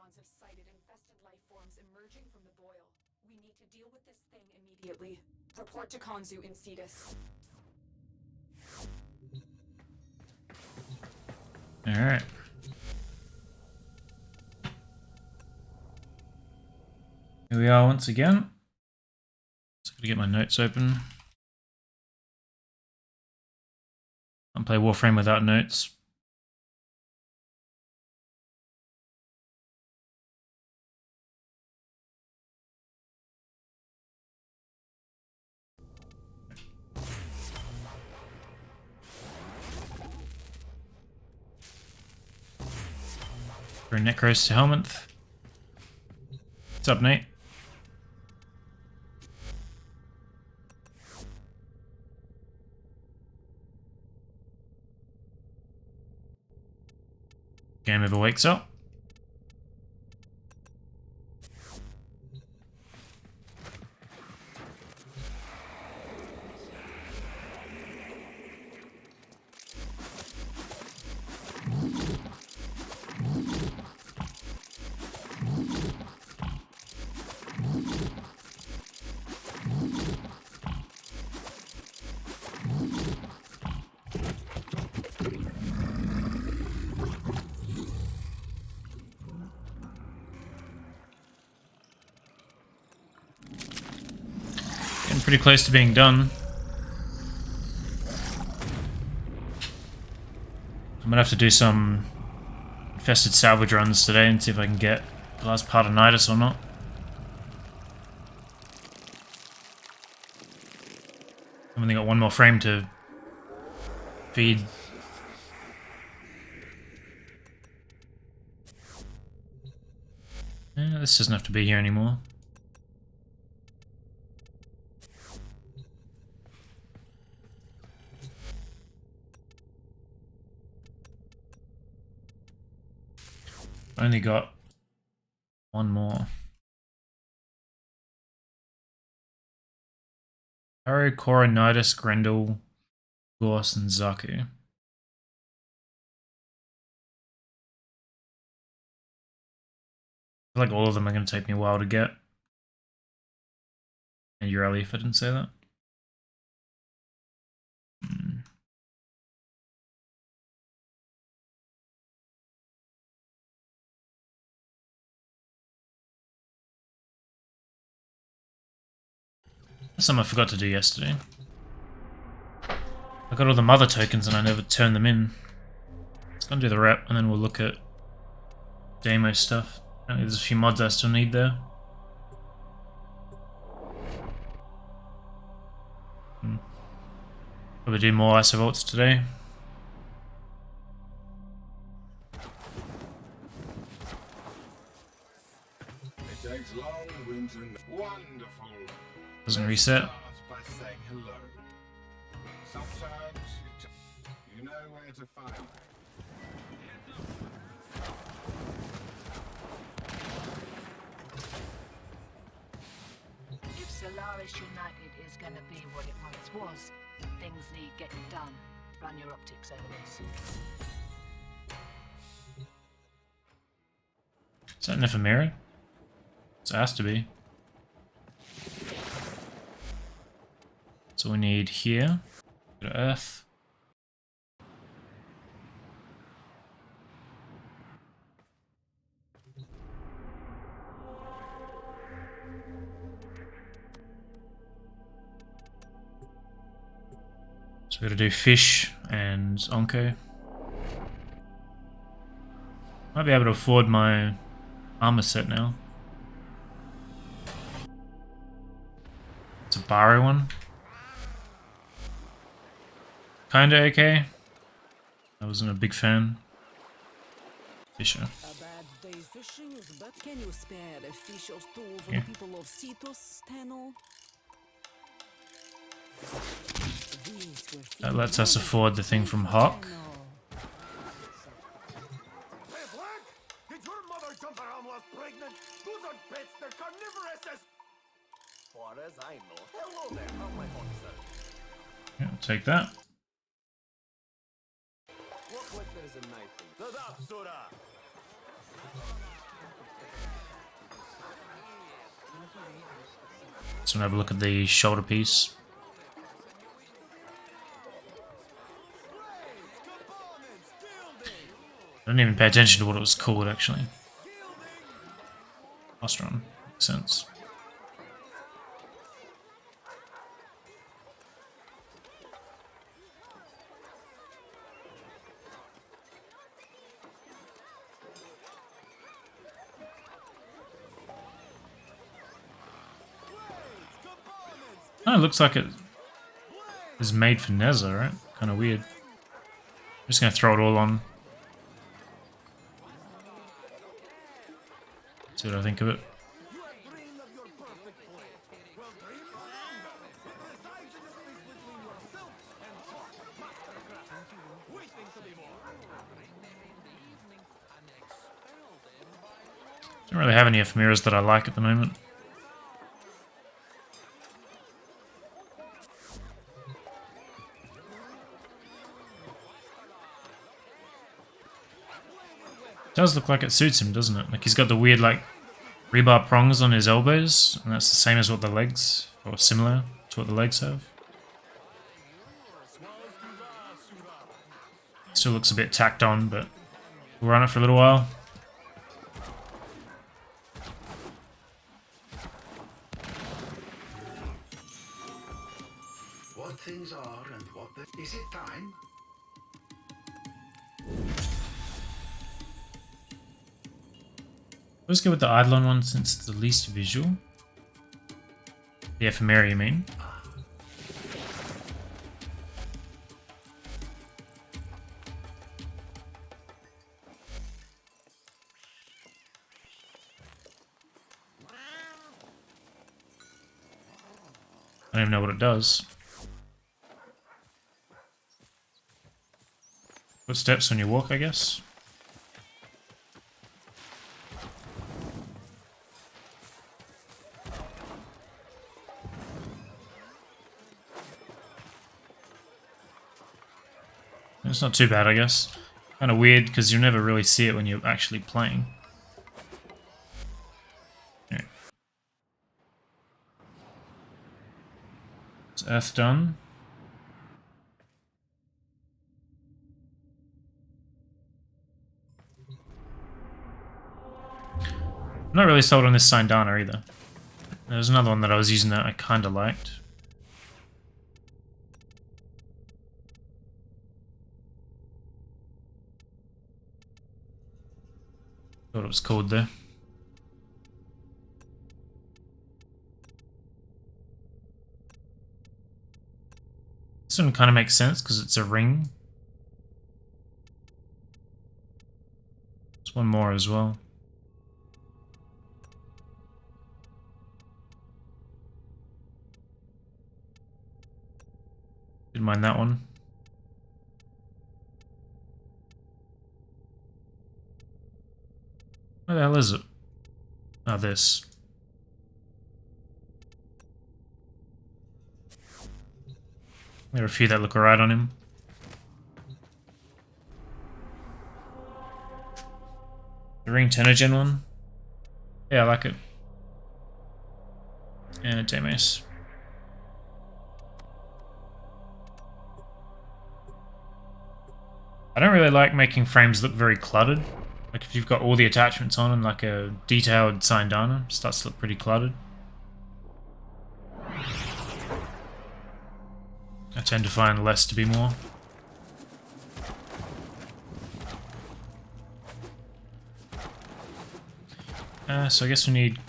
Neurons have sighted infested life forms emerging from the boil. We need to deal with this thing immediately. Report to Konzu in Cetus. Alright. Here we are once again. Just gotta get my notes open. Can't play Warframe without notes. For Necros to Helminth. What's up, Nate? Game over wakes up. Getting pretty close to being done. I'm gonna have to do some infested salvage runs today and see if I can get the last part of Nidus or not. I've only got one more frame to feed. Yeah, this doesn't have to be here anymore. Only got one more. Haru, Korra, Nidus, Grendel, Gorse, and Zaku. I feel like all of them are going to take me a while to get. And Urali, if I didn't say that. That's something I forgot to do yesterday. I got all the mother tokens and I never turned them in. Let's go and do the rep and then we'll look at demo stuff. There's a few mods I still need there. Probably do more isovolts today. It takes long winter. Wonderful. Doesn't reset. By saying hello. Sometimes you know where to find me. If Solaris United is going to be what it once was, things need getting done. Run your optics over this. Is that Nephemera? It has to be. So we need here. Go to Earth. So we gotta do fish and Onko. Might be able to afford my armor set now. It's a Baro one. Kinda okay. I wasn't a big fan. Fisher. A bad day fishing, but can you spare a fish or two for the people of Cetus, Tenno? That lets us afford the thing from Hawk. Hey, Black! Did your mother jump around while pregnant? Those are pets, they're carnivorous as... Far as I know. Hello there, how my monster? Yeah, I'll take that. Look like there's a knife in the Dapsura! So have a look at the shoulder piece. I didn't even pay attention to what it was called actually. Ostron. Makes sense. Oh, it looks like it is made for Neza, right? Kind of weird. I'm just gonna throw it all on. See what I think of it. Don't really have any ephemeras that I like at the moment. Does look like it suits him, doesn't it? Like he's got the weird like rebar prongs on his elbows, and that's the same as what the legs, or similar to what the legs have. Still looks a bit tacked on, but we'll run it for a little while. What things are and what they... Is it time? Let's go with the Eidolon one since it's the least visual. The ephemera, you mean? I don't even know what it does. Footsteps when you walk, I guess. It's not too bad, I guess. Kind of weird because you never really see it when you're actually playing. Yeah. Is Earth done? I'm not really sold on this Sindana either. There's another one that I was using that I kind of liked. What it was called there. This one kind of makes sense because it's a ring. There's one more as well. Didn't mind that one. Where the hell is it? Oh, this. There are a few that look alright on him. The ring Tenogen one. Yeah, I like it. And Demes. I don't really like making frames look very cluttered. Like if you've got all the attachments on and like a detailed Sindana, it starts to look pretty cluttered. I tend to find less to be more. So I guess we need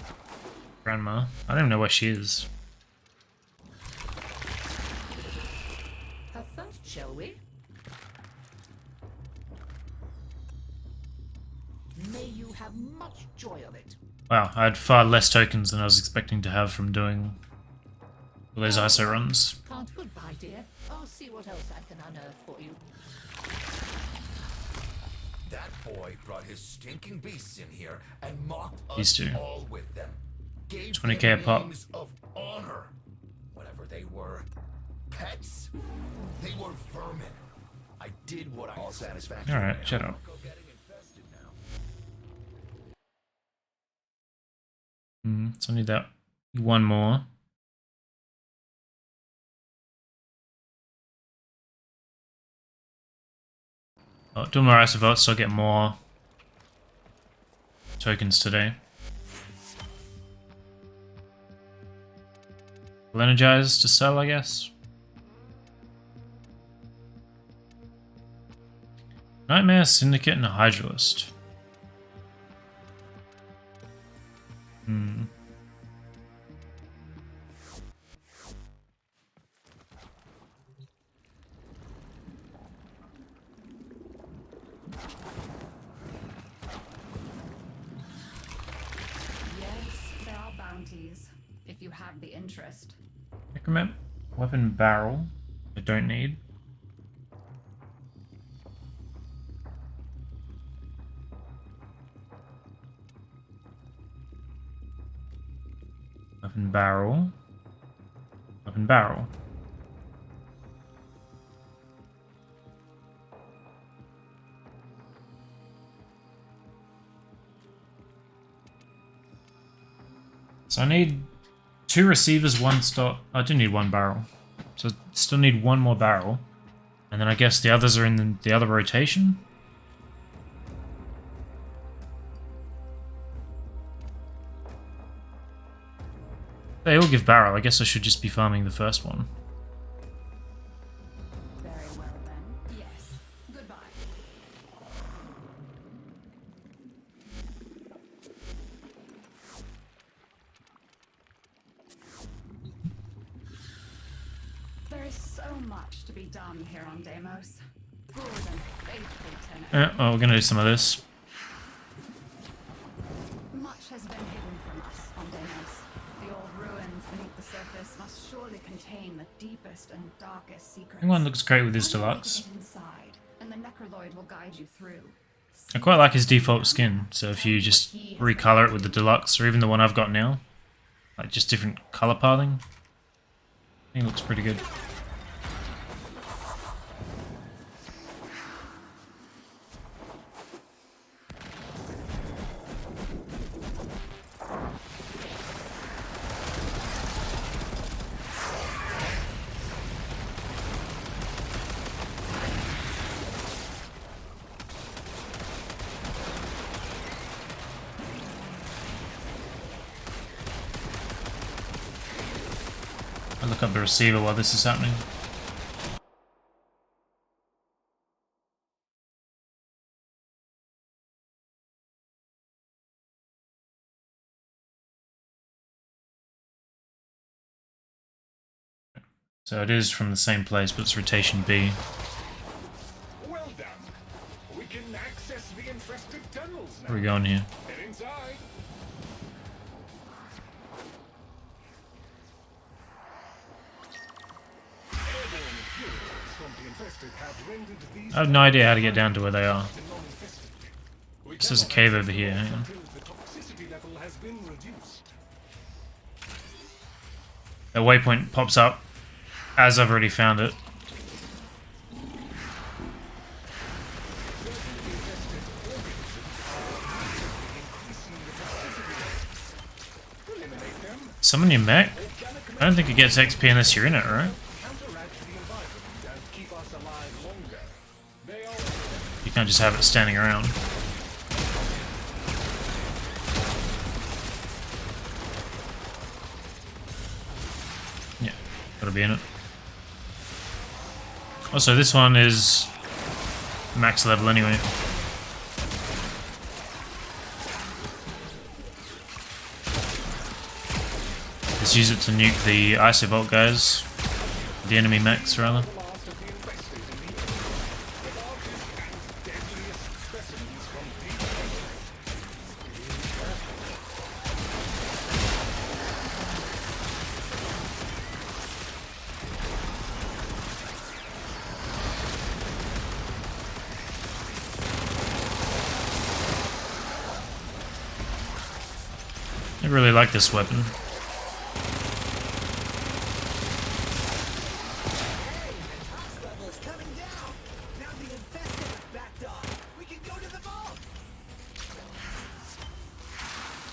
Grandma. I don't even know where she is. Have fun, shall we? May you have much joy of it. Wow, I had far less tokens than I was expecting to have from doing all those ISO runs. Can't. Goodbye, dear. I'll see what else I can unearth for you. That boy brought his stinking beasts in here and mocked These us two. all with them. Gave 20K them a pop. names of honor. Whatever they were. Pets. They were vermin. I did what I... All satisfaction. Alright, shut up. So I need that One more. Oh, doing more ice votes, so I'll get more tokens today. We'll energize to sell, I guess. Nightmare, Syndicate, and a Hydralist. Yes, there are bounties, if you have the interest. Necromet, weapon barrel. I don't need. Weapon barrel. Weapon barrel. So I need 2 receivers, 1 stock. I do need 1 barrel. So I still need 1 more barrel. And then I guess the others are in the other rotation? They all give barrel. I guess I should just be farming the first one. Very well then. Yes. Goodbye. There is so much to be done here on Deimos. Good and faithful tenant. Oh, we're gonna do some of this. Much has been hidden from us on Deimos. The old ruins beneath the surface must surely contain the deepest and darkest secrets. Everyone looks great with his Only way to deluxe. get inside, and the Necroloid will guide you through. I quite like his default skin, so if you just recolor it with the deluxe, or even the one I've got now, like just different color pathing, I think it looks pretty good. I'll look up the receiver while this is happening. So it is from the same place, but it's rotation B. Well done. We can access the infested tunnels now. Where are we going here? Get inside. Airborne fuels from the infested have rendered these I have no idea how to get down to where they are. non-infested. We This is a cannot cave access over here, them hang on. until the toxicity level has been reduced. A waypoint pops up as I've already found it. Summon your mech? I don't think it gets XP unless you're in it, right? Counteract the environment and keep us alive longer. They are You can't just have it standing around. Yeah, gotta be in it. Also, this one is max level anyway. Just use it to nuke the Isovolt guys. The enemy mechs, rather. the last of the infested in the air. The largest and deadliest specimens from deep space. I really like this weapon.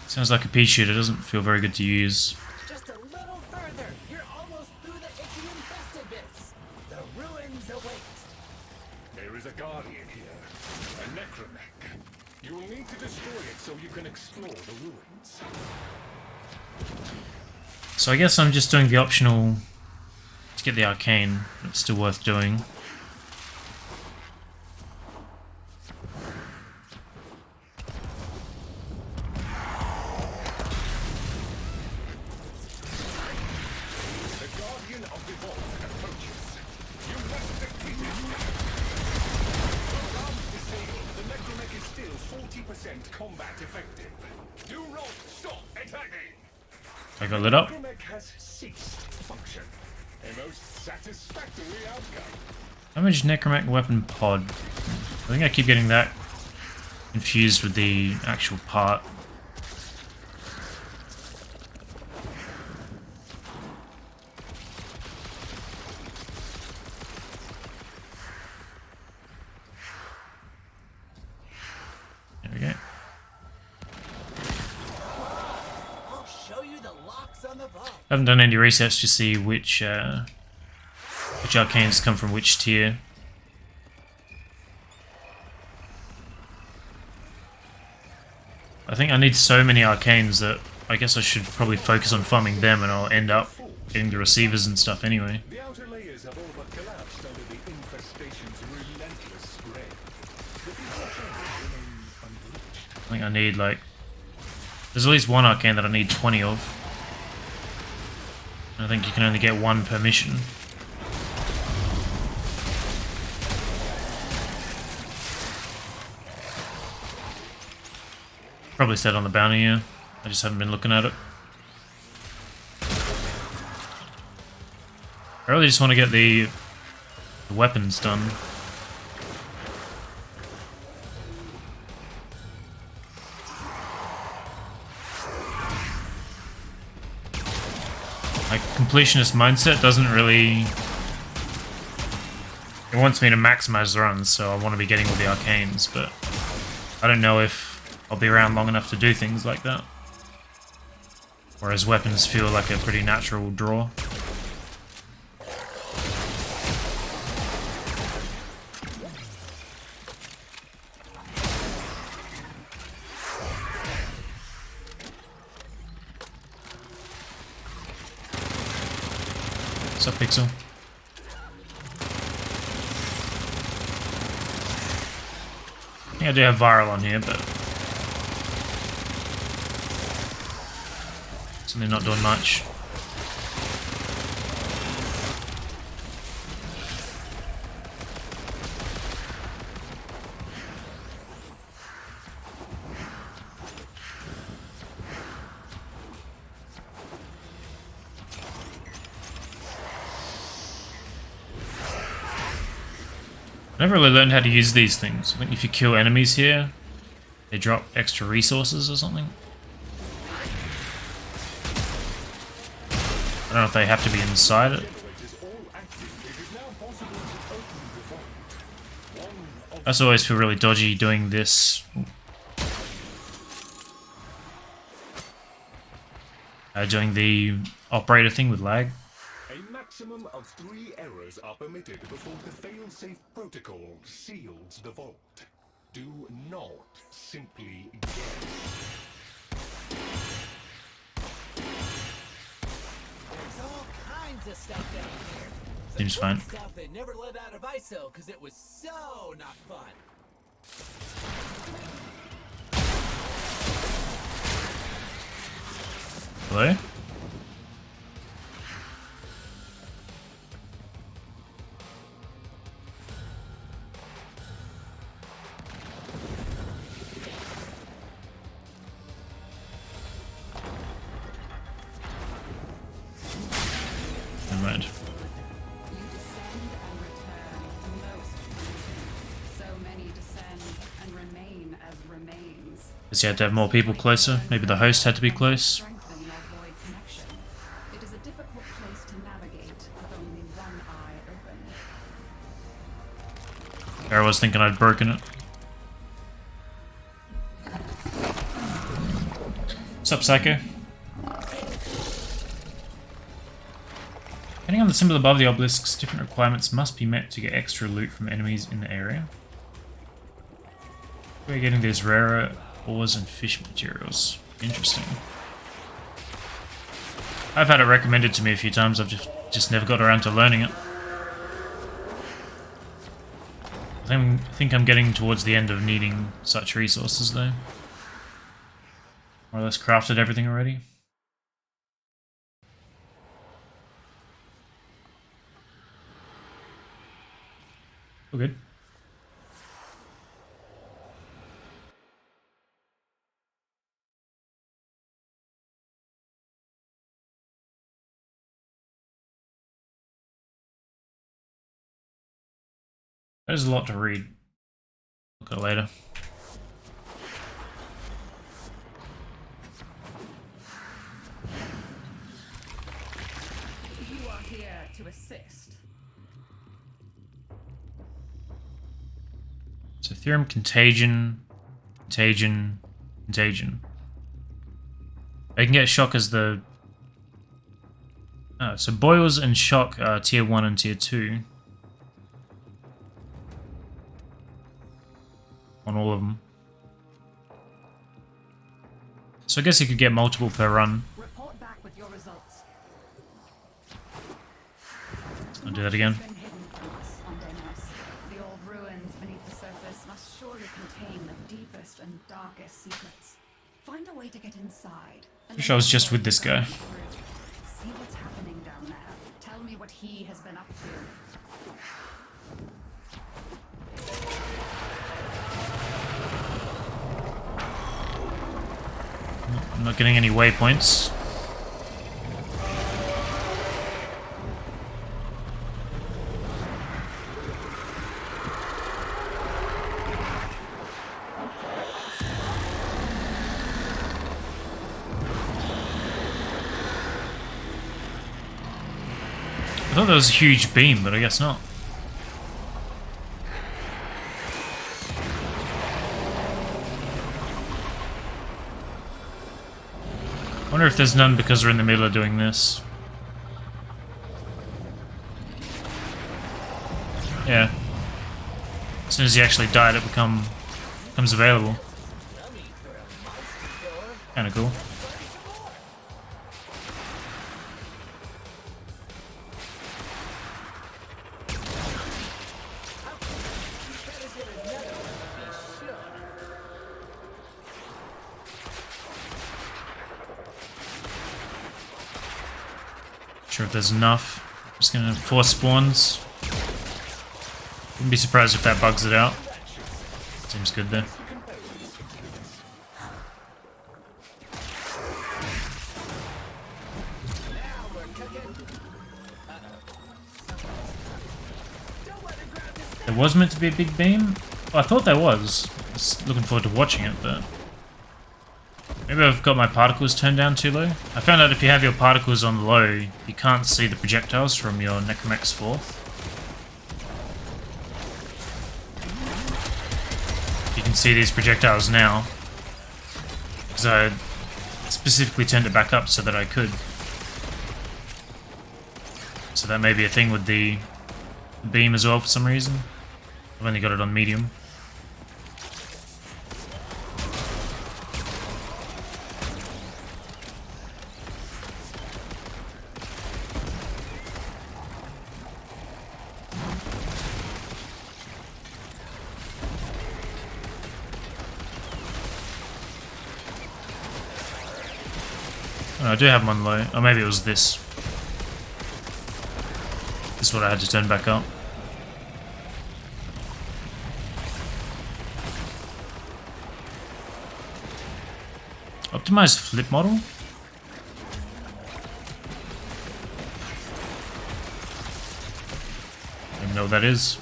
Sounds like a pea shooter, doesn't feel very good to use. this. The ruins await. There is a guardian here, a necromech. You will need to destroy it so you can explore the ruins. So I guess I'm just doing the optional to get the arcane. It's still worth doing. The guardian of the vault approaches. You must defeat it. Around disabled, the necromech is still 40% combat effective. Do not stop attacking. I got lit up. Necromech has ceased function. A most satisfactory outcome. Damage necromech weapon pod. I think I keep getting that confused with the actual part. There we go. I'll show you the locks on the vault. I haven't done any research to see which arcanes come from which tier. I think I need so many arcanes that I guess I should probably focus on farming them and I'll end up getting the receivers and stuff anyway. The outer layers have all but collapsed under the infestation's relentless spread. The deeper chambers remain unbreached. I think I need like... There's at least one arcane that I need 20 of. I think you can only get one per mission. Probably said on the bounty, yeah. I just haven't been looking at it. I really just want to get the weapons done. My completionist mindset doesn't really... It wants me to maximize the runs, so I want to be getting all the arcanes, but I don't know if I'll be around long enough to do things like that. Whereas weapons feel like a pretty natural draw. What's up, Pixel? I think I do have viral on here, but something not doing much. I never really learned how to use these things. I think if you kill enemies here, they drop extra resources or something. I don't know if they have to be inside it. I just always feel really dodgy doing this. Doing the operator thing with lag. A maximum of 3 errors are permitted before the fail-safe protocol seals the vault. Do not simply guess. There's all kinds of stuff down here. Some Seems good fine. Stuff that never let out of ISO because it was so not fun. Hello? Never mind. You descend and return most. So many descend and remain as remains. Guess you had to have more people closer. Maybe the host had to be close. Strengthen your void connection. It is a difficult place to navigate with only one eye open. I was thinking I'd broken it. What's up, Psycho? Depending on on the symbol above the obelisks, different requirements must be met to get extra loot from enemies in the area. We're getting these rarer ores and fish materials. Interesting. I've had it recommended to me a few times, I've just never got around to learning it. I think I'm getting towards the end of needing such resources though. More or less crafted everything already. All good. There's a lot to read. Look at it later. You are here to assist. So theorem contagion, contagion, contagion. They can get shock as the... Oh, so boils and shock are tier 1 and tier 2. On all of them. So I guess you could get multiple per run. Report back with your results. I'll do that again. Been hidden from us on Deimos. The old ruins beneath the surface must surely contain the deepest and darkest secrets. Find a way to get inside. Wish I was just with this guy. See what's happening down there. Tell me what he has been up to. I'm not getting any waypoints. I thought that was a huge beam, but I guess not. I wonder if there's none because we're in the middle of doing this. Yeah. As soon as he actually died, it becomes available. Kinda cool. Sure if there's enough. Just gonna force spawns. Wouldn't be surprised if that bugs it out. Seems good there. There was meant to be a big beam? Oh, I thought there was. I was looking forward to watching it, but... Maybe I've got my particles turned down too low. I found out if you have your particles on low, you can't see the projectiles from your Necromex 4th. You can see these projectiles now. Because I specifically turned it back up so that I could. So that may be a thing with the beam as well for some reason. I've only got it on medium. Oh, I do have them on low. Or maybe it was this. This is what I had to turn back up. Optimized flip model? I don't even know what that is.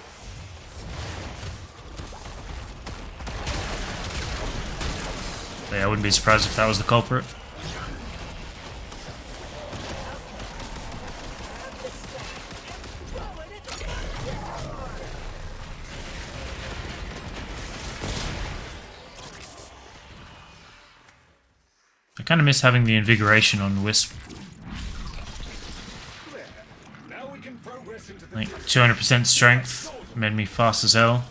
Yeah, I wouldn't be surprised if that was the culprit. I kind of miss having the invigoration on Wisp. Now we 200% strength made me fast as hell.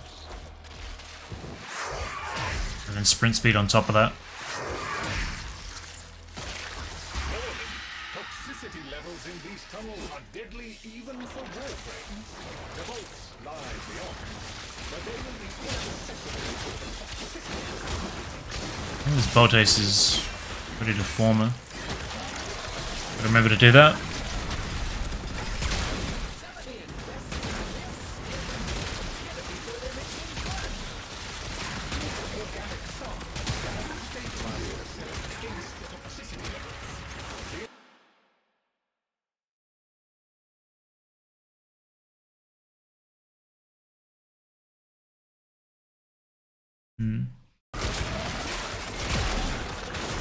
And then sprint speed on top of that. Toxicity levels in these tunnels are deadly even for warframes. The vaults lie beyond, but they will be inaccessible to the toxicity. I think this bolt ace is pretty deformer. Gotta remember to do that.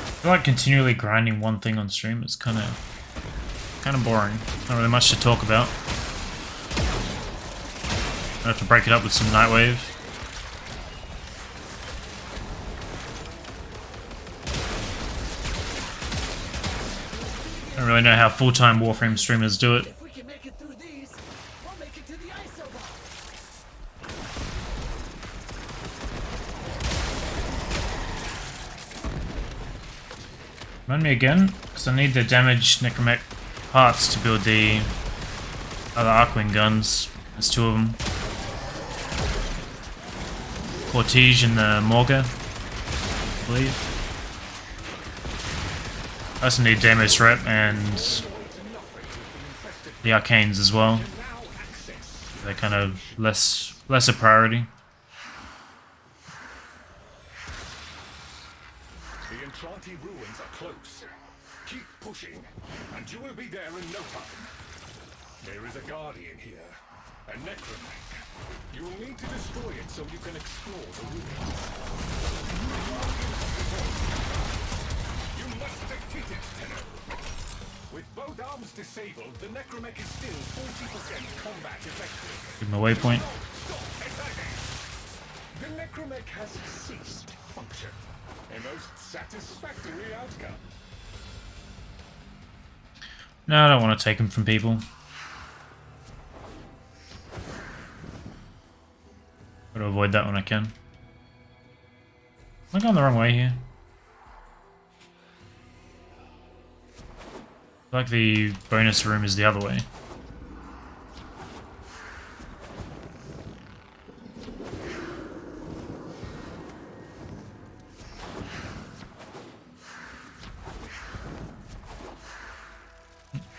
I feel like continually grinding one thing on stream is kind of boring. Not really much to talk about. I have to break it up with some Nightwave. I don't really know how full-time Warframe streamers do it. If we can make it through these, we'll make it to the ISO box. Remind me again, because I need the damaged Necromech parts to build the other Arcwing guns. There's two of them. Cortege and the Morga, I believe. I also need Deimos Rep and the Arcanes as well. They're kind of lesser priority. The Entranti ruins are close. Keep pushing, and you will be there in no time. There is a guardian here, a necromech. You will need to destroy it so you can explore the ruins. You must defeat it, Tenno. With both arms disabled, the necromech is still 40% combat effective. Give him a waypoint. Stop attacking! The necromech has ceased function. A most satisfactory outcome. No, I don't want to take him from people. Gotta avoid that when I can. Am I going the wrong way here? I feel like the bonus room is the other way.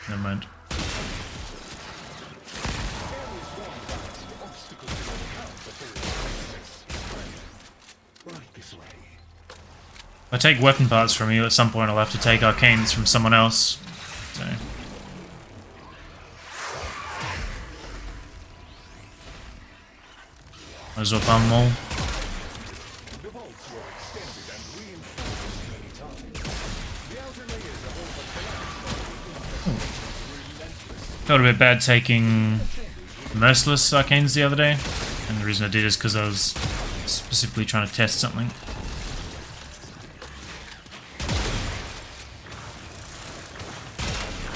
Never mind. Right this way. If I take weapon parts from you, at some point I'll have to take arcanes from someone else. So. Might as well farm them all. The vaults were extended and reinforced many times. The outer layers of all the Felt a bit bad taking Merciless Arcanes the other day, and the reason I did is because I was specifically trying to test something.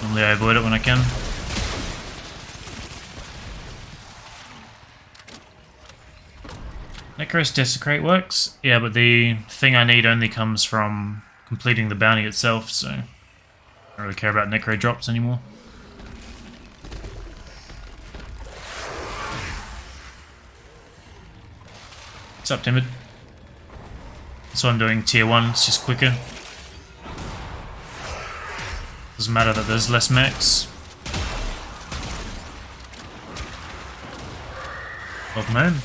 Normally I avoid it when I can. Necros Desecrate works? Yeah, but the thing I need only comes from completing the bounty itself, so I don't really care about Necro drops anymore. What's up, Timid? That's why I'm doing tier 1, it's just quicker. Doesn't matter that there's less mechs. Welcome home.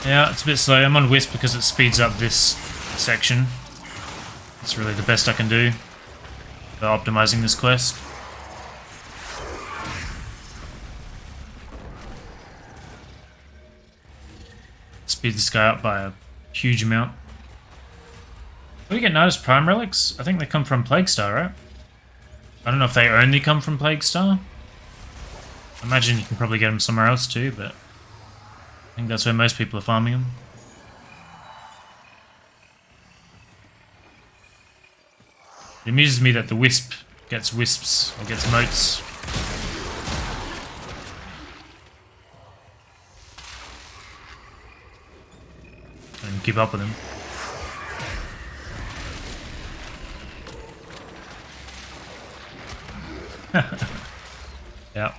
Yeah, it's a bit slow. I'm on Wisp because it speeds up this section. It's really the best I can do for optimizing this quest. Speeds this guy up by a huge amount. Do we get Nidus Prime relics? I think they come from Plaguestar, right? I don't know if they only come from Plaguestar. I imagine you can probably get them somewhere else too, but I think that's where most people are farming them. It amuses me that the Wisp gets wisps or gets motes. And keep up with him. Yeah.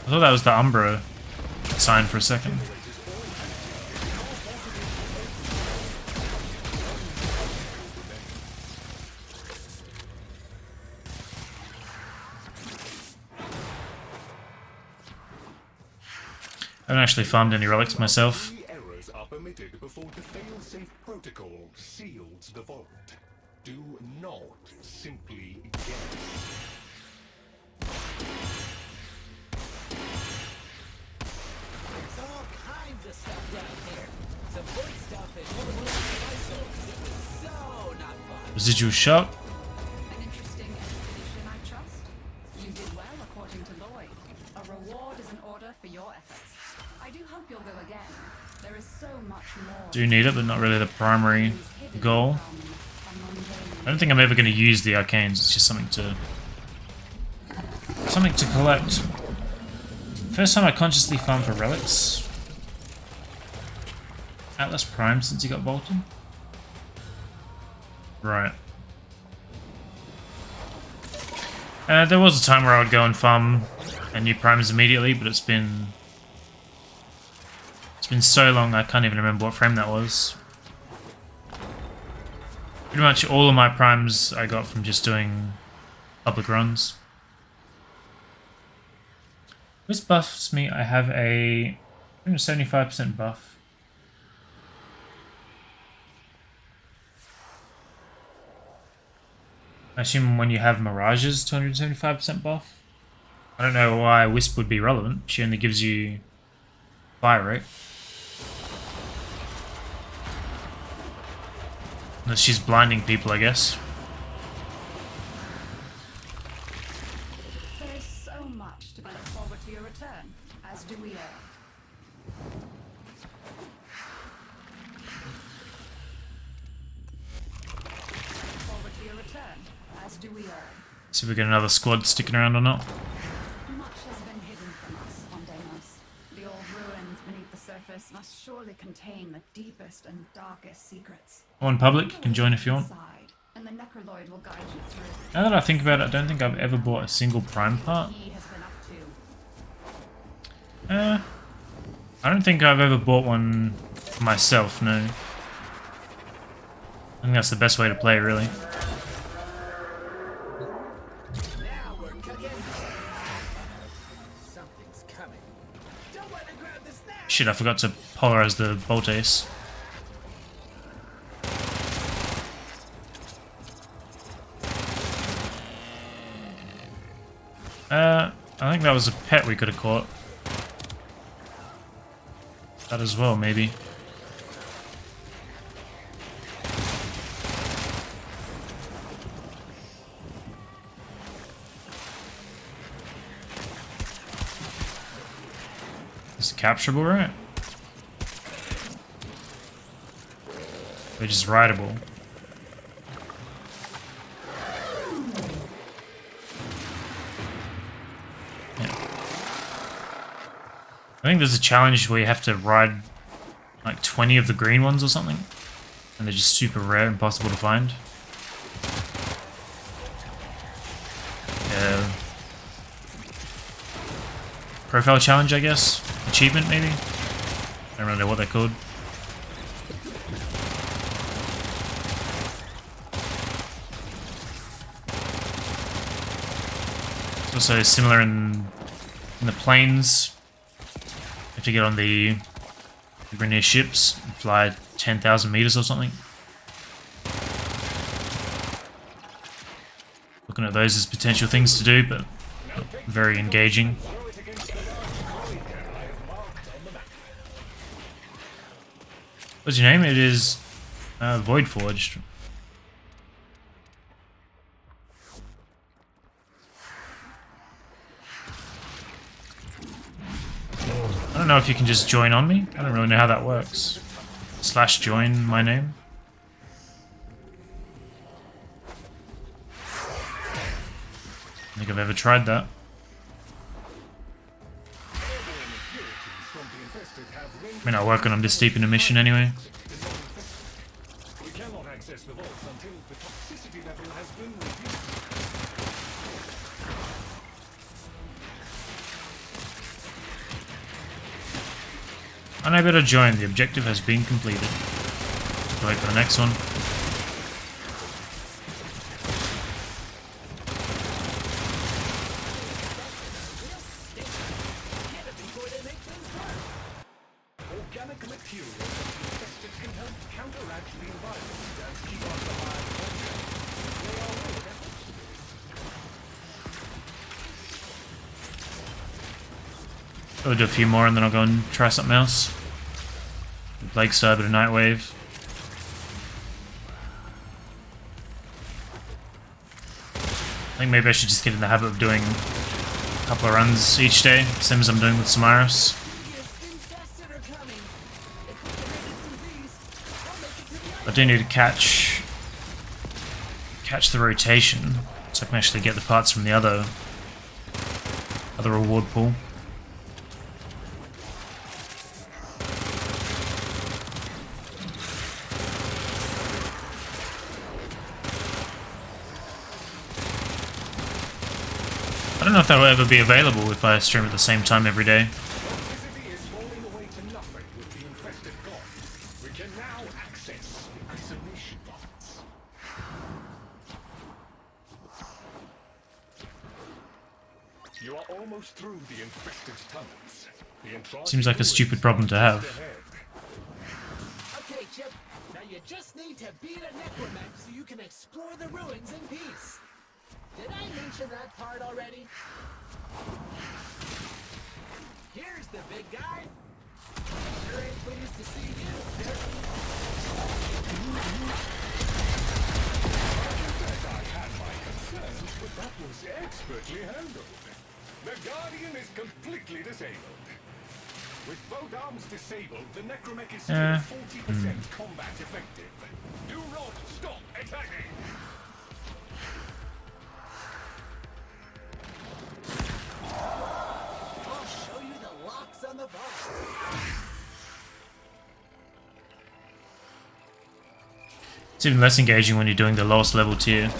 I thought that was the Umbra sign for a second. I haven't actually farmed any relics myself. Errors are permitted before the fail-safe protocol seals the vault. Do not simply guess. There's all kinds of stuff down here. Some good stuff and more missiles. It was so not fun. Residual shot. An interesting expedition, I trust. You did well, according to Lloyd. A reward is an order for your efforts. I do hope you'll go again. There is so much more. Do need it, but not really the primary goal. I don't think I'm ever going to use the arcanes. It's just something to collect. First time I consciously farmed for relics. Atlas Prime since he got bolted. Right. There was a time where I would go and farm new primes immediately, but it's been so long I can't even remember what frame that was. Pretty much all of my primes I got from just doing public runs. This buffs me. I have a 175% buff. I assume when you have Mirage's 275% buff. I don't know why Wisp would be relevant. She only gives you fire rate. Unless she's blinding people, I guess. There is so much to look forward to your return, as do we all. Forward to your return, as do we all. See if we get another squad sticking around or not. Much has been hidden from us on Deimos. The old ruins beneath the surface must surely contain the deepest and darkest secrets. On public, you can join if you want. And the Necroloid will guide you through. Now that I think about it, I don't think I've ever bought a single prime part. He has been up to. I don't think I've ever bought one for myself, no. I think that's the best way to play, really. Now we're cooking. Something's coming. Don't let me grab the snack. Shit, I forgot to polarize the bolt ace. I think that was a pet we could have caught. That as well, maybe. Is it capturable, right? They're just rideable. I think there's a challenge where you have to ride like 20 of the green ones or something. And they're just super rare, impossible to find. Yeah. Profile challenge, I guess? Achievement, maybe? I don't really know what they're called. It's also similar in the planes. You have to get on the near ships and fly 10,000 meters or something. Looking at those as potential things to do, but not very engaging. What's your name? It is Void Forged. I don't know if you can just join on me. I don't really know how that works. /join my name. think I've ever tried that. I mean, I work on them this deep in the mission anyway. We cannot access the vaults until the toxicity level has been reduced. Unable to join. The objective has been completed. Wait for the next one. Organic materials infested can help counteract the environment and keep us alive longer. They are all efforts. I'll do a few more and then I'll go and try something else. Blake started a night wave. I think maybe I should just get in the habit of doing a couple of runs each day, same as I'm doing with Samaris. I do need to catch the rotation, so I can actually get the parts from the other reward pool. I don't know if that will ever be available if I stream at the same time every day. Toxicity is falling away to nothing with the infested god. We can now access the isolation vaults. You are almost through the infested tunnels. The entrance Seems like a stupid problem to have. Okay, Chip. Now you just need to beat a necromech so you can explore the ruins in peace. Did I mention that part already? Here's the big guy. Sure ain't pleased to see you. I had my concerns, but that was expertly handled. The Guardian is completely disabled. With both arms disabled, the necromech is still 40% combat effective. Do not stop attacking! I'll show you the locks on the vault. It's even less engaging when you're doing the lowest level tier. The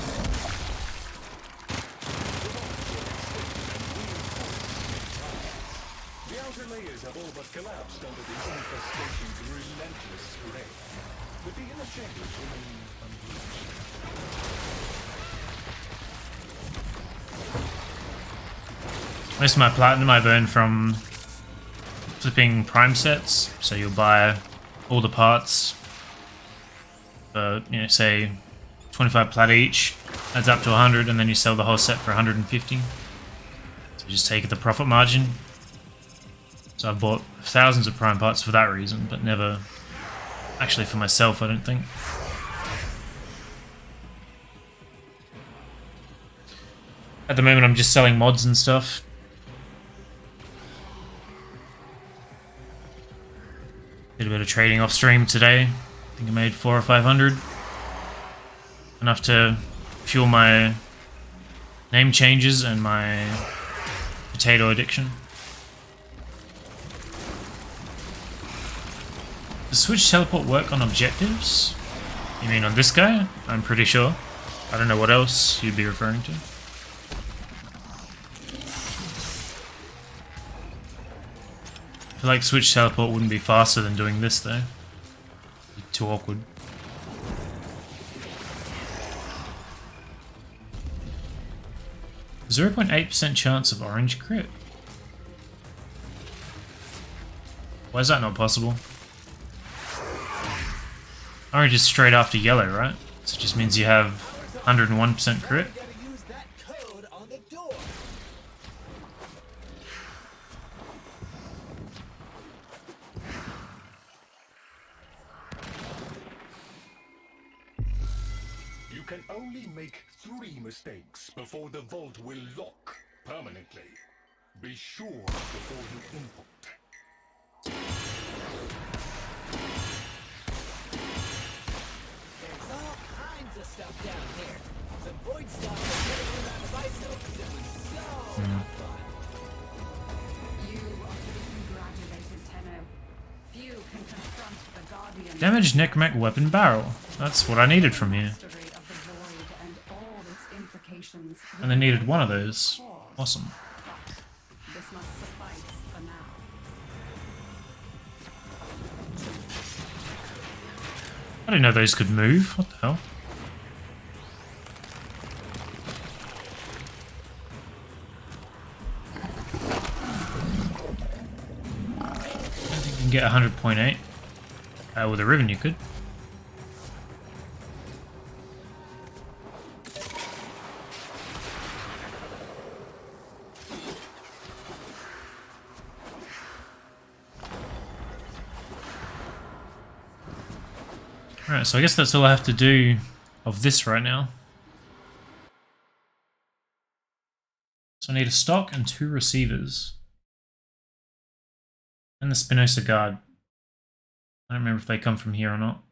outer layers have all but collapsed under the infestation's relentless spray. But the inner chambers remain unbleached. Most of my platinum I burn from flipping prime sets, so you'll buy all the parts for, you know, say 25 plat each, adds up to 100, and then you sell the whole set for 150. So you just take the profit margin. So I've bought thousands of prime parts for that reason, but never actually for myself, I don't think. At the moment I'm just selling mods and stuff. Did a bit of trading off stream today. I think I made 400 or 500. Enough to fuel my name changes and my potato addiction. Does Switch teleport work on objectives? You mean on this guy? I'm pretty sure. I don't know what else you'd be referring to. I feel like Switch teleport wouldn't be faster than doing this though. Be too awkward. .8% chance of orange crit. Why is that not possible? Orange is straight after yellow, right? So it just means you have 101% crit. You gotta use that code on the door. You can only make 3 mistakes before the vault will lock permanently. Be sure before you input. There's all kinds of stuff down here. Some void stuff that getting around the bicycle because it was You are to be congratulated, Tenno. Few can confront the Guardian. Damaged necromech weapon barrel. That's what I needed from here. Mystery of the void and all its implications. And they needed one of those. Awesome. This must suffice for now. I didn't know those could move. What the hell? I don't think you can get 100.8. With a ribbon you could. Alright, so I guess that's all I have to do of this right now. So I need a stock and 2 receivers. And the Spinoza guard. I don't remember if they come from here or not.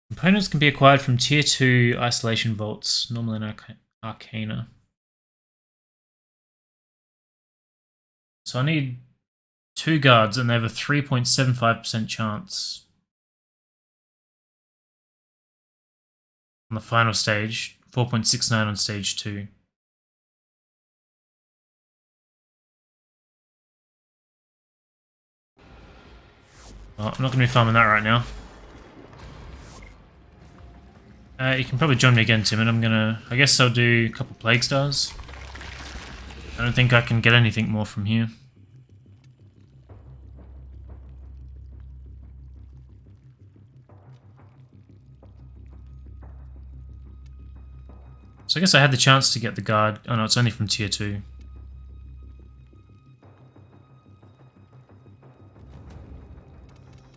Components can be acquired from Tier 2 isolation vaults, normally in Arcana. So I need 2 guards and they have a 3.75% chance on the final stage, 4.69 on stage 2. Well, I'm not going to be farming that right now. You can probably join me again, Tim, and I guess I'll do a couple Plague Stars. I don't think I can get anything more from here. So I guess I had the chance to get the guard. Oh no, it's only from tier 2.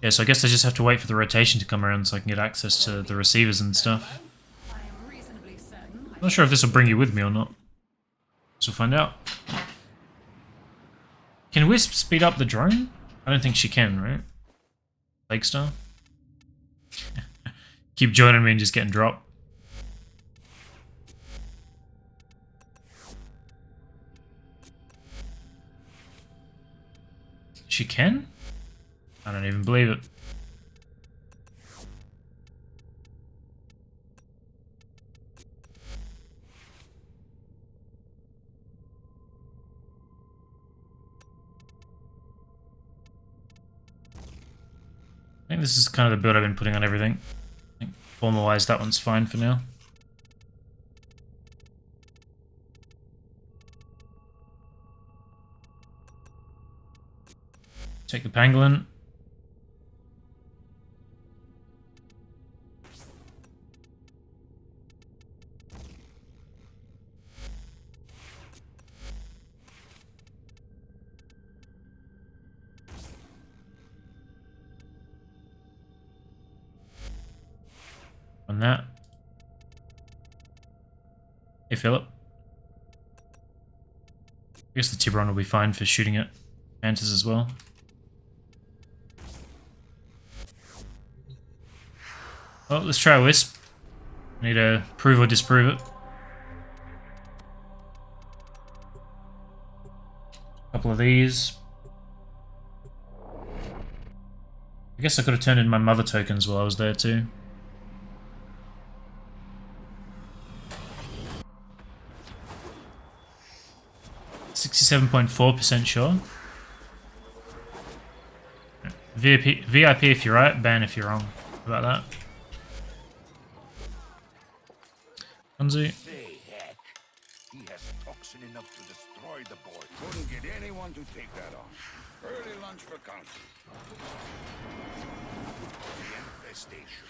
Yeah, so I guess I just have to wait for the rotation to come around so I can get access to the receivers and stuff. I am reasonably certain. I'm not sure if this will bring you with me or not. So we'll find out. Can Wisp speed up the drone? I don't think she can, right? Plague Star? Keep joining me and just getting dropped. She can? I don't even believe it. I think this is kind of the build I've been putting on everything. I think formal-wise that one's fine for now. Take the pangolin. On that. Hey, Philip. I guess the Tiburon will be fine for shooting at Panthers as well. Well, let's try Wisp. I need to prove or disprove it. A couple of these. I guess I could have turned in my mother tokens while I was there too. .4% sure. VIP if you're right, ban if you're wrong. How about that? Kanzu. Say, heck, he has toxin enough to destroy the boy. Couldn't get anyone to take that on. Early lunch for council. The infestation.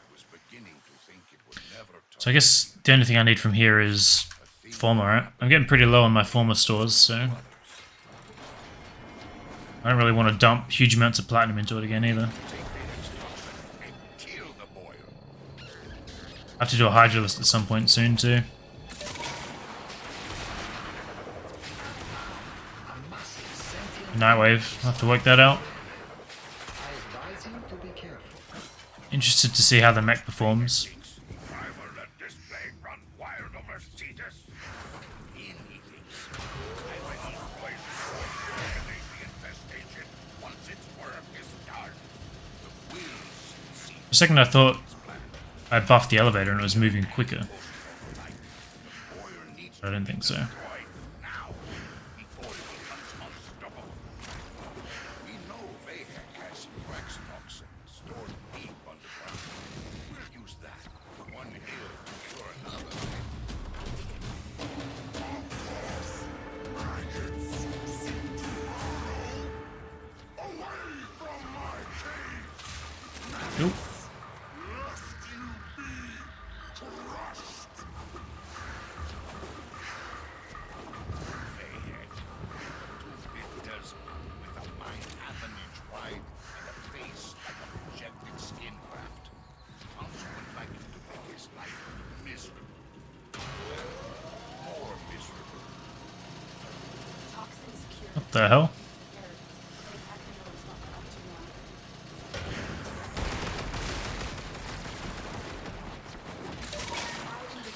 I was beginning to think it would never touch. So I guess the only thing I need from here is Former, right? I'm getting pretty low on my Former stores, so I don't really want to dump huge amounts of platinum into it again either. I have to do a Hydra list at some point soon too. Nightwave. I'll have to work that out. I advise you to be careful. Interested to see how the mech performs. I will let this plague run wild over Cetus. He thinks I will always eliminate the infestation once its work is done. The wheels see For a second I thought I buffed the elevator and it was moving quicker. But I don't think so. right now before it becomes unstoppable. We know Vahek has wax toxin stored deep underground. We'll use that. One ill to cure another. Nope. It does with a mind half an inch wide and a face like a projected skin graft. Council would like him to make his life miserable. More miserable. Toxin secured. What the hell?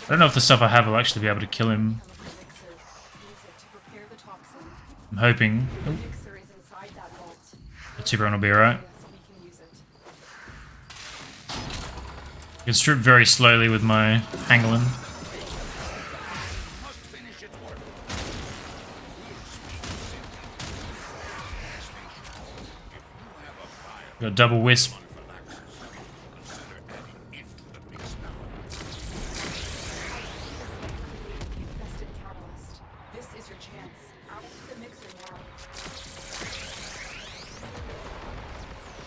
I don't know if the stuff I have will actually be able to kill him. I'm hoping. Oh, the Tiburon will be alright. I can strip very slowly with my Pangolin. Must finish its work. Got double wisp. Consider adding it to the mix now. Infested catalyst. This is your chance. Out of the mixer now.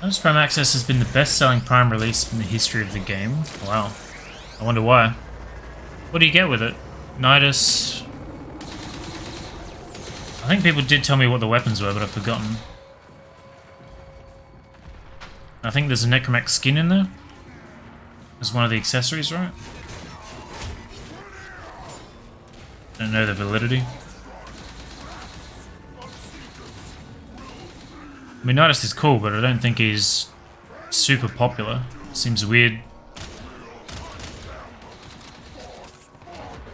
Nidus Prime Access has been the best-selling Prime release in the history of the game. Wow. I wonder why. What do you get with it? Nidus... I think people did tell me what the weapons were, but I've forgotten. I think there's a Necromech skin in there. As one of the accessories, right? Don't know the validity. I mean, Nidus is cool, but I don't think he's super popular. Seems weird.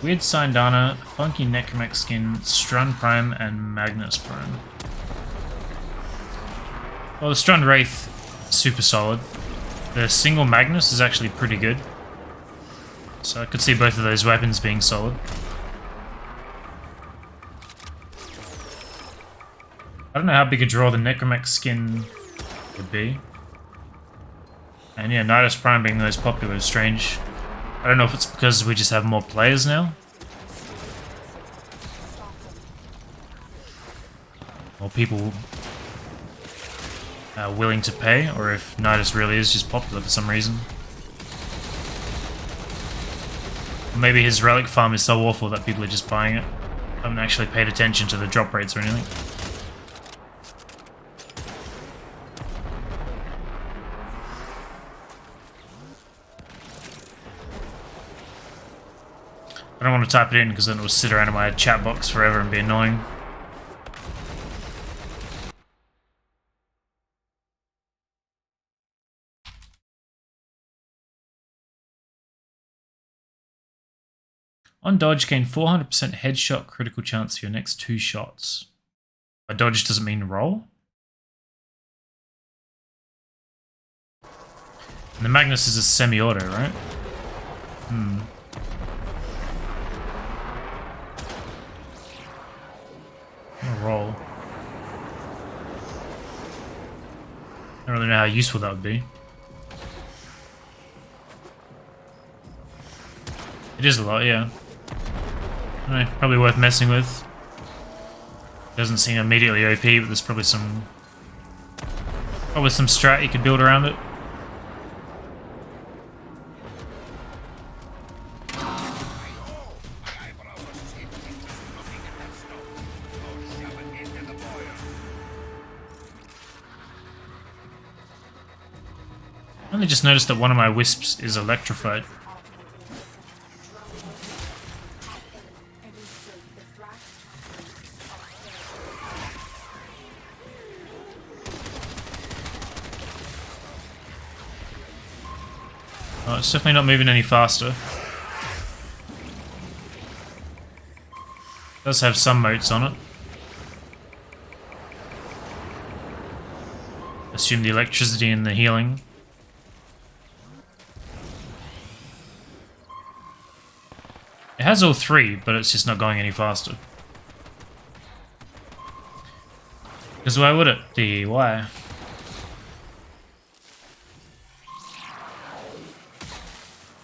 Weird Sindana, Funky Necromech skin, Strun Prime, and Magnus Prime. Well, the Strun Wraith, super solid. The single Magnus is actually pretty good. So I could see both of those weapons being solid. I don't know how big a draw the Necromech skin would be. And yeah, Nidus Prime being the most popular is strange. I don't know if it's because we just have more players now. Or people are willing to pay, or if Nidus really is just popular for some reason. Or maybe his relic farm is so awful that people are just buying it. I haven't actually paid attention to the drop rates or anything. I don't want to type it in because then it will sit around in my chat box forever and be annoying. On dodge, gain 400% headshot critical chance for your next 2 shots. By dodge doesn't mean roll. And the Magnus is a semi-auto, right? Roll. I don't really know how useful that would be. It is a lot, yeah. Anyway, probably worth messing with. Doesn't seem immediately OP, but there's probably some strat you could build around it. I only just noticed that one of my wisps is electrified. it's definitely not moving any faster. It does have some motes on it. Assume the electricity and the healing. It has all three, but it's just not going any faster. Because why would it? Why?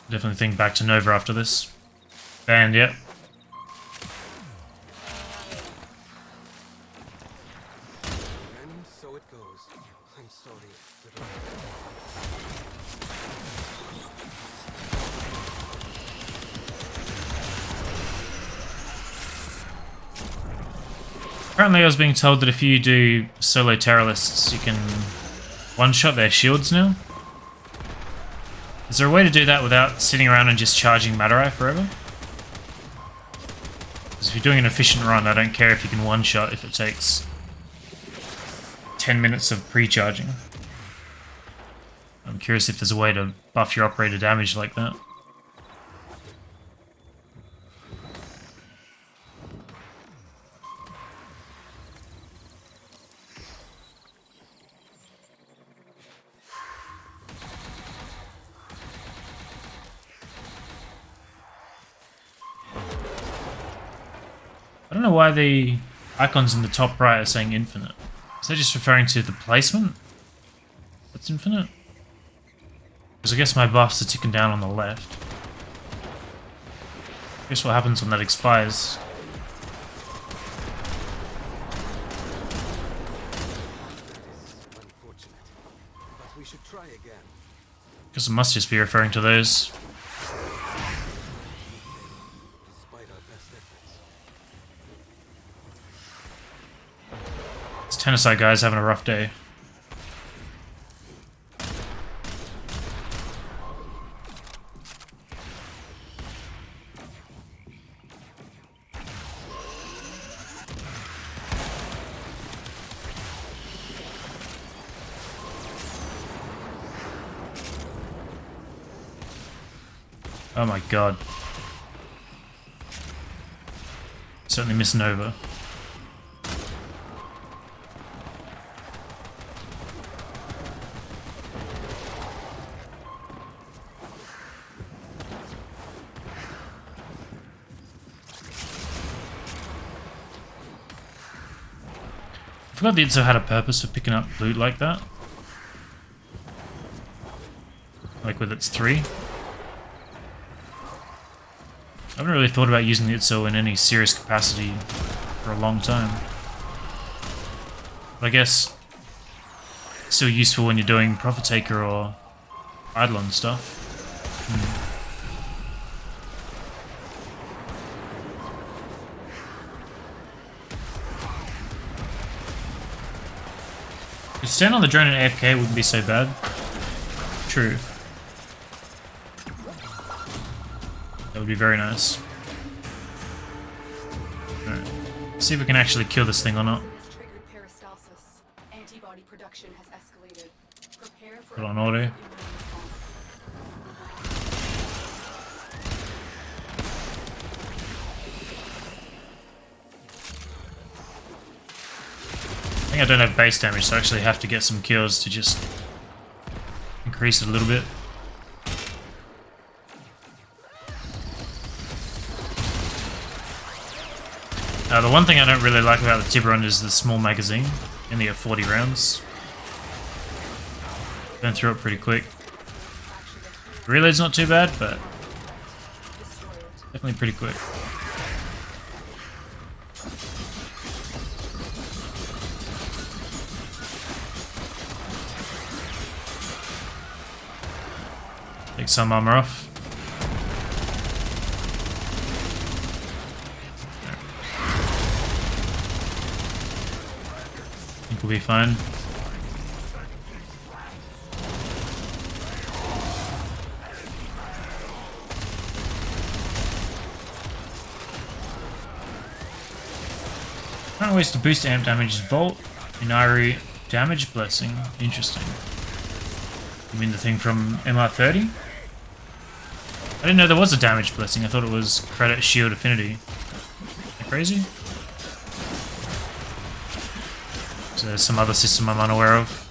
Definitely think back to Nova after this. And yep. And so it goes. I'm sorry. Apparently I was being told that if you do solo terrorists, you can one-shot their shields now. Is there a way to do that without sitting around and just charging Matarai forever? Because if you're doing an efficient run, I don't care if you can one-shot if it takes 10 minutes of pre-charging. I'm curious if there's a way to buff your operator damage like that. I don't know why the icons in the top right are saying infinite. Is that just referring to the placement? That's infinite? Because I guess my buffs are ticking down on the left. Guess what happens when that expires? Unfortunate. But we should try again. Guess it must just be referring to those. Despite our best efforts. This Tennessee guy's having a rough day. Oh my god. Certainly missing over. I forgot the Itzo had a purpose for picking up loot like that. Like with its 3. I haven't really thought about using the Itzo in any serious capacity for a long time. But I guess it's still useful when you're doing Prophet Taker or Eidolon stuff. To stand on the drone and AFK wouldn't be so bad. True. That would be very nice. Alright. See if we can actually kill this thing or not. Has triggered peristalsis. Antibody production has escalated. Prepare for Put on auto. immune I think I don't have base damage, so I actually have to get some kills to just increase it a little bit. The one thing I don't really like about the Tiburon is the small magazine. Only at 40 rounds. Burn through it pretty quick. Reload's not too bad, but definitely pretty quick. Take some armor off. Will be fine. Current ways to boost amp damage is Bolt, Inari, Damage Blessing. Interesting. You mean the thing from MR30? I didn't know there was a damage blessing. I thought it was credit shield affinity. Am I crazy? Is there some other system I'm unaware of?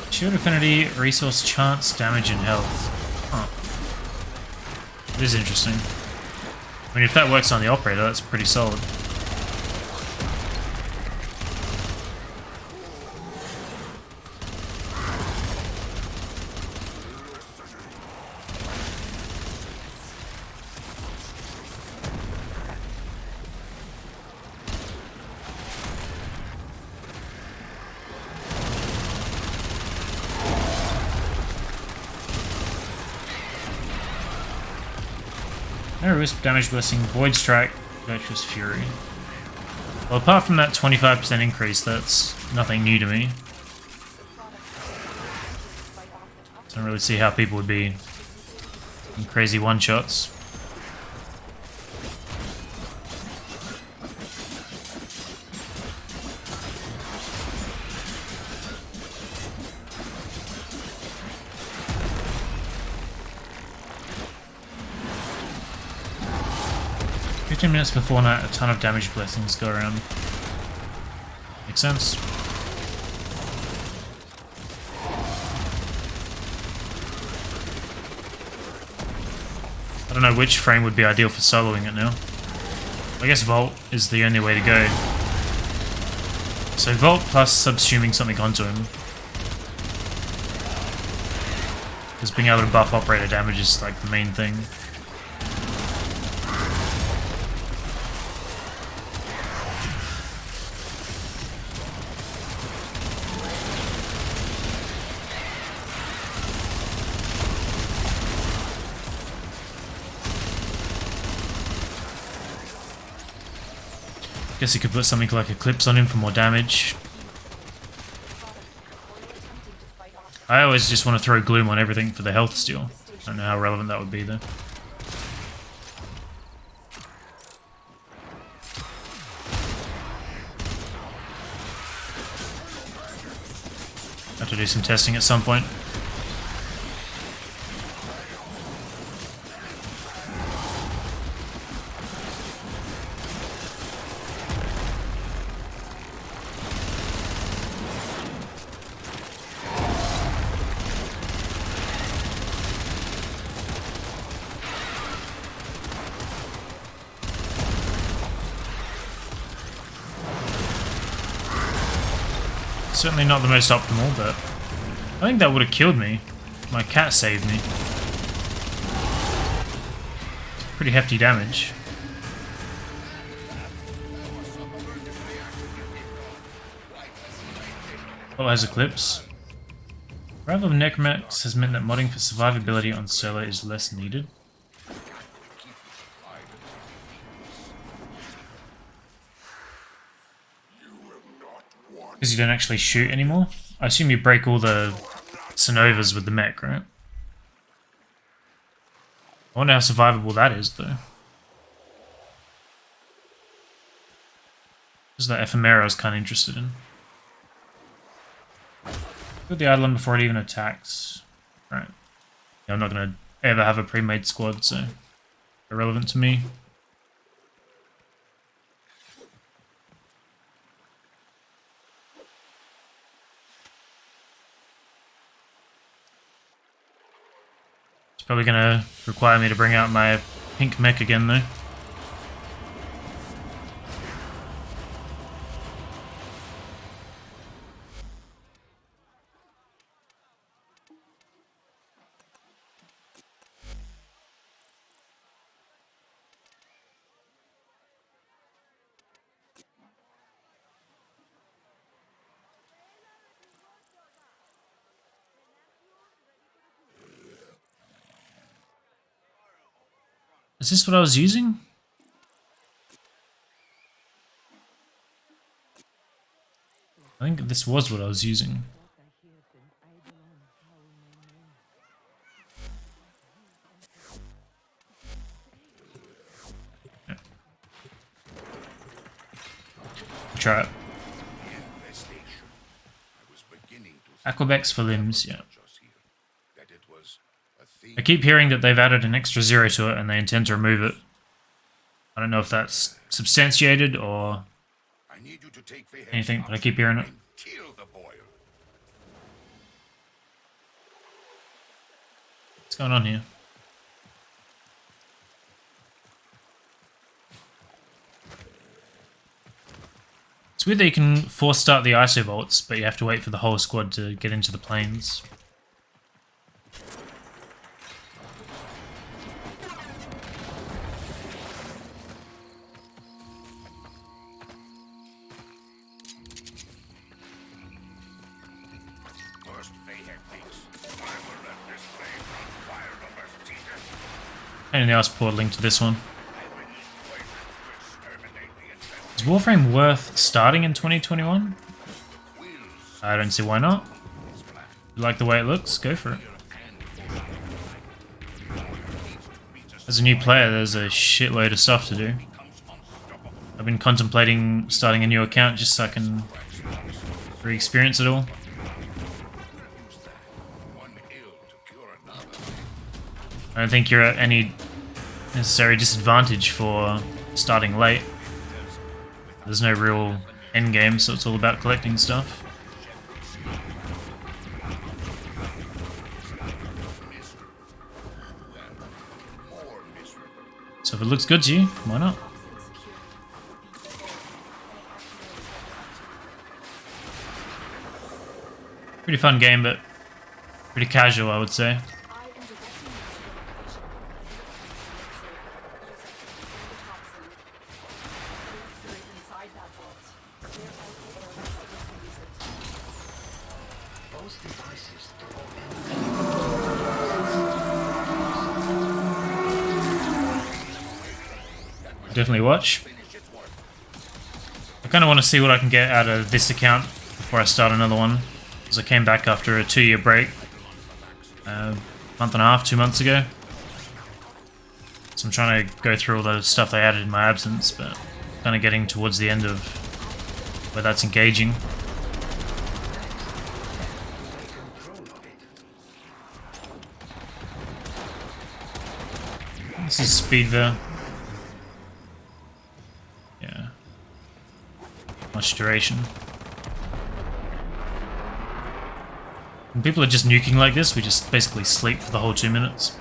Shield affinity, resource chance, damage, and health. Huh. It is interesting. I mean, if that works on the operator, that's pretty solid. No risk, damage blessing, void strike, virtuous fury. Well, apart from that 25% increase, that's nothing new to me. Don't really see how people would be in crazy one-shots. Minutes before night, a ton of damage blessings go around. Makes sense. I don't know which frame would be ideal for soloing it now. I guess Vault is the only way to go. So Vault plus subsuming something onto him. Because being able to buff operator damage is like the main thing. Guess you could put something like Eclipse on him for more damage. I always just want to throw Gloom on everything for the health steal. I don't know how relevant that would be though. Have to do some testing at some point. Certainly not the most optimal, but I think that would have killed me. My cat saved me. Pretty hefty damage. Oh, has Eclipse. Arrival of Necromax has meant that modding for survivability on solo is less needed. Because you don't actually shoot anymore? I assume you break all the Synovas with the mech, right? I wonder how survivable that is, though. This is the Ephemera I was kind of interested in. Put the Eidolon before it even attacks. Right. Yeah, I'm not going to ever have a pre-made squad, so irrelevant to me. Probably gonna require me to bring out my pink mech again though. Is this what I was using? I think this was what I was using. Try it. Infestation. I was beginning to Aquabex for limbs, yeah. just here, that it was a thing. I keep hearing that they've added an extra 0 to it and they intend to remove it. I don't know if that's substantiated or I need you to take the anything, but I keep hearing it. and kill the boil. What's going on here? It's weird that you can force start the ISO vaults, but you have to wait for the whole squad to get into the planes. First they had things. I will let this flame run wild over Cetus. Anything else portaling to this one? I will use poison to exterminate the infested. Is Warframe worth starting in 2021? I don't see why not. You like the way it looks? Go for it. As a new player, there's a shitload of stuff to do. I've been contemplating starting a new account just so I can re-experience it all. One ill to cure another. I don't think you're at any necessary disadvantage for starting late. There's no real end game, so it's all about collecting stuff. So if it looks good to you, why not? Pretty fun game, but pretty casual, I would say. Those devices Definitely watch. I kind of want to see what I can get out of this account before I start another one, because I came back after a 2-year break, month and a half, 2 months ago. So I'm trying to go through all the stuff they added in my absence, but kind of getting towards the end of where that's engaging. This is speed there. Yeah. Much duration. When people are just nuking like this, we just basically sleep for the whole 2 minutes.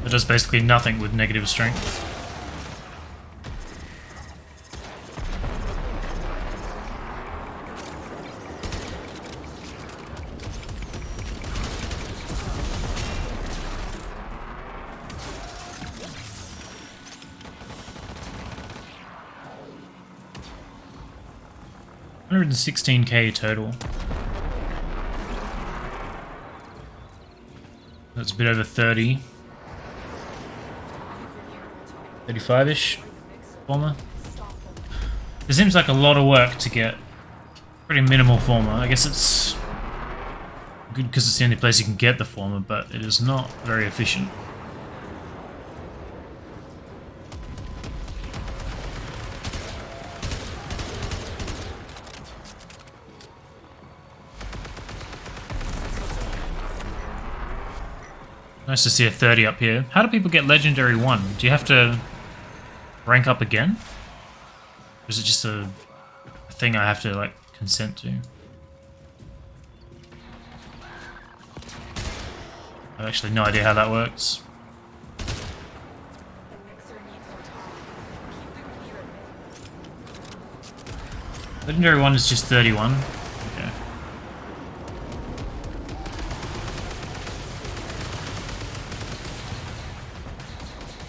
It does basically nothing with negative strength. $116k total. That's a bit over 30. 35-ish former. It seems like a lot of work to get pretty minimal former. I guess it's good because it's the only place you can get the former, but it is not very efficient. Nice to see a 30 up here. How do people get Legendary 1? Do you have to rank up again? Or is it just a thing I have to, like, consent to? I have actually no idea how that works. Legendary 1 is just 31. Okay.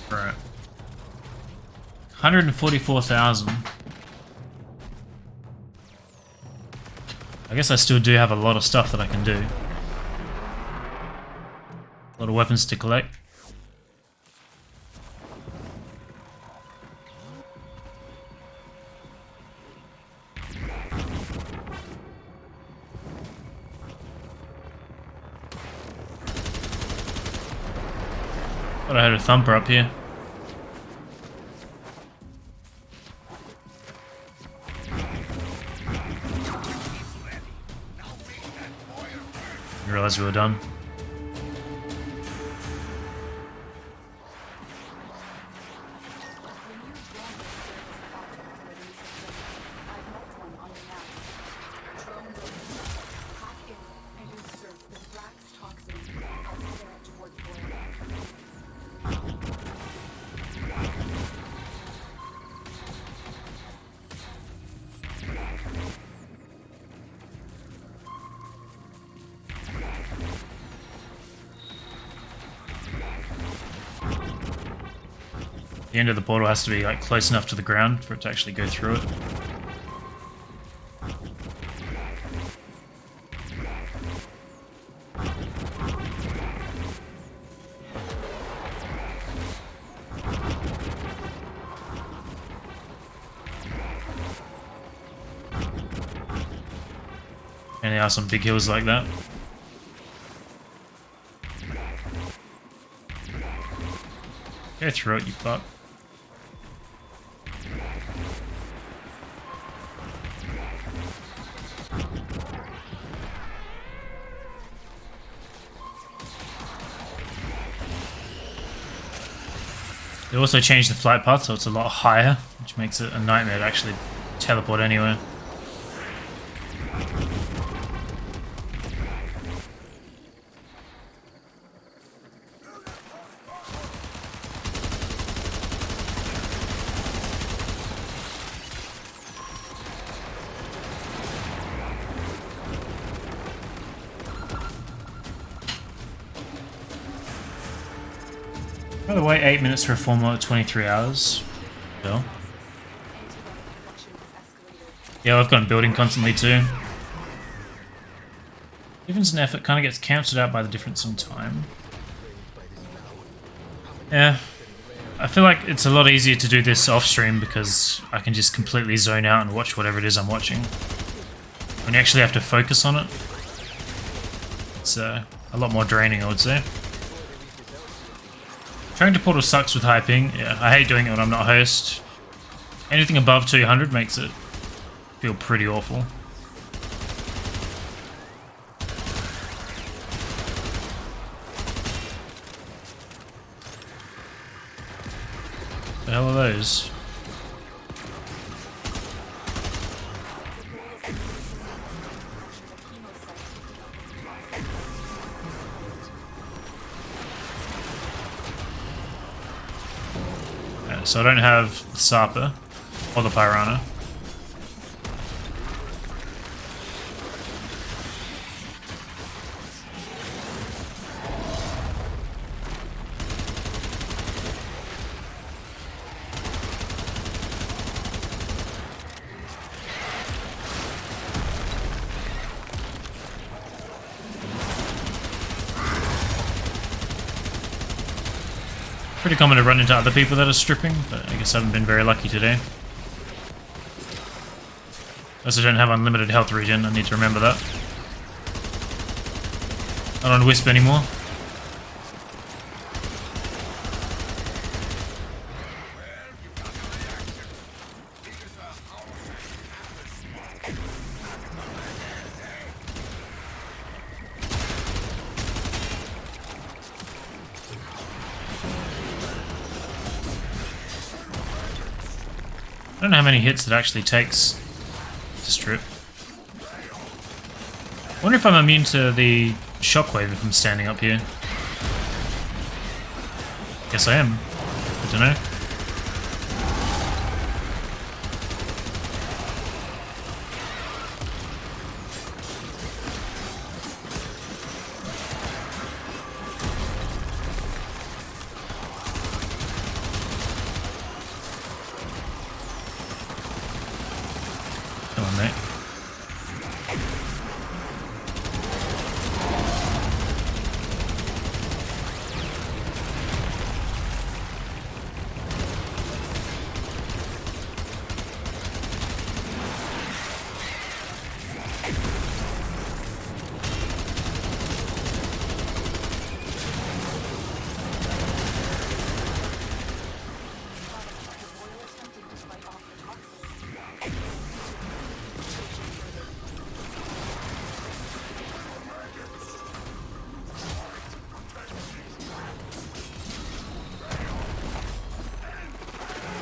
Right. 144,000. I guess I still do have a lot of stuff that I can do. A lot of weapons to collect. Thought I had a thumper up here. I realized we were done. The end of the portal has to be like close enough to the ground for it to actually go through it. And there are some big hills like that. Go through it, you fuck. They also changed the flight path so it's a lot higher, which makes it a nightmare to actually teleport anywhere. By the way, 8 minutes for a full mode, 23 hours. So. Yeah, I've gone building constantly too. Difference in effort kind of gets cancelled out by the difference in time. Yeah. I feel like it's a lot easier to do this off stream because I can just completely zone out and watch whatever it is I'm watching. When you actually have to focus on it, it's a lot more draining, I would say. Trying to portal sucks with high ping. Yeah, I hate doing it when I'm not host. Anything above 200 makes it feel pretty awful. The hell are those? So I don't have the Sapa or the Piranha. Pretty common to run into other people that are stripping, but I guess I haven't been very lucky today. Also don't have unlimited health regen, I need to remember that. Not on Wisp anymore. I don't know how many hits it actually takes to strip. I wonder if I'm immune to the shockwave if I'm standing up here. Guess I am. I don't know. Come on, mate.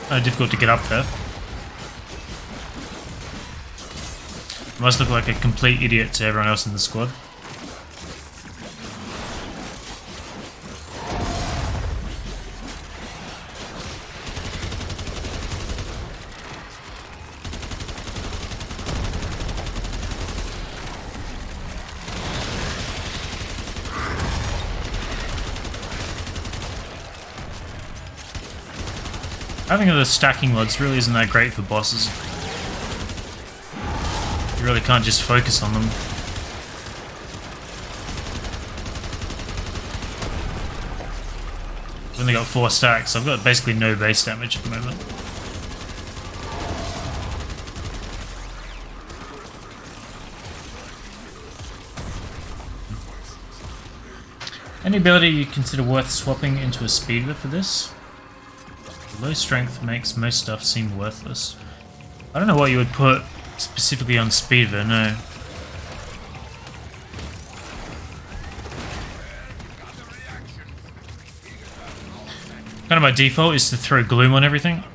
difficult to get up there. I must look like a complete idiot to everyone else in the squad. Having the stacking mods really isn't that great for bosses. You really can't just focus on them. I've only got 4 stacks, so I've got basically no base damage at the moment. Any ability you consider worth swapping into a speeder for this? Low strength makes most stuff seem worthless. I don't know what you would put specifically on speeder, no. Kind of my default is to throw gloom on everything.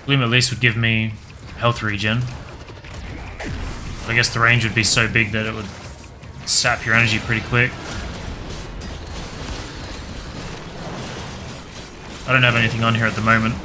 Gloom at least would give me health regen. I guess the range would be so big that it would sap your energy pretty quick. I don't have anything on here at the moment.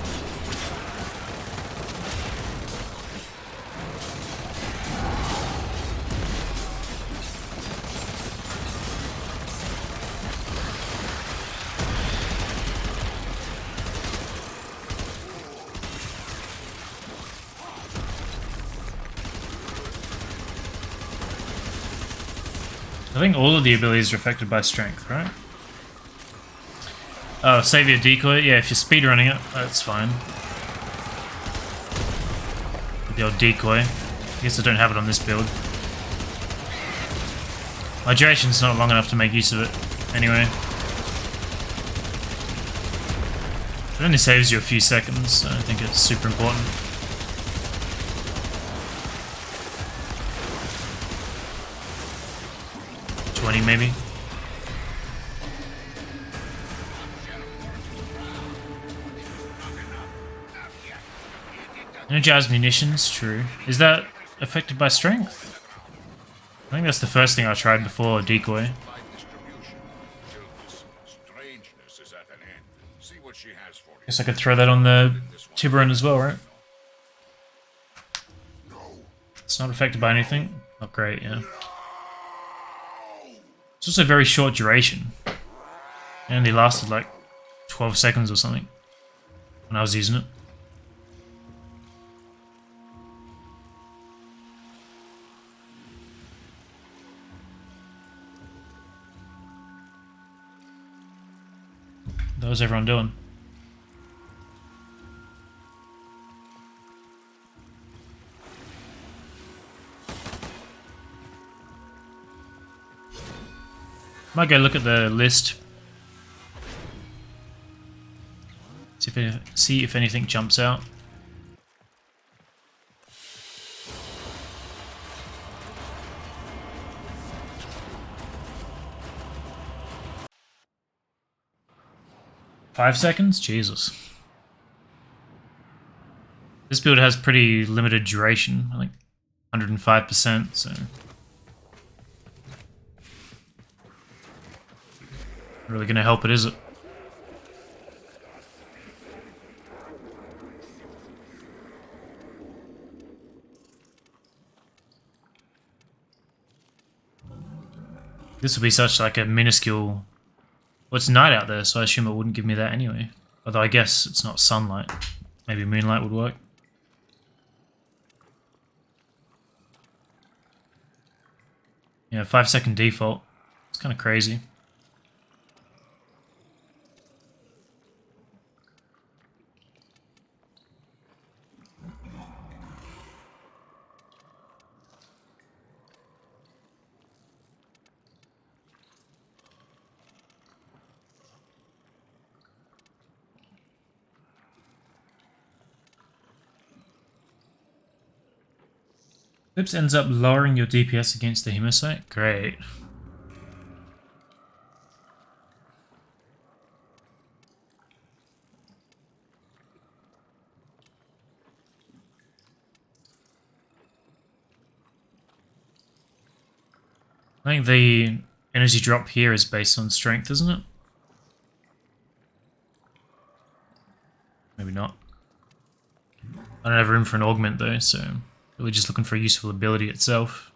I think all of the abilities are affected by strength, right? Oh, save your decoy? Yeah, if you're speedrunning it, that's fine. The old decoy. I guess I don't have it on this build. My duration's not long enough to make use of it, anyway. It only saves you a few seconds, so I don't think it's super important. Maybe. Energized munitions, true. Is that affected by strength? I think that's the first thing I tried before decoy. Guess I could throw that on the Tiburon as well, right? It's not affected by anything. Not great, yeah. It's also very short duration. It only lasted like 12 seconds or something when I was using it. What was everyone doing? Might go look at the list. See if anything jumps out. Five seconds? Jesus. This build has pretty limited duration, I think 105%, so... Really gonna help it, is it? This will be such like a minuscule... Well, it's night out there, so I assume it wouldn't give me that anyway. Although I guess it's not sunlight. Maybe moonlight would work. Yeah, 5-second default. It's kind of crazy. Clips ends up lowering your DPS against the Hemocyte? Great. I think the energy drop here is based on strength, isn't it? Maybe not. I don't have room for an augment though, so really just looking for a useful ability itself.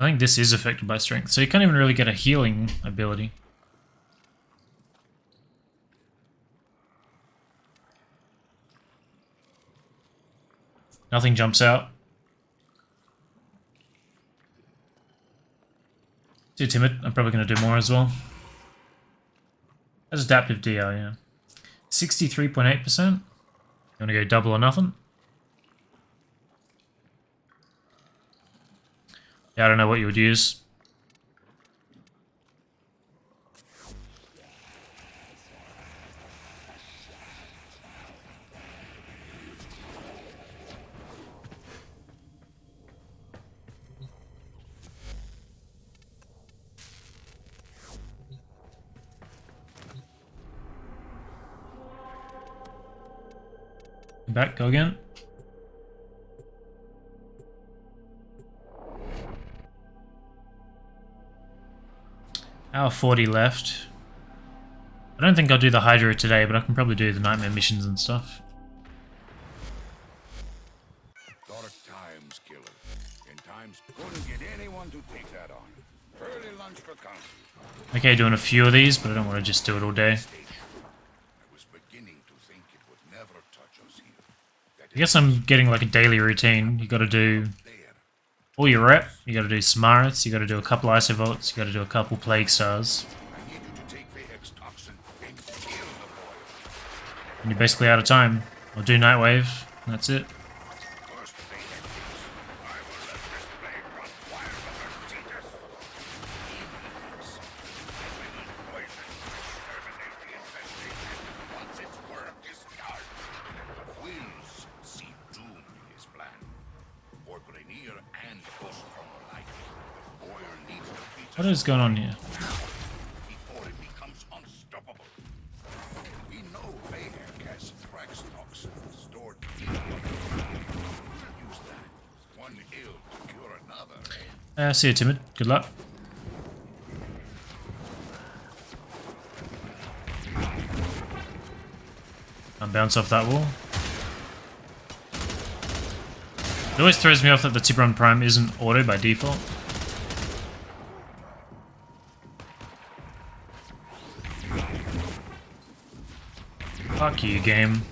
I think this is affected by strength, so you can't even really get a healing ability. Nothing jumps out. Too timid. I'm probably going to do more as well. That's adaptive DR, yeah. 63.8%. You want to go double or nothing? Yeah, I don't know what you would use. Back, go again. Hour 40 left. I don't think I'll do the Hydra today, but I can probably do the Nightmare missions and stuff. Dark times, killer. In times, couldn't get anyone to take that on. Early lunch for council. Okay, doing a few of these, but I don't want to just do it all day. I was beginning to think it would never touch us here. I guess I'm getting like a daily routine. You gotta do all your rep, you gotta do Smarts, you gotta do a couple Isovolts, you gotta do a couple Plague Stars. I need you to take the Hex toxin and kill the boy. And you're basically out of time. I'll do Nightwave, and that's it. First they had this. I will let this plague run wild over Titus. I will poison, terminate the infestation once its work is done. The Wills see doom in his plan. For Grenier and Ghost from life, the boy needs to be What is going on here? before it becomes unstoppable. We know Vayhek has Thrax toxin stored deep. Use that. One ill to cure another. See you, Timid. Good luck. Can't bounce off that wall. It always throws me off that the Tiburon Prime isn't auto by default. Fuck you, game.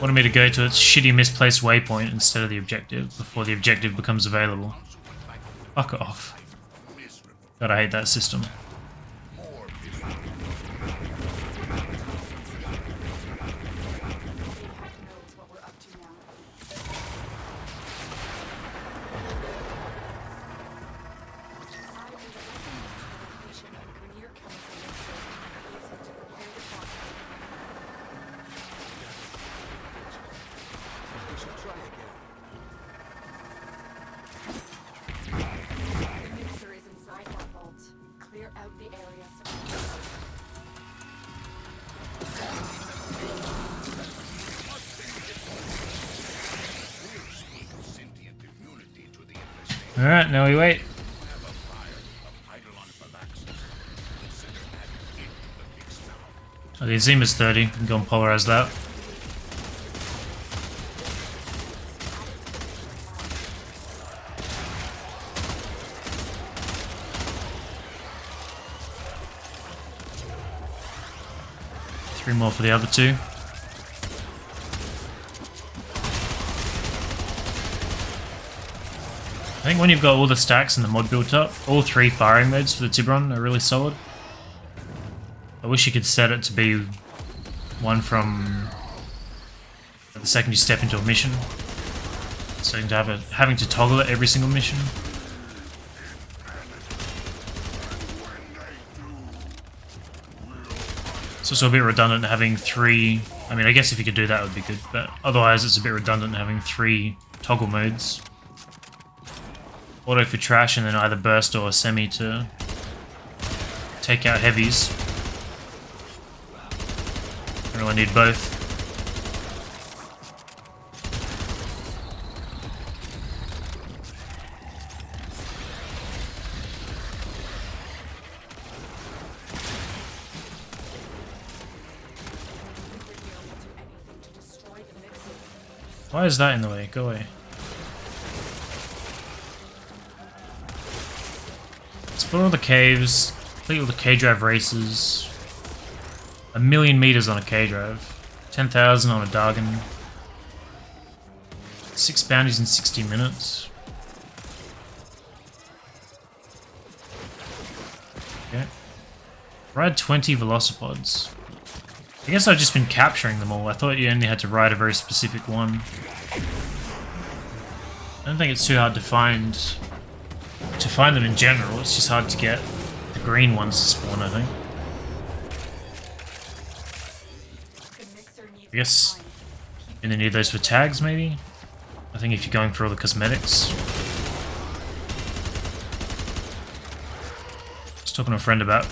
Wanted me to go to its shitty misplaced waypoint instead of the objective before the objective becomes available. Fuck off. God, I hate that system. knows what we're up to now. I am directing the location of Grenier Chemical Mixer using to prepare the toxin. We should try again. The mixer is inside that vault. Clear out the area surrounding. Sentient immunity to the infestation. Alright, now we wait. Have a fire of Eidolon Phalanxes. Consider adding it to the mix now. Oh, the Azima's 30. We can go and polarize that. Three more for the other two. I think when you've got all the stacks and the mod built up, all three firing modes for the Tiburon are really solid. I wish you could set it to be one from the second you step into a mission, so you have having to toggle it every single mission. It's also a bit redundant having three. I mean, I guess if you could do that, it would be good, but otherwise it's a bit redundant having three toggle modes. auto for trash and then either burst or semi to take out heavies. Don't really need both. Why is that in the way? Go away. Explore all the caves, complete all the K-Drive races. 1,000,000 meters on a K-Drive. 10,000 on a Dargan. 6 bounties in 60 minutes. Okay. Ride 20 Velocipods. I guess I've just been capturing them all. I thought you only had to ride a very specific one. I don't think it's too hard to find them in general. It's just hard to get the green ones to spawn, I think. I guess you only need those for tags, maybe? I think if you're going for all the cosmetics. I was talking to a friend about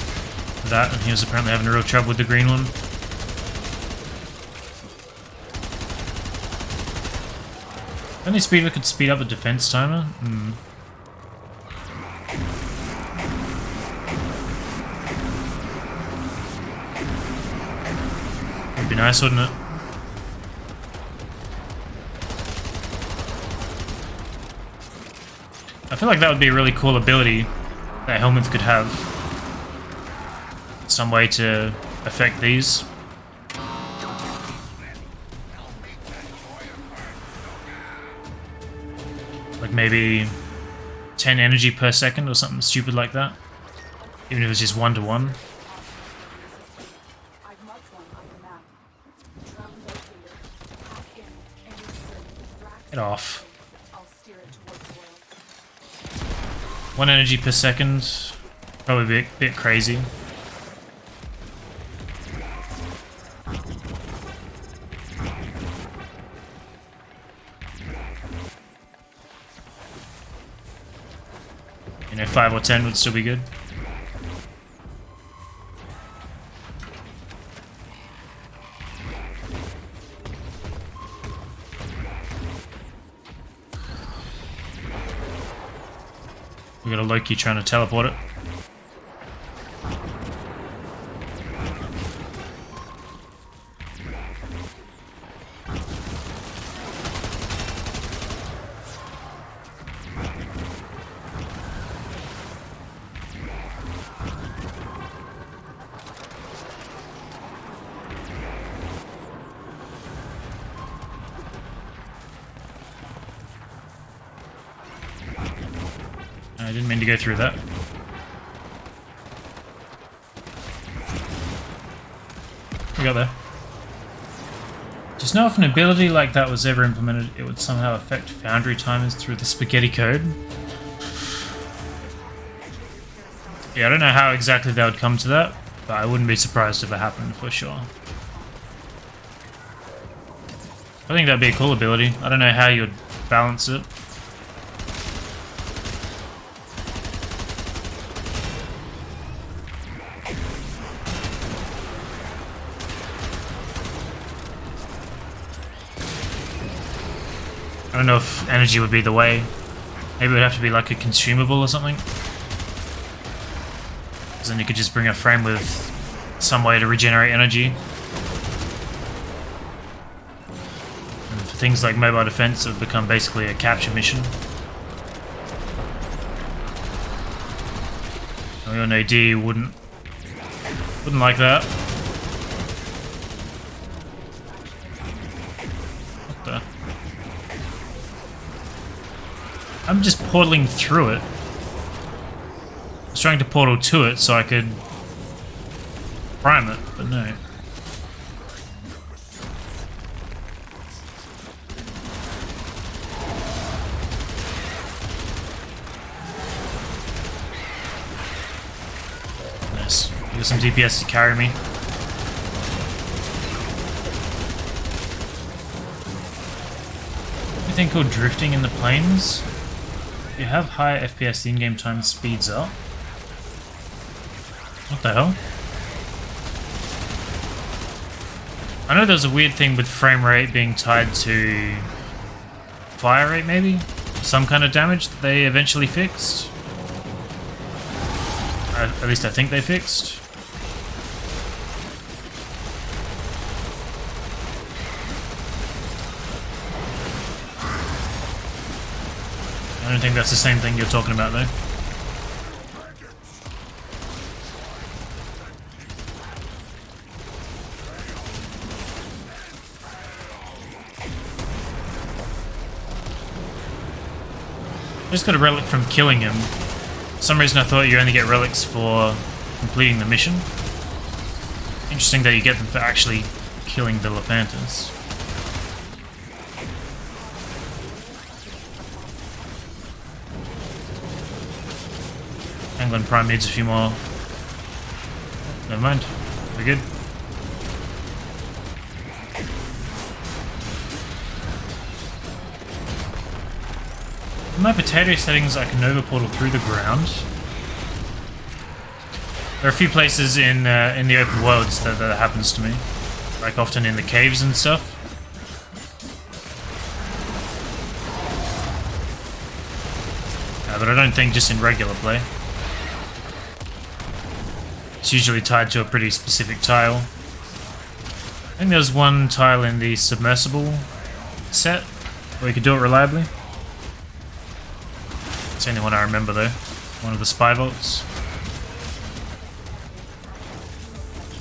that, and he was apparently having real trouble with the green one. Only speeder could speed up the defense timer? Would be nice, wouldn't it? I feel like that would be a really cool ability that Helminth could have. Some way to affect these. Like maybe 10 energy per second or something stupid like that. Even if it's just 1-to-1. Get off. 1 energy per second. Probably a bit crazy. You know, 5 or 10 would still be good. We got a Loki trying to teleport it. I didn't mean to go through that. We got there. Just know if an ability like that was ever implemented, it would somehow affect foundry timers through the spaghetti code. Yeah, I don't know how exactly they would come to that, but I wouldn't be surprised if it happened for sure. I think that'd be a cool ability. I don't know how you'd balance it. I don't know if energy would be the way. Maybe it would have to be like a consumable or something. Because then you could just bring a frame with some way to regenerate energy. And for things like mobile defense, it would become basically a capture mission. Your AD wouldn't like that. What the? I'm just portaling through it. I was trying to portal to it so I could prime it, but no. Nice. Got some DPS to carry me. Anything called drifting in the plains? you have high FPS, the in-game time speeds up. What the hell? I know there's a weird thing with frame rate being tied to fire rate, maybe? Some kind of damage that they eventually fixed. At least I think they fixed. I don't think that's the same thing you're talking about, though. I just got a relic from killing him. For some reason I thought you only get relics for completing the mission. Interesting that you get them for actually killing the Lephantas. England Prime needs a few more. Never mind. We're good. In my potato settings, I can Nova Portal through the ground. There are a few places in the open worlds that happens to me. Like often in the caves and stuff. But I don't think just in regular play. It's usually tied to a pretty specific tile. I think there's one tile in the submersible set where you could do it reliably. It's the only one I remember though. One of the spy vaults.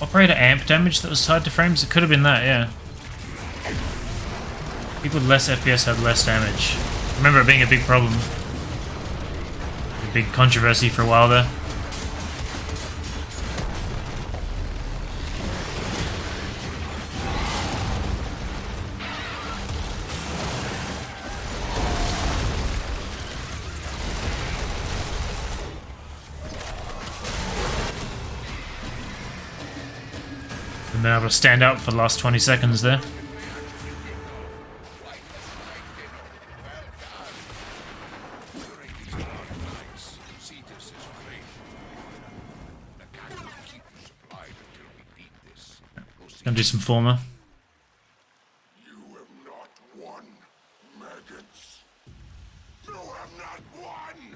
Operator amp damage that was tied to frames? It could have been that, yeah. People with less FPS had less damage. I remember it being a big problem. A big controversy for a while there. Been able to stand out for the last 20 seconds there. Gonna do some former. You have not won, maggots. You have not won.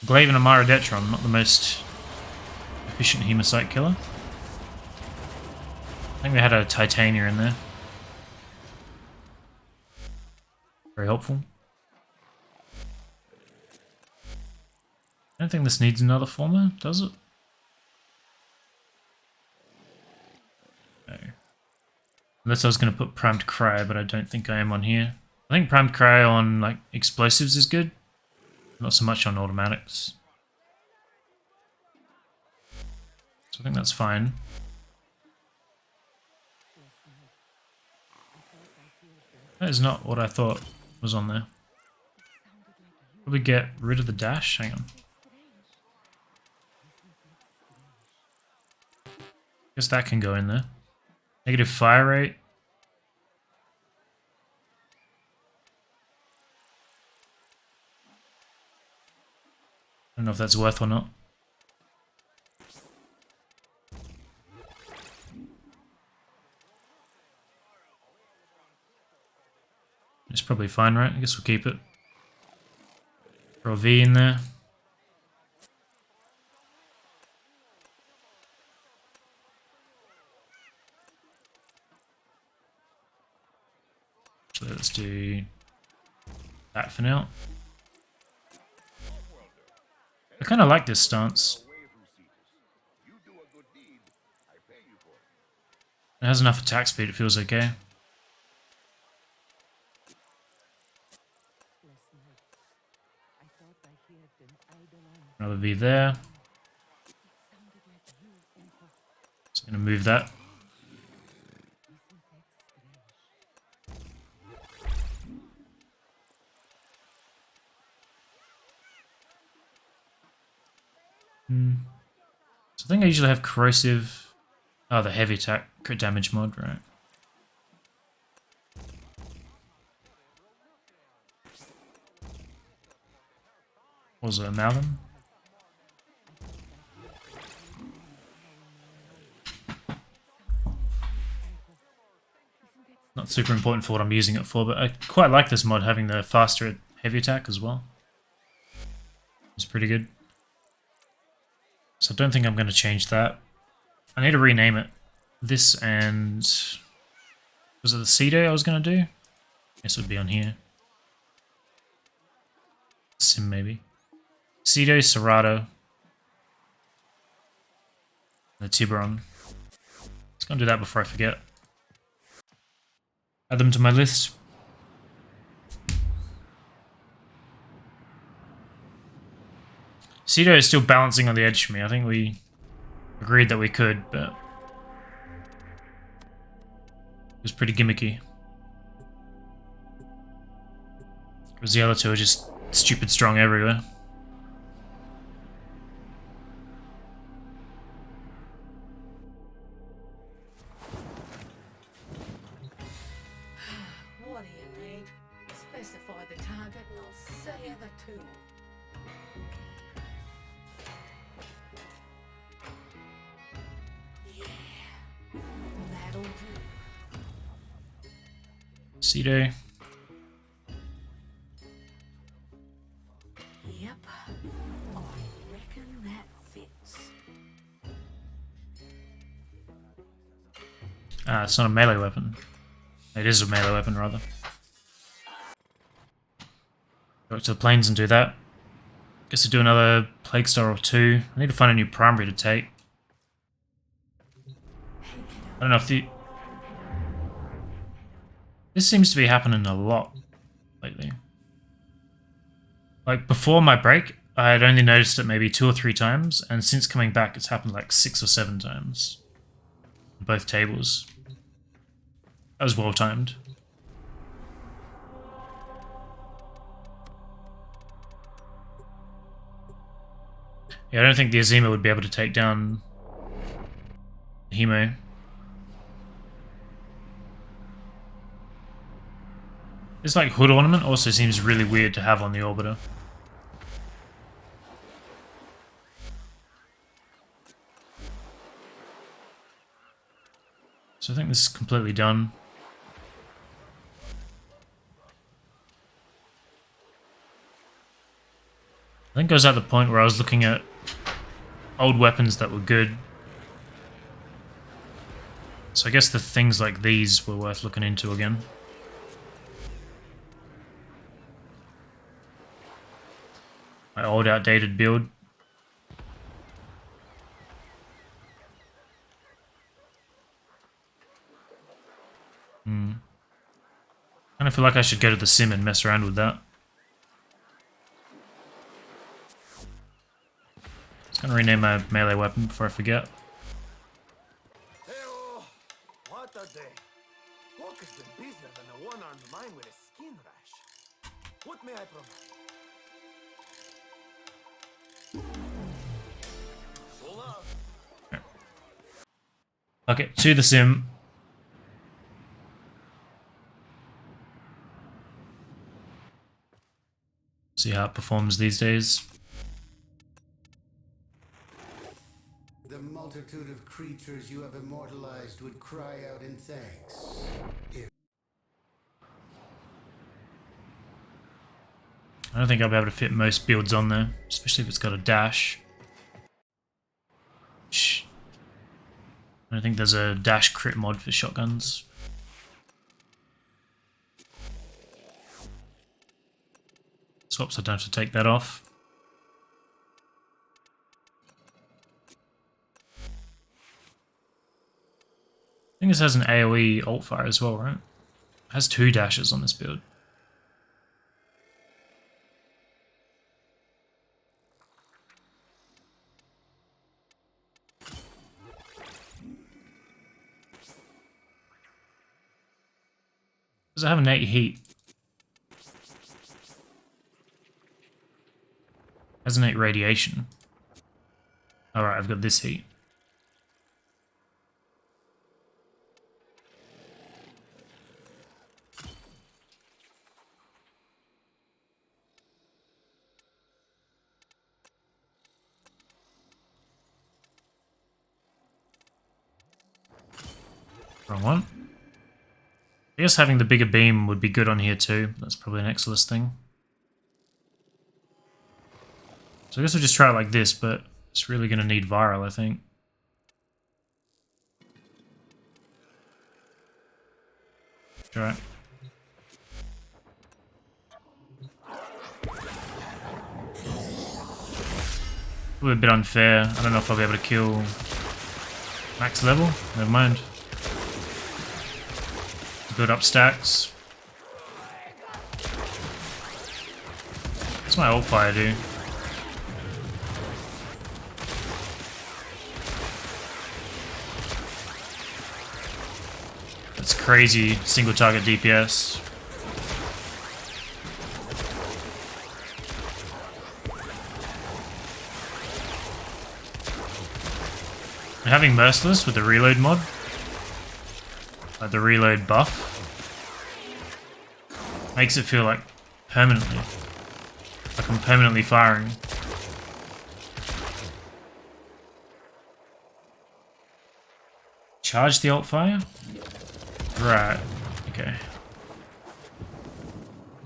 Glaive and Amara Detron, not the most efficient hemocyte killer. I think they had a Titania in there. Very helpful. I don't think this needs another former, does it? No. Unless I was going to put Primed Cry, but I don't think I am on here. I think Primed Cry on like explosives is good. Not so much on automatics. So I think that's fine. That is not what I thought was on there. Probably get rid of the dash. Hang on. Guess that can go in there. Negative fire rate. I don't know if that's worth or not. It's probably fine, right? I guess we'll keep it. Throw a V in there. So let's do that for now. I kind of like this stance. It has enough attack speed, it feels okay. Another V there. Just gonna move that. So I think I usually have corrosive. Oh, the heavy attack crit damage mod, right? What was it, amalgam? Not super important for what I'm using it for, but I quite like this mod having the faster heavy attack as well. It's pretty good. So I don't think I'm going to change that. I need to rename it. This and... was it the C-Day I was going to do? Guess it would be on here. Sim, maybe. C-Day, Serato. The Tiburon. Let's go and do that before I forget. Add them to my list. C-Day is still balancing on the edge for me. I think we agreed that we could, but it was pretty gimmicky. Because the other two are just stupid strong everywhere. What do you need? Specify the target and I'll sell you the tool. Yeah, that'll do. C-Day. Yep, I reckon that fits. Ah, it's not a melee weapon. It is a melee weapon, rather. Go to the plains and do that. Guess to do another Plague Star or two. I need to find a new primary to take. I don't know if the... This seems to be happening a lot lately. Like, before my break, I had only noticed it maybe 2 or 3 times, and since coming back, it's happened like 6 or 7 times. On both tables. That was well timed. Yeah, I don't think the Azima would be able to take down Hemo. This like hood ornament also seems really weird to have on the Orbiter. So I think this is completely done. I think I was at the point where I was looking at old weapons that were good. So I guess the things like these were worth looking into again. My old outdated build. Kind of feel like I should go to the sim and mess around with that. Just gonna rename my melee weapon before I forget. Hey-oh, what a day. Work has been busier than a one-armed mine with a skin rash. What may I provide? Okay, to the sim. See how it performs these days. The multitude of creatures you have immortalized would cry out in thanks. I don't think I'll be able to fit most builds on there, especially if it's got a dash. I don't think there's a dash crit mod for shotguns. Swaps, I don't have to take that off. I think this has an AoE alt fire as well, right? It has 2 dashes on this build. Does it have an 8 heat? Has an 8 radiation. Alright, I've got this heat. Wrong one. I guess having the bigger beam would be good on here too. That's probably an Exilus thing. So I guess we'll just try it like this, but it's really going to need viral, I think. Try it. Probably a bit unfair. I don't know if I'll be able to kill max level. Never mind. Build up stacks. What's my ult fire do? That's crazy single target DPS. And having Merciless with the reload mod, like the reload buff, makes it feel like permanently. Like I'm permanently firing. Charge the ult fire? Right, okay.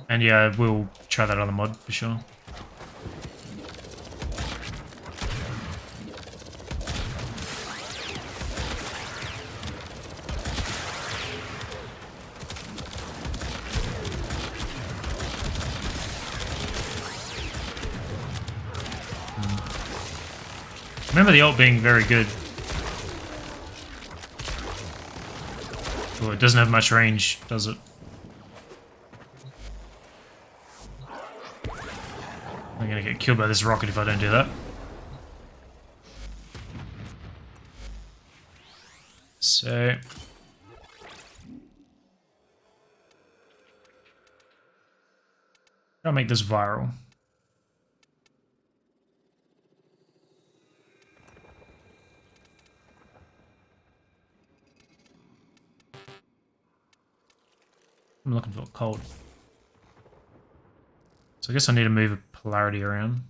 And yeah, we'll try that other mod for sure. Remember the ult being very good. Oh, it doesn't have much range, does it? I'm gonna get killed by this rocket if I don't do that. So... I'll make this viral. I'm looking for cold. So I guess I need to move a polarity around.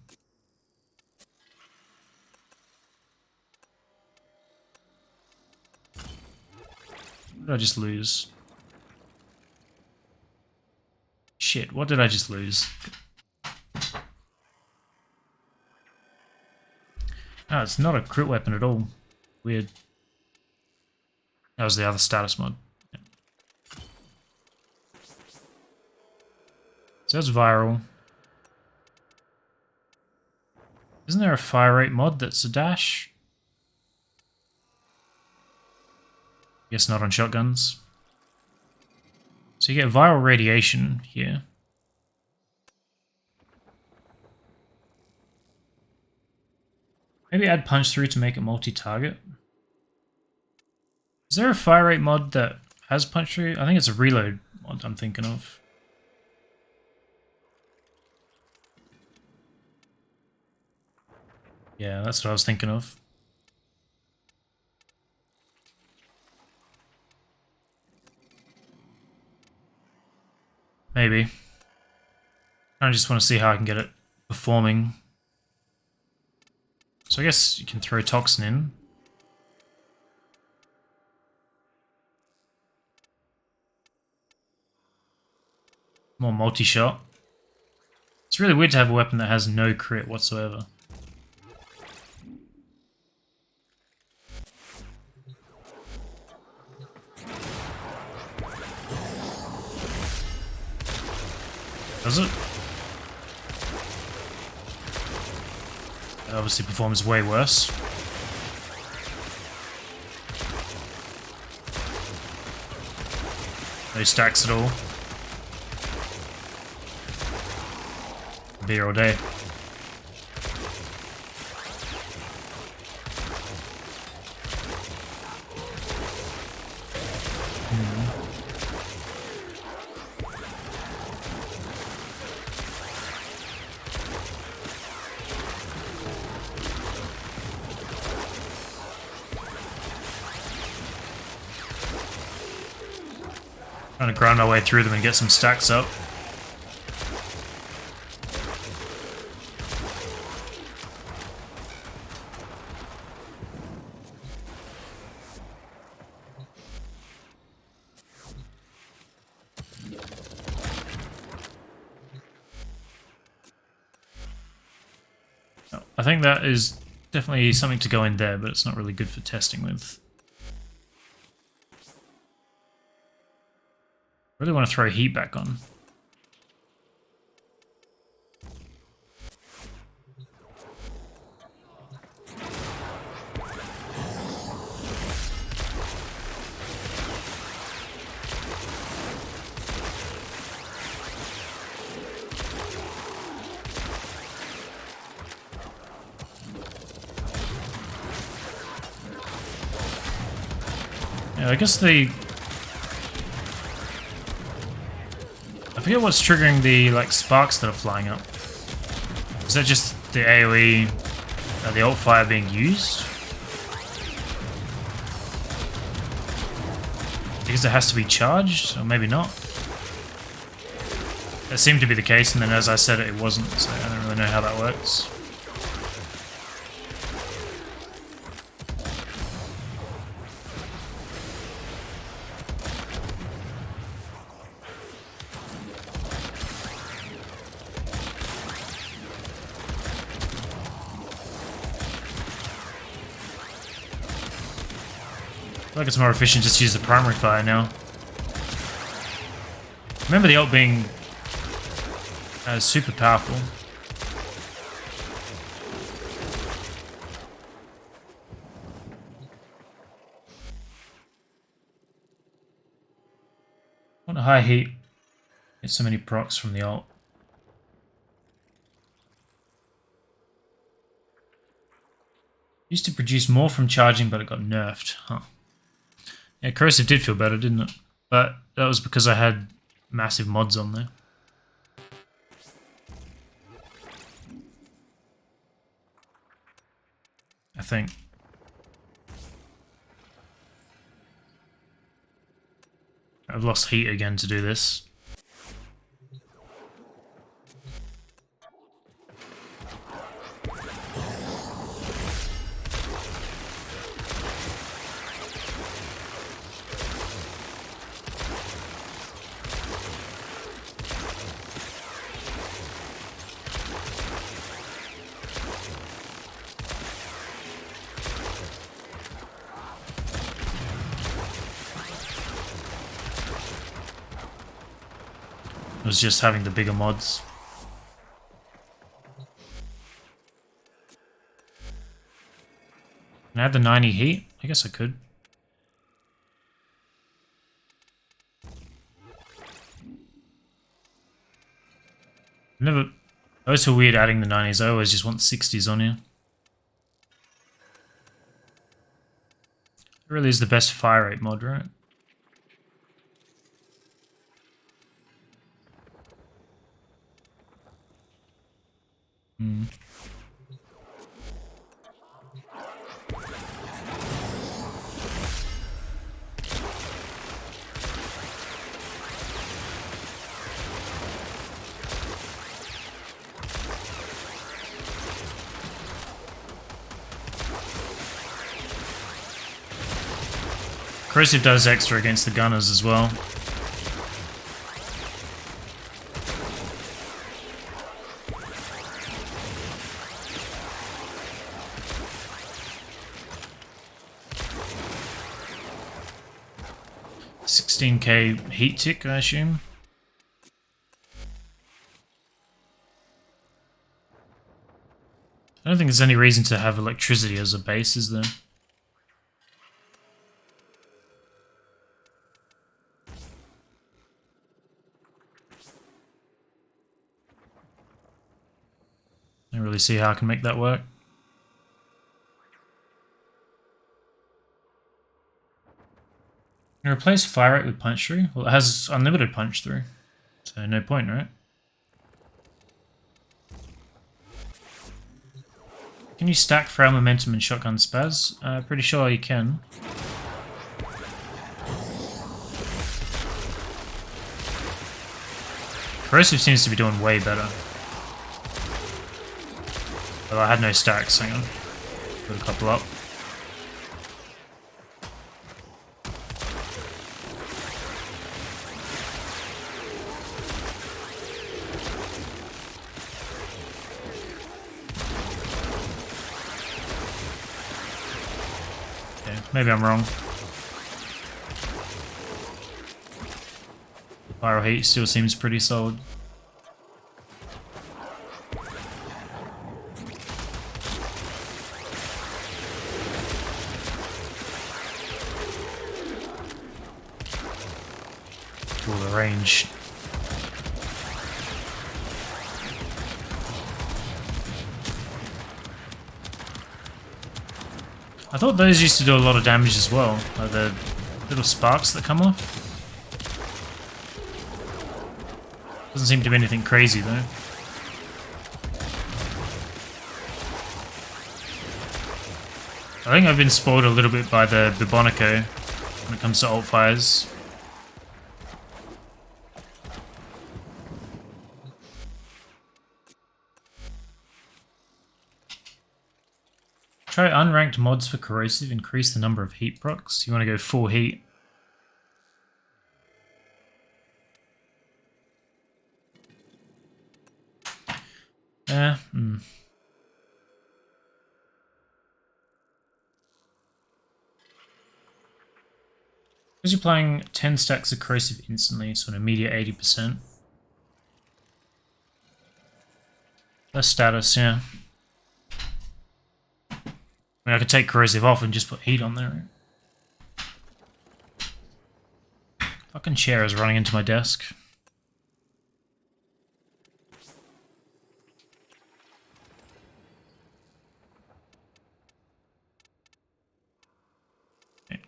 What did I just lose? Shit, what did I just lose? Oh, it's not a crit weapon at all. Weird. That was the other status mod. So that's viral. Isn't there a fire rate mod that's a dash? Guess not on shotguns. So you get viral radiation here. Maybe add punch through to make it multi-target. Is there a fire rate mod that has punch through? I think it's a reload mod I'm thinking of. Yeah, that's what I was thinking of. Maybe. I just want to see how I can get it performing. So I guess you can throw Toxin in. More multi-shot. It's really weird to have a weapon that has no crit whatsoever. Does it? It obviously performs way worse. No stacks at all. Be here all day. Trying to grind my way through them and get some stacks up. I think that is definitely something to go in there, but it's not really good for testing with. I really want to throw heat back on. Yeah, I guess I forget what's triggering the like sparks that are flying up. Is that just the AoE, the alt fire being used? Because it has to be charged, or maybe not. That seemed to be the case, and then as I said it wasn't, so I don't really know how that works. I feel like it's more efficient just to use the primary fire now. Remember the ult being super powerful. Want a high heat. Get so many procs from the ult. Used to produce more from charging, but it got nerfed. Huh. Yeah, corrosive did feel better, didn't it? But that was because I had massive mods on there. I think. I've lost heat again to do this. It was just having the bigger mods. Can I add the 90 heat? I guess I could. Never. I always feel weird adding the 90s. I always just want 60s on here. It really is the best fire rate mod, right? Hmm. Corrosive does extra against the gunners as well. $16k heat tick, I assume. I don't think there's any reason to have electricity as a base, is there? I don't really see how I can make that work. Can I replace fire rate with punch through? Well, it has unlimited punch through, so no point, right? Can you stack frail momentum and shotgun spaz? Pretty sure you can. Corrosive seems to be doing way better. Well, I had no stacks, hang on. Put a couple up. Okay, maybe I'm wrong. Viral heat still seems pretty solid. All the range. I thought those used to do a lot of damage as well, like the little sparks that come off. Doesn't seem to be anything crazy though. I think I've been spoiled a little bit by the Bonico when it comes to alt fires. Try unranked mods for corrosive, increase the number of heat procs. You want to go full heat. Yeah. Because you're playing 10 stacks of corrosive instantly, so an immediate 80%. That's status, yeah. I mean, I could take corrosive off and just put heat on there. Fucking chair is running into my desk. Okay.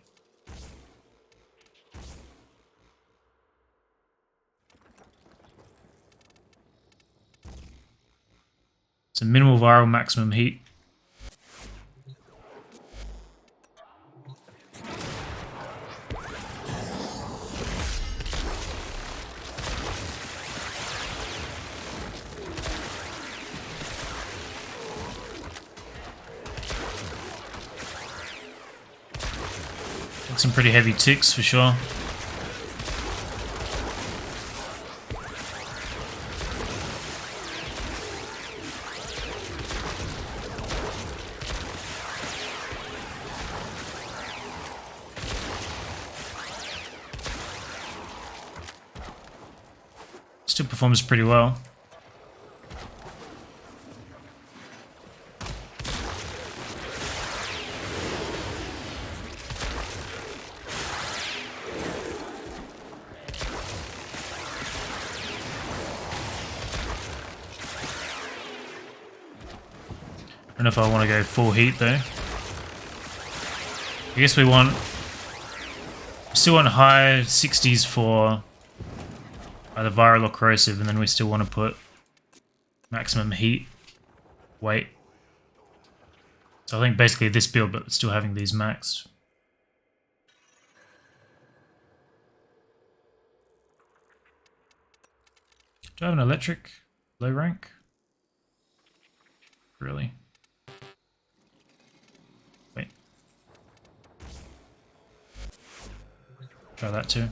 It's a minimal viral, maximum heat. Some pretty heavy ticks for sure. Still performs pretty well. I don't know if I want to go full heat though. I guess we still want high 60s for either viral or corrosive, and then we still want to put maximum heat weight. So I think basically this build, but still having these maxed. Do I have an electric low rank? Really? Wait. Try that too.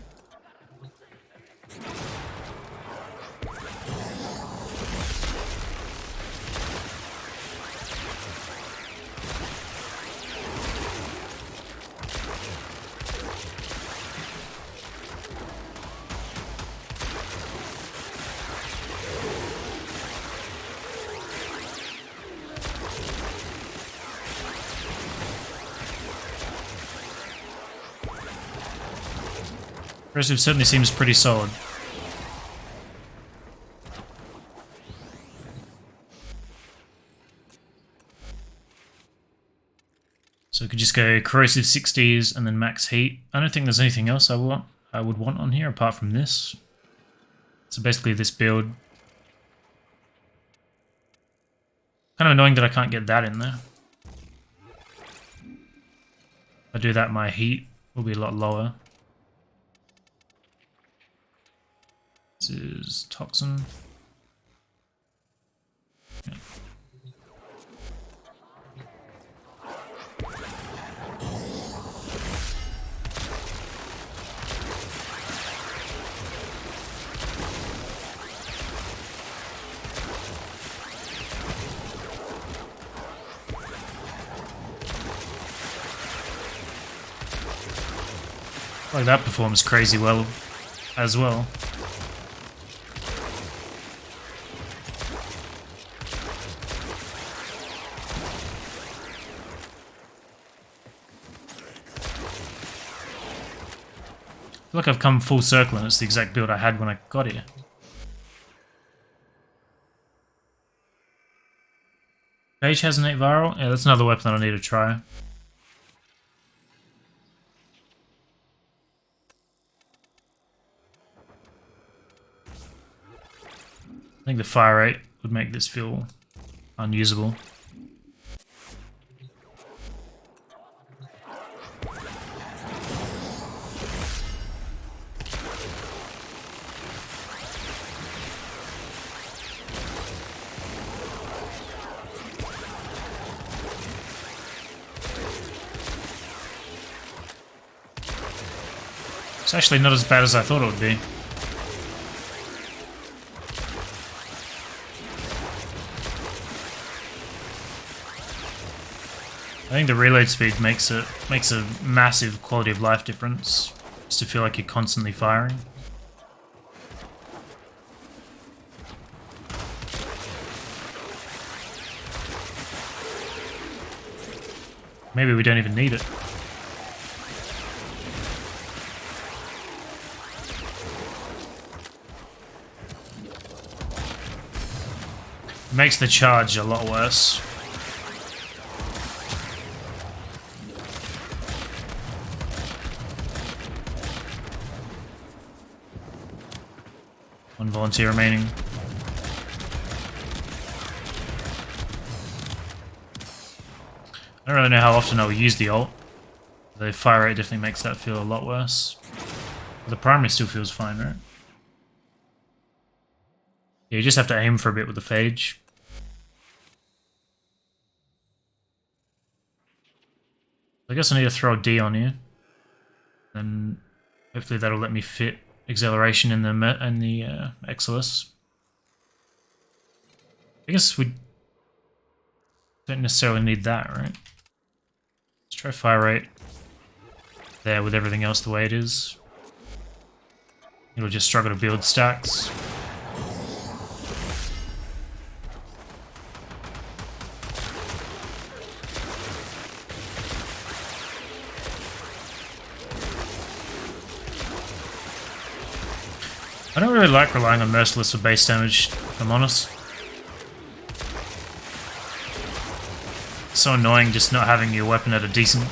Corrosive certainly seems pretty solid. So we could just go corrosive 60s and then max heat. I don't think there's anything else I would want on here apart from this. So basically this build. Kind of annoying that I can't get that in there. If I do that, my heat will be a lot lower. This is Toxin. Yeah. Like that performs crazy well as well. I feel like I've come full circle and it's the exact build I had when I got here. Page has an 8 viral? Yeah, that's another weapon that I need to try. I think the fire rate would make this feel unusable. It's actually not as bad as I thought it would be. I think the reload speed makes a massive quality of life difference, just to feel like you're constantly firing. Maybe we don't even need it. It makes the charge a lot worse. One volunteer remaining. I don't really know how often I will use the ult. The fire rate definitely makes that feel a lot worse. But the primary still feels fine, right? Yeah, you just have to aim for a bit with the phage. I guess I need to throw a D on you. And hopefully that'll let me fit acceleration in the Exilus. I guess we don't necessarily need that, right? Let's try fire rate there with everything else the way it is. It'll just struggle to build stacks. I don't really like relying on Merciless for base damage, if I'm honest. It's so annoying just not having your weapon at a decent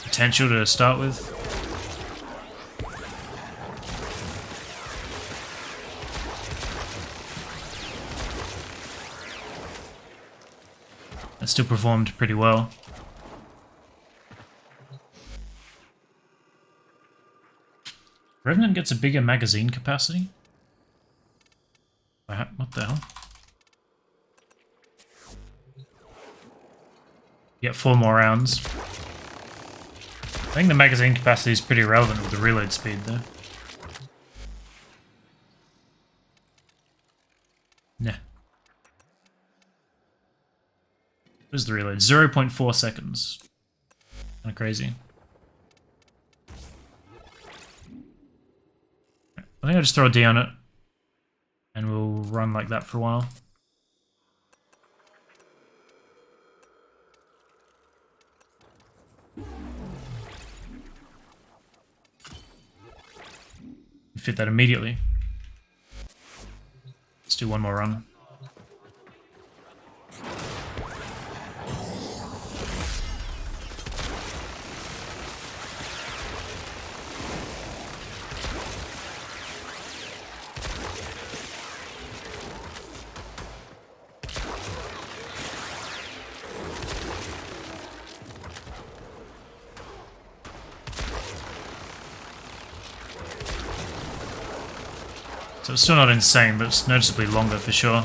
potential to start with. It still performed pretty well. Revenant gets a bigger magazine capacity? What the hell? You get 4 more rounds. I think the magazine capacity is pretty relevant with the reload speed though. Nah. What is the reload? 0.4 seconds. Kinda crazy. I think I'll just throw a D on it, and we'll run like that for a while. Fit that immediately. Let's do one more run. So it's still not insane, but it's noticeably longer for sure.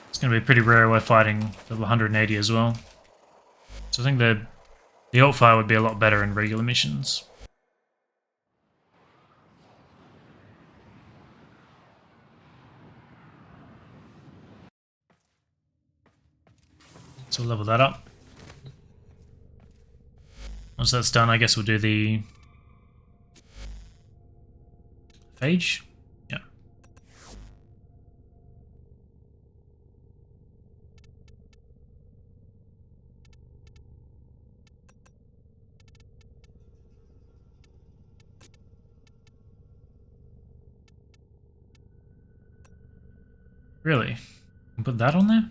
It's going to be pretty rare we're fighting level 180 as well. So I think the alt fire would be a lot better in regular missions. So we'll level that up. Once that's done, I guess we'll do the phage. Yeah. Really? You can put that on there?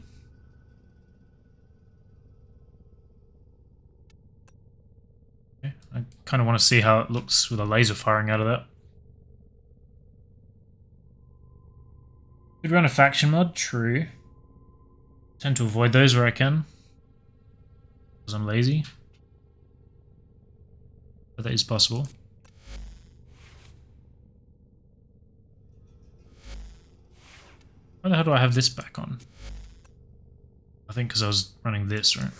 I kind of want to see how it looks with a laser firing out of that. Could run a faction mod, true. Tend to avoid those where I can, because I'm lazy. But that is possible. Why the hell do I have this back on? I think because I was running this, right?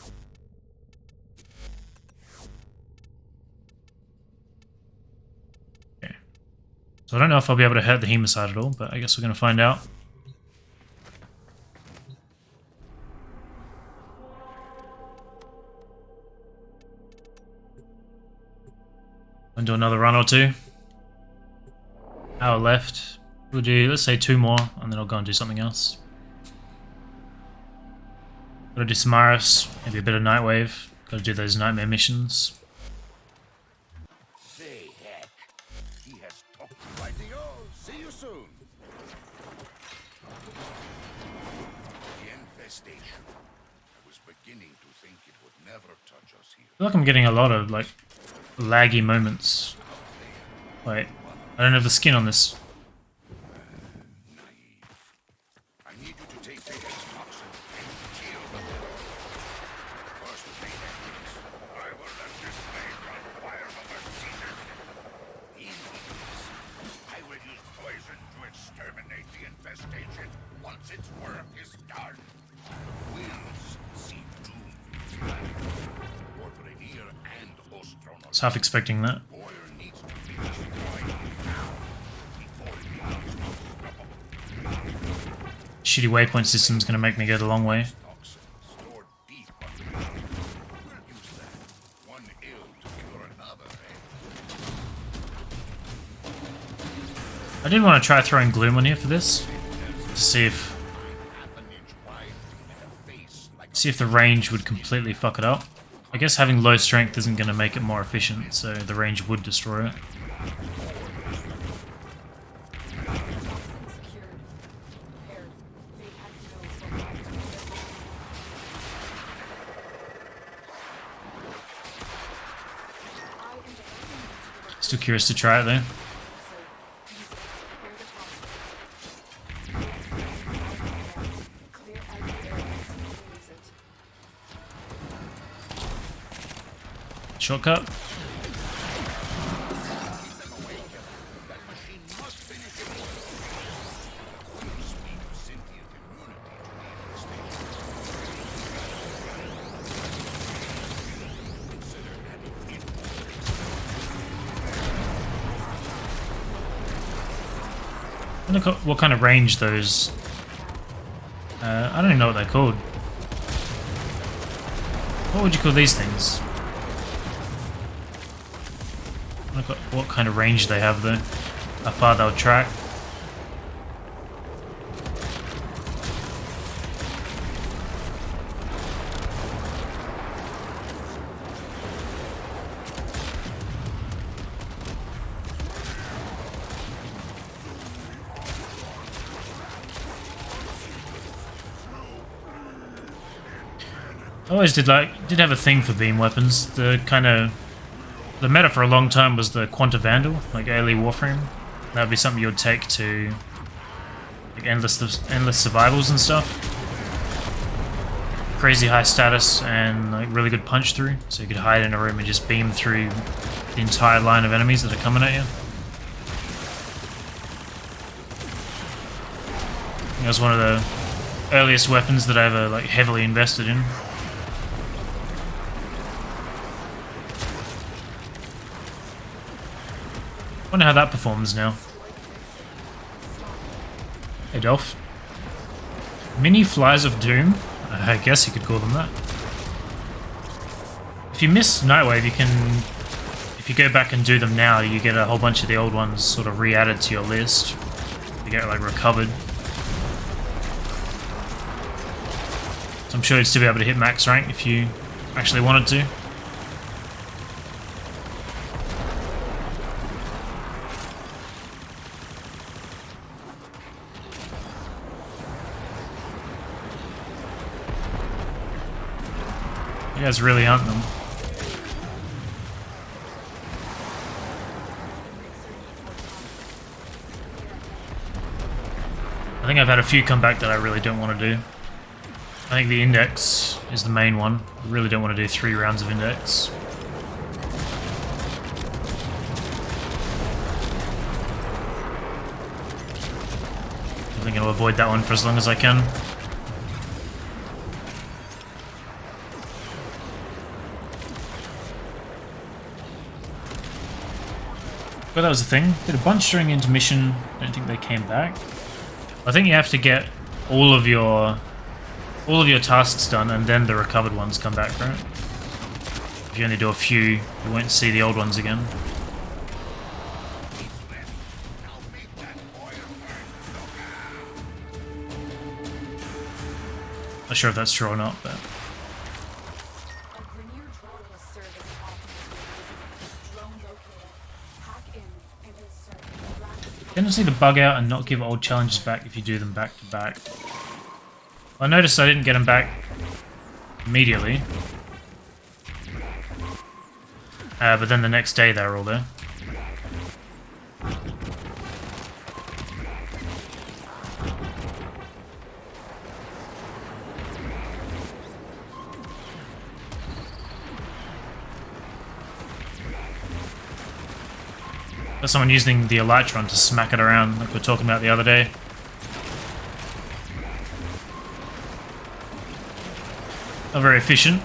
So I don't know if I'll be able to hurt the Hemocide at all, but I guess we're going to find out. And do another run or two. Hour left. We'll do, let's say 2 more, and then I'll go and do something else. Gotta do some Maris, maybe a bit of Nightwave. Gotta do those nightmare missions. See you soon. The infestation. I was beginning to think it would never touch us here. I feel like I'm getting a lot of like laggy moments. Wait, I don't have the skin on this. I need you to take the X-Toxin and kill them. First with the enemies. I will let this blade run wild over Caesar. I will use poison to exterminate the infestation once its work is done. The winds seem doomed. Both Rainier and Ostron. I was half expecting that. Shitty waypoint system is going to make me go the long way. I did want to try throwing gloom on here for this, to see if the range would completely fuck it up. I guess having low strength isn't going to make it more efficient, so the range would destroy it. Still curious to try it though. Shortcut. Look at what kind of range those. I don't even know what they're called. What would you call these things? Look at what kind of range they have though. How far they'll track. I always did have a thing for beam weapons. The meta for a long time was the Quanta Vandal, like early Warframe. That would be something you would take to like endless survivals and stuff. crazy high status and like really good punch through, so you could hide in a room and just beam through the entire line of enemies that are coming at you. It was one of the earliest weapons that I ever like heavily invested in. Wonder how that performs now. Hey Dolph. Mini Flies of Doom? I guess you could call them that. If you miss Nightwave, you can... If you go back and do them now, you get a whole bunch of the old ones sort of re-added to your list. You get like recovered. So I'm sure you'd still be able to hit max rank if you actually wanted to. You guys really hunt them. I think I've had a few come back that I really don't want to do. I think the Index is the main one. I really don't want to do 3 rounds of Index. I'm going to avoid that one for as long as I can. Well, that was the thing. Did a bunch during intermission. Don't think they came back. I think you have to get all of your tasks done, and then the recovered ones come back, right? If you only do a few, you won't see the old ones again. Not sure if that's true or not, but... Tendency to bug out and not give old challenges back if you do them back to back. I noticed I didn't get them back immediately. But then the next day they were all there. There's someone using the Elytron to smack it around like we were talking about the other day. Not very efficient.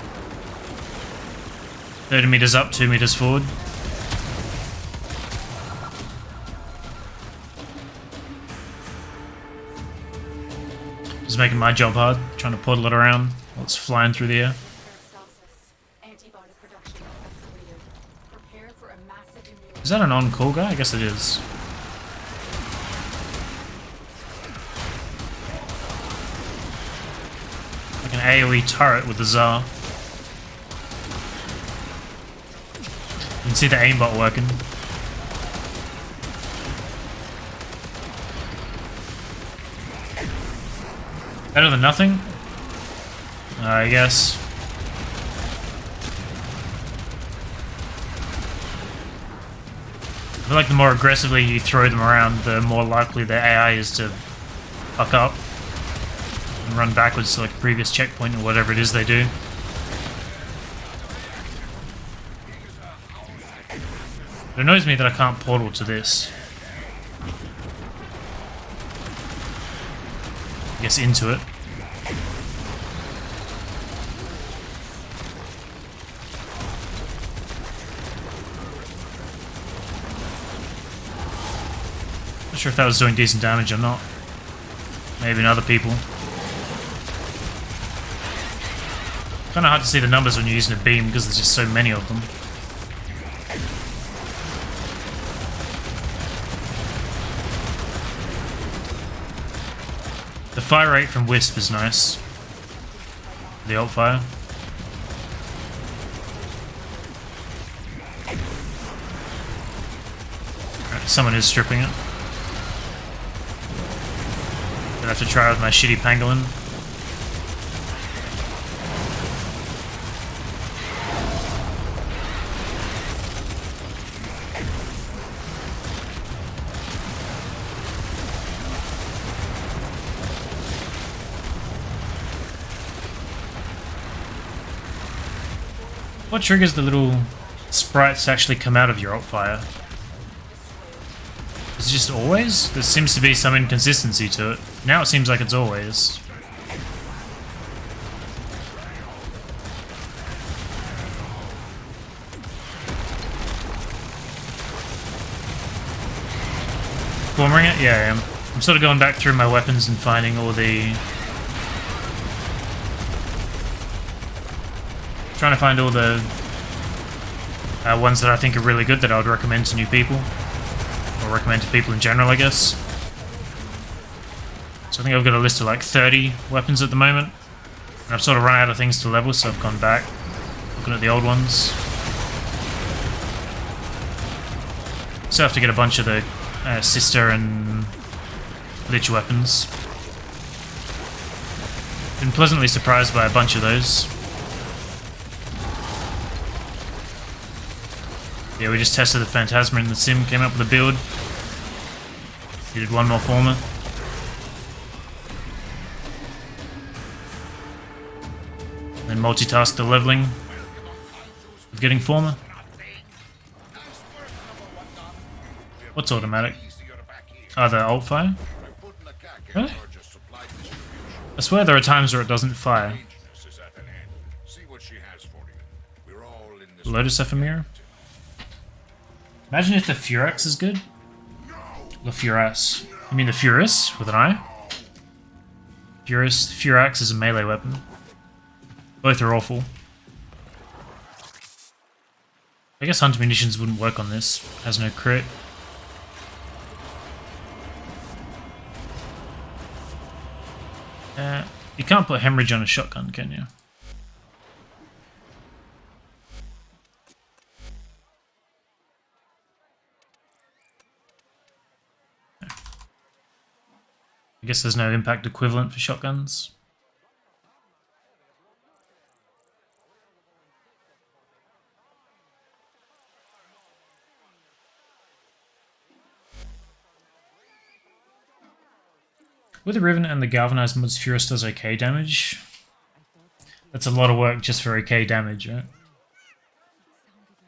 30 meters up, 2 meters forward. Just making my job hard, trying to portal it around while it's flying through the air. Is that an on-call guy? I guess it is. Like an AoE turret with the Tsar. You can see the aimbot working. Better than nothing? I guess. I feel like the more aggressively you throw them around, the more likely the AI is to fuck up and run backwards to like a previous checkpoint or whatever it is they do. It annoys me that I can't portal to this. I guess into it. Not sure if that was doing decent damage or not. Maybe in other people. Kind of hard to see the numbers when you're using a beam because there's just so many of them. The fire rate from Wisp is nice. The alt fire. Right, someone is stripping it. Gonna have to try with my shitty pangolin. What triggers the little sprites to actually come out of your alt fire? Is it just always? There seems to be some inconsistency to it. Now it seems like it's always. Forming it? Yeah, I am. I'm sort of going back through my weapons and finding all the... Trying to find all the ones that I think are really good that I would recommend to new people. Or recommend to people in general, I guess. So I think I've got a list of like 30 weapons at the moment. And I've sort of run out of things to level, so I've gone back, looking at the old ones. So I have to get a bunch of the sister and lich weapons. Been pleasantly surprised by a bunch of those. Yeah, we just tested the Phantasma in the sim, came up with a build. Needed one more former. Then multitask the leveling of getting former. What's automatic? Oh, the alt fire? Really? I swear there are times where it doesn't fire. Lotus Ephemera? Imagine if the Furax is good. The Furas. I mean the Furus with an I. Furax is a melee weapon. Both are awful. I guess hunter munitions wouldn't work on this. Has no crit. You can't put hemorrhage on a shotgun, can you? I guess there's no impact equivalent for shotguns. With the Riven and the Galvanized mods, Furus does okay damage. That's a lot of work just for okay damage, right?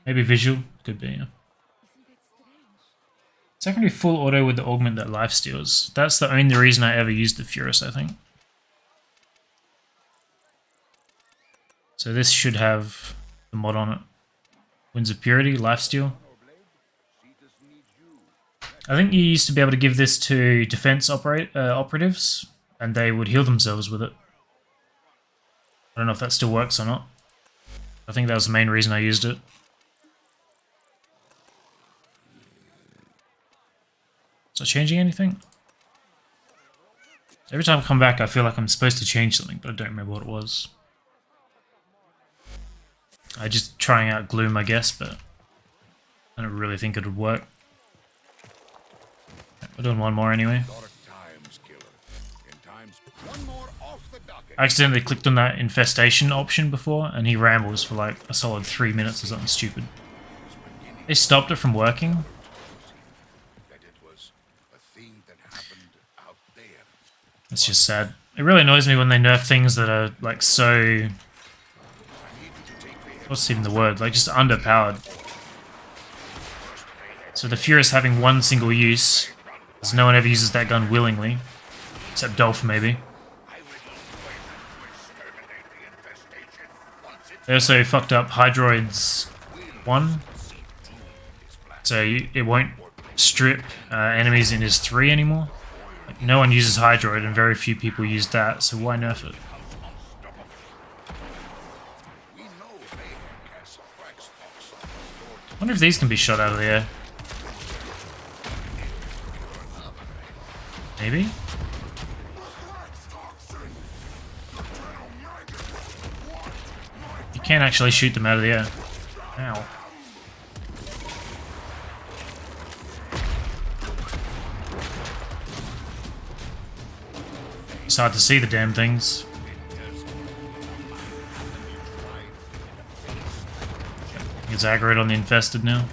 Maybe visual? Could be, yeah. Secondary full auto with the augment that life steals. That's the only reason I ever used the Furus, I think. So this should have the mod on it. Winds of Purity, lifesteal. I think you used to be able to give this to defense operatives, and they would heal themselves with it. I don't know if that still works or not. I think that was the main reason I used it. Is that changing anything? Every time I come back, I feel like I'm supposed to change something, but I don't remember what it was. I just trying out Gloom, I guess, but I don't really think it would work. We're doing one more anyway. I accidentally clicked on that infestation option before, and he rambles for like a solid 3 minutes or something stupid. They stopped it from working. It's just sad. It really annoys me when they nerf things that are like so... What's even the word? Like just underpowered. So the Furus having one single use, because no one ever uses that gun willingly, except Dolph maybe. They also fucked up Hydroids 1, so it won't strip enemies in his 3 anymore. Like, no one uses Hydroid and very few people use that, so why nerf it? I wonder if these can be shot out of the air. Maybe? You can't actually shoot them out of the air. Ow. It's hard to see the damn things. It's aggroed on the infested now.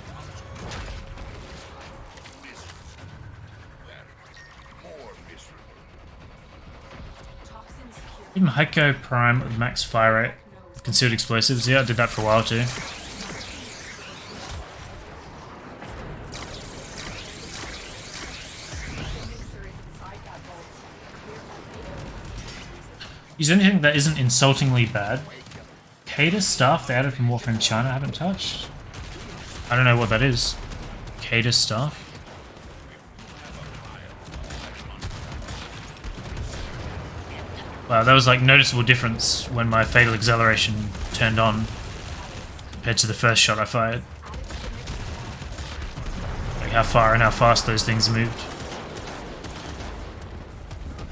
Even Heiko Prime with max fire rate Concealed explosives. Yeah, I did that for a while too. Use anything that isn't insultingly bad. Cadus staff they added from Warframe China I haven't touched. I don't know what that is. Cadus staff. Wow, that was like noticeable difference when my fatal acceleration turned on compared to the first shot I fired. Like how far and how fast those things moved.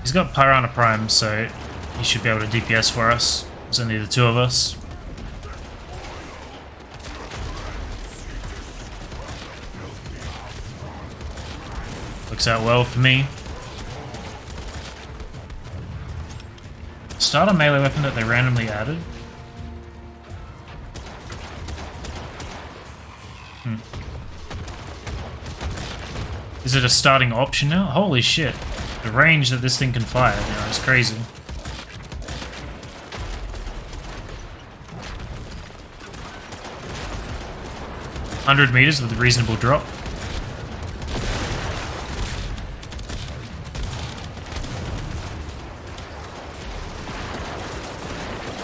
He's got Piranha Prime, so he should be able to DPS for us. There's only the two of us. Looks out well for me. Start a melee weapon that they randomly added. Is it a starting option now? Holy shit. The range that this thing can fire now is crazy. $100 meters with a reasonable drop.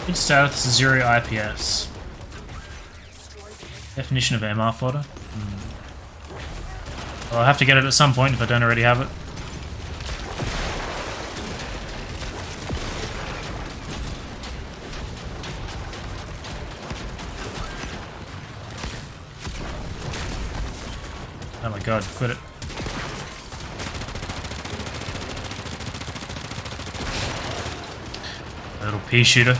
Hit status 0 IPS. Definition of MR fodder. Well, I'll have to get it at some point if I don't already have it. Oh my god, quit it. A little pea shooter.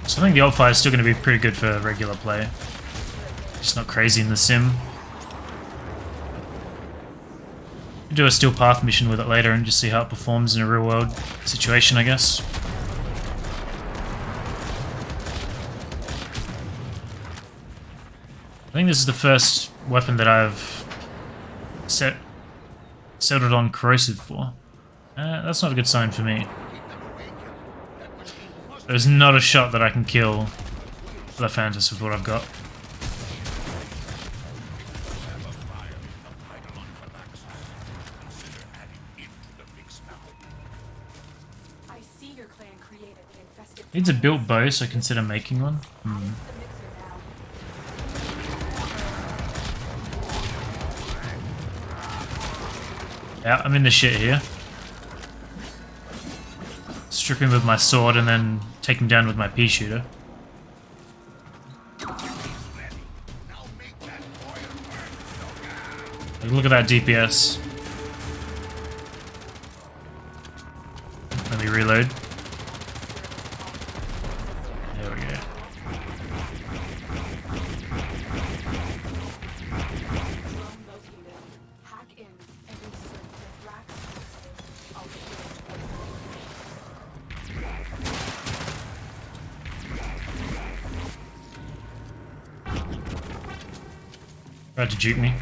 So I think the alt fire is still going to be pretty good for regular play. Just not crazy in the sim. Do a steel path mission with it later and just see how it performs in a real world situation, I guess. I think this is the first weapon that I've settled on corrosive for. That's not a good sign for me. There's not a shot that I can kill the Phantus with what I've got. Needs a built bow, so consider making one. Yeah, I'm in the shit here. Strip him with my sword and then take him down with my pea shooter. Like, look at that DPS. Let me reload. There we go. Tried to juke me.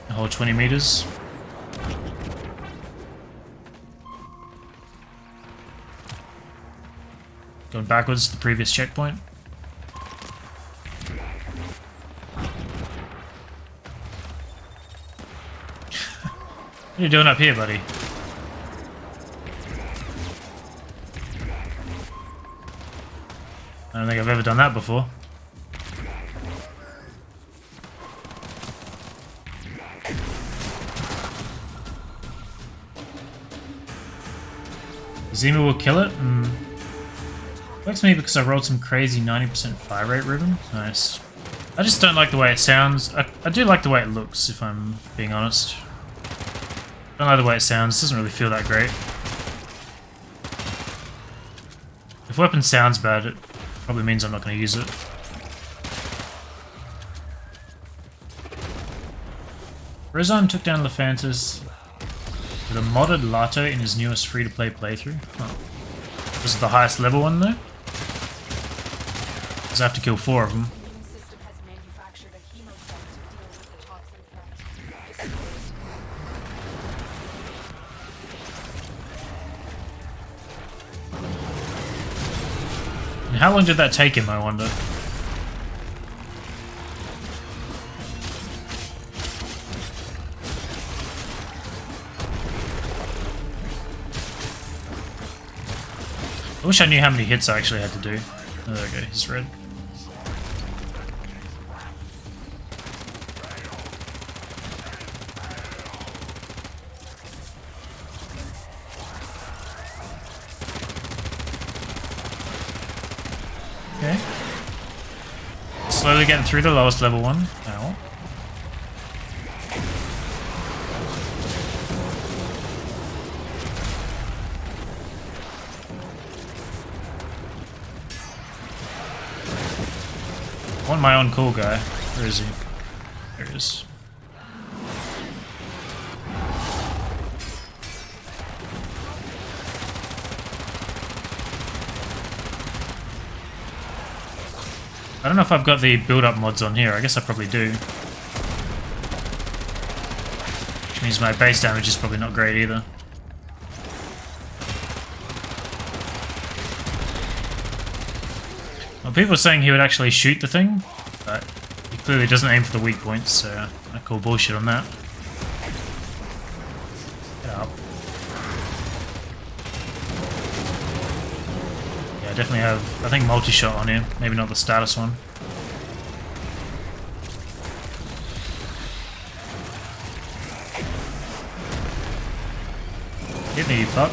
A whole 20 meters. Going backwards to the previous checkpoint. What are you doing up here, buddy? I don't think I've ever done that before. Zima will kill it? Works me because I rolled some crazy 90% fire rate ribbon. Nice. I just don't like the way it sounds. I do like the way it looks, if I'm being honest. Don't like the way it sounds. It doesn't really feel that great. If weapon sounds bad, it probably means I'm not going to use it. Rizon took down Lephantis with a modded Lato in his newest free-to-play playthrough. Oh. This is the highest level one though. Because I have to kill 4 of them. And how long did that take him, I wonder? I wish I knew how many hits I actually had to do. Oh, there we go, he's red. Okay. Slowly getting through the lowest level one. Ow. I want my own cool guy. Where is he? There he is. I don't know if I've got the build-up mods on here. I guess I probably do. Which means my base damage is probably not great either. Well, people are saying he would actually shoot the thing, but he clearly doesn't aim for the weak points, so I call bullshit on that. Get up. Yeah, I definitely have, I think, multi-shot on him, maybe not the status one. Hit me, you fuck.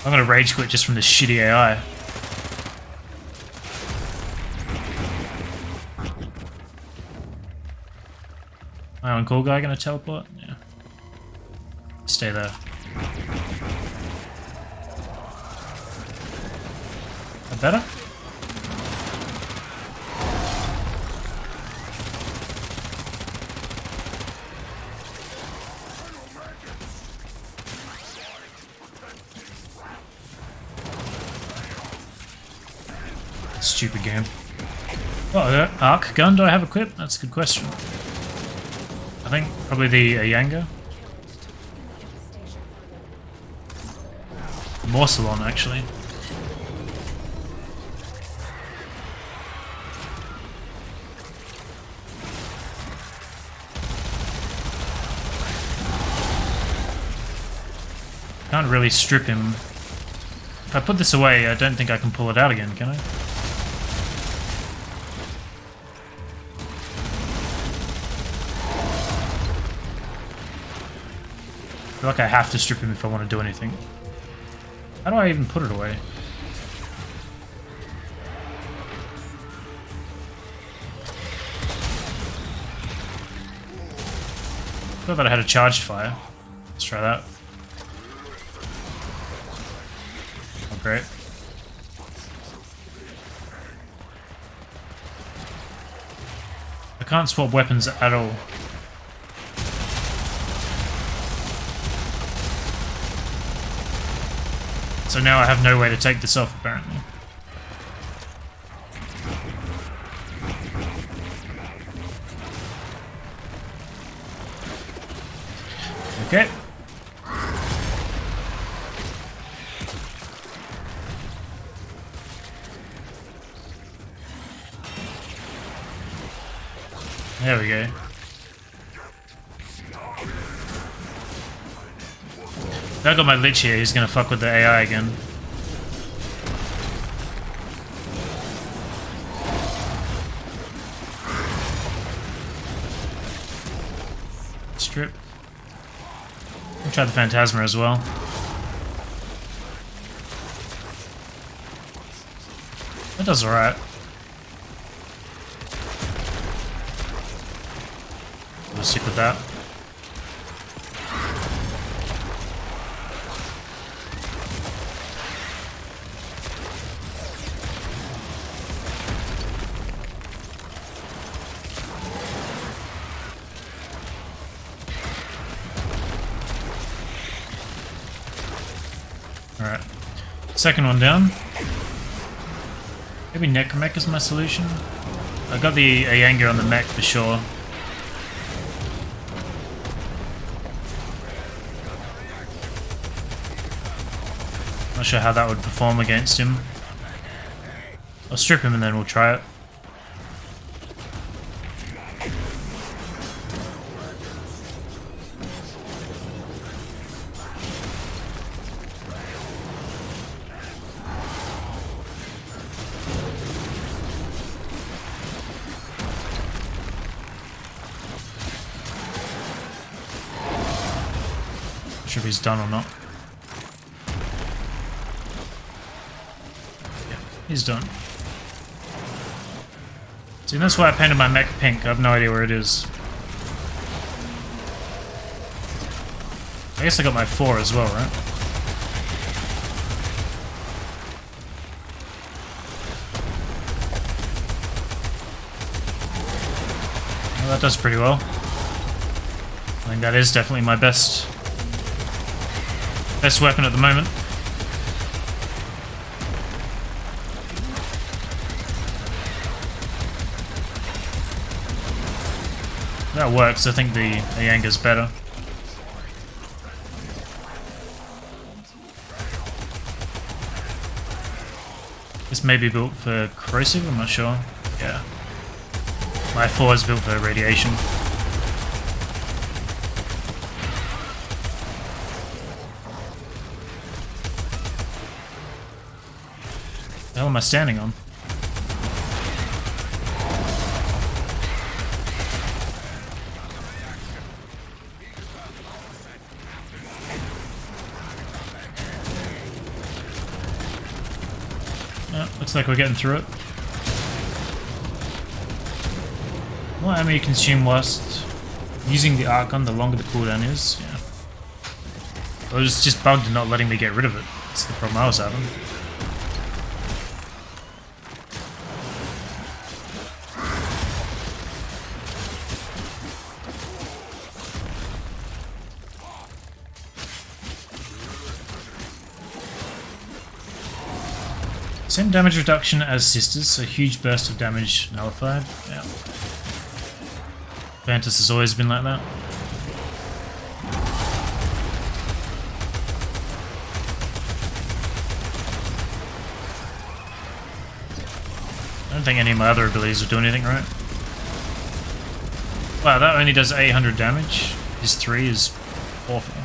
I'm gonna rage quit just from this shitty AI. My own cool guy gonna teleport? Yeah. Stay there. That better? Stupid game. Oh, arc gun do I have equipped? That's a good question. I think probably the Yanga. Morcelon, actually. Can't really strip him. If I put this away, I don't think I can pull it out again, can I? I feel like I have to strip him if I want to do anything. How do I even put it away? I thought that I had a charged fire. Let's try that. Oh, great. I can't swap weapons at all. So now I have no way to take this off, apparently. Okay. There we go. If I got my Lich here, he's gonna fuck with the AI again. Strip. I'll try the Phantasma as well. That does alright. We'll stick with that. Alright. Second one down. Maybe Necromech is my solution. I got the Ayanga on the mech for sure. Not sure how that would perform against him. I'll strip him and then we'll try it. Not sure if he's done or not. Yeah, he's done. See, that's why I painted my mech pink. I have no idea where it is. I guess I got my 4 as well, right? Well, that does pretty well. I think that is definitely my best weapon at the moment. That works. I think the Ayanga's better. This may be built for corrosive, I'm not sure. Yeah. My 4 is built for radiation. The hell am I standing on? Yeah, looks like we're getting through it. More ammo you consume whilst using the Archon, the longer the cooldown is. Yeah. I was just bugged and not letting me get rid of it. That's the problem I was having. Same damage reduction as Sisters, so huge burst of damage nullified. Yeah. Vantis has always been like that. I don't think any of my other abilities will do anything right. Wow, that only does 800 damage. His 3 is awful.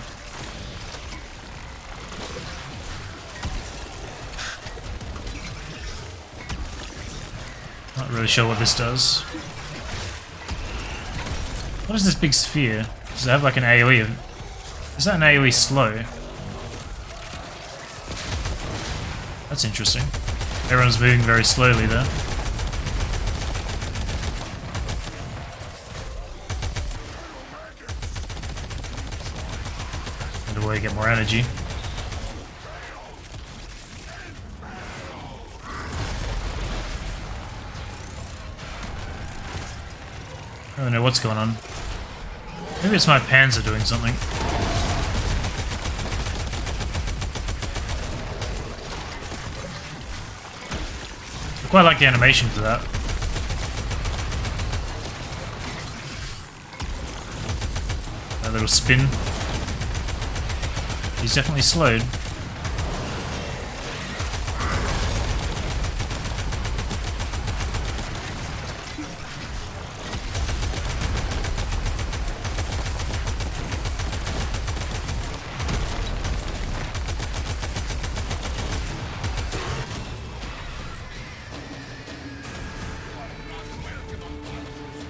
Not really sure what this does. What is this big sphere? Does it have like an AoE? Is that an AoE slow? That's interesting. Everyone's moving very slowly there. Find a way to get more energy. I don't know what's going on. Maybe it's my Panzer doing something. I quite like the animation for that. That little spin. He's definitely slowed.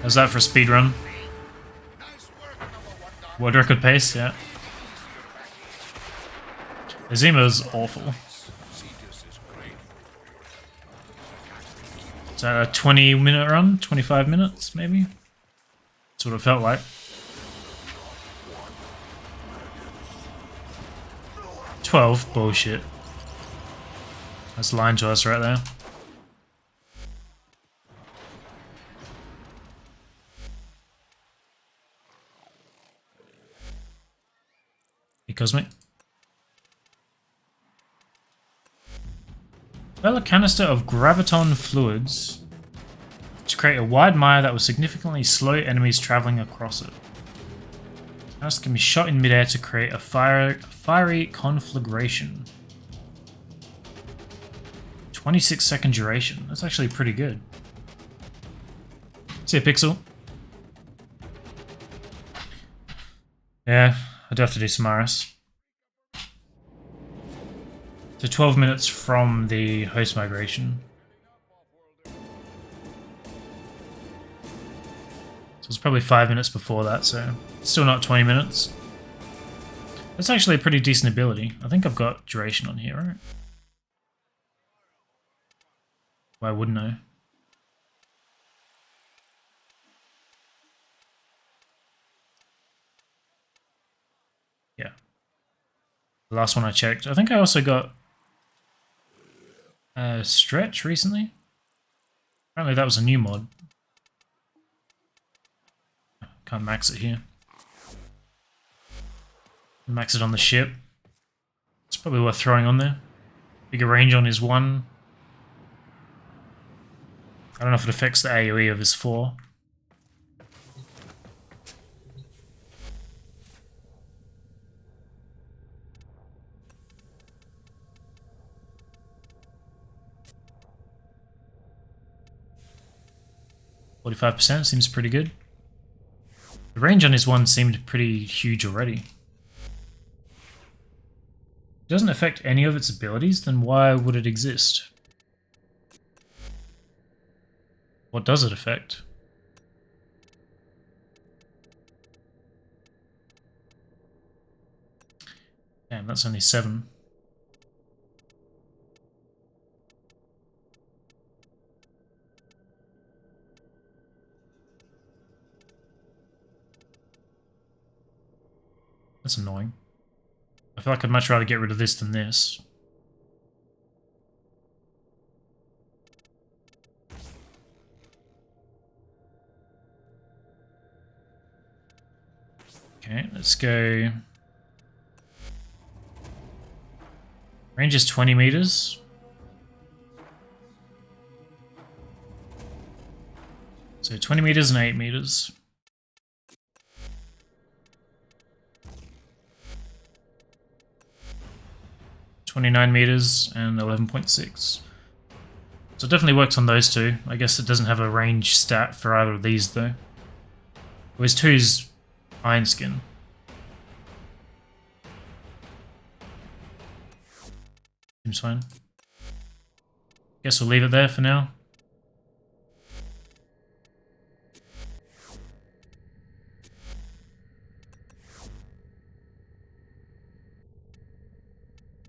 How's that for speedrun? World record pace, yeah. Azima's awful. It's a 20-minute run, 25 minutes maybe. That's what it felt like. 12? Bullshit. That's lying to us right there. Hey, Cosmic. Fill a canister of graviton fluids to create a wide mire that will significantly slow enemies traveling across it. The canister can be shot in midair to create a fiery conflagration. 26-second duration. That's actually pretty good. See ya, Pixel. Yeah, I do have to do some RS. So 12 minutes from the host migration. So it's probably 5 minutes before that, so still not 20 minutes. That's actually a pretty decent ability. I think I've got duration on here, right? Why wouldn't I? Yeah. The last one I checked. I think I also got Stretch recently. Apparently that was a new mod. Can't max it here. Max it on the ship. It's probably worth throwing on there. Bigger range on his 1. I don't know if it affects the AoE of his 4. %, seems pretty good. The range on his 1 seemed pretty huge already. It doesn't affect any of its abilities, then why would it exist? What does it affect? Damn, that's only 7. That's annoying. I feel like I'd much rather get rid of this than this. Okay, let's go. Range is 20 meters. So 20 meters and 8 meters. 29 meters and 11.6. So it definitely works on those two. I guess it doesn't have a range stat for either of these though. Whereas 2's Iron Skin. Seems fine. Guess we'll leave it there for now.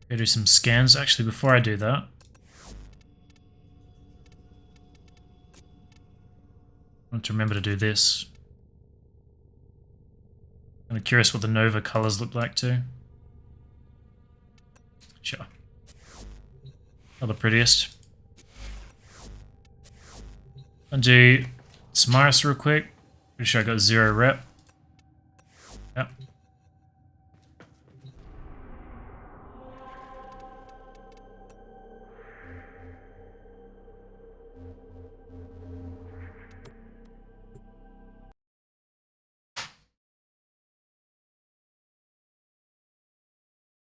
Go do some scans. Actually, before I do that, I want to remember to do this. I'm curious what the Nova colors look like too. Sure. Not the prettiest. I'll do Samaris real quick. Pretty sure I got 0 rep. Yep.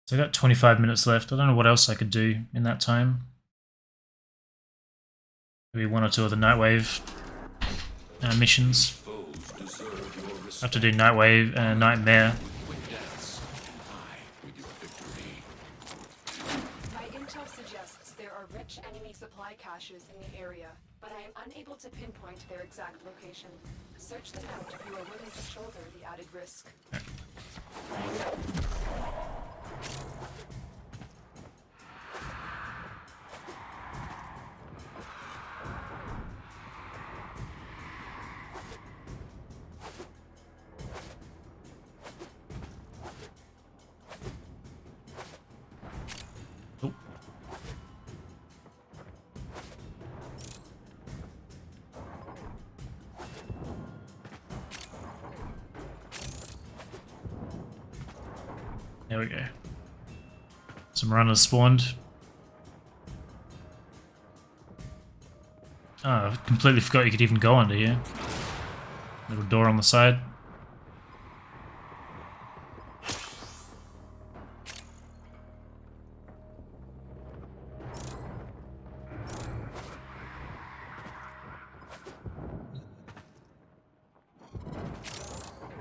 So I got 25 minutes left. I don't know what else I could do in that time. Maybe 1 or 2 of the Nightwave missions. I have to do Nightwave and Nightmare. My intel suggests there are rich enemy supply caches in the area, but I am unable to pinpoint their exact location. Search them out if you are willing to shoulder the added risk. There we go. Some runners spawned. Oh, I completely forgot you could even go under here. Little door on the side.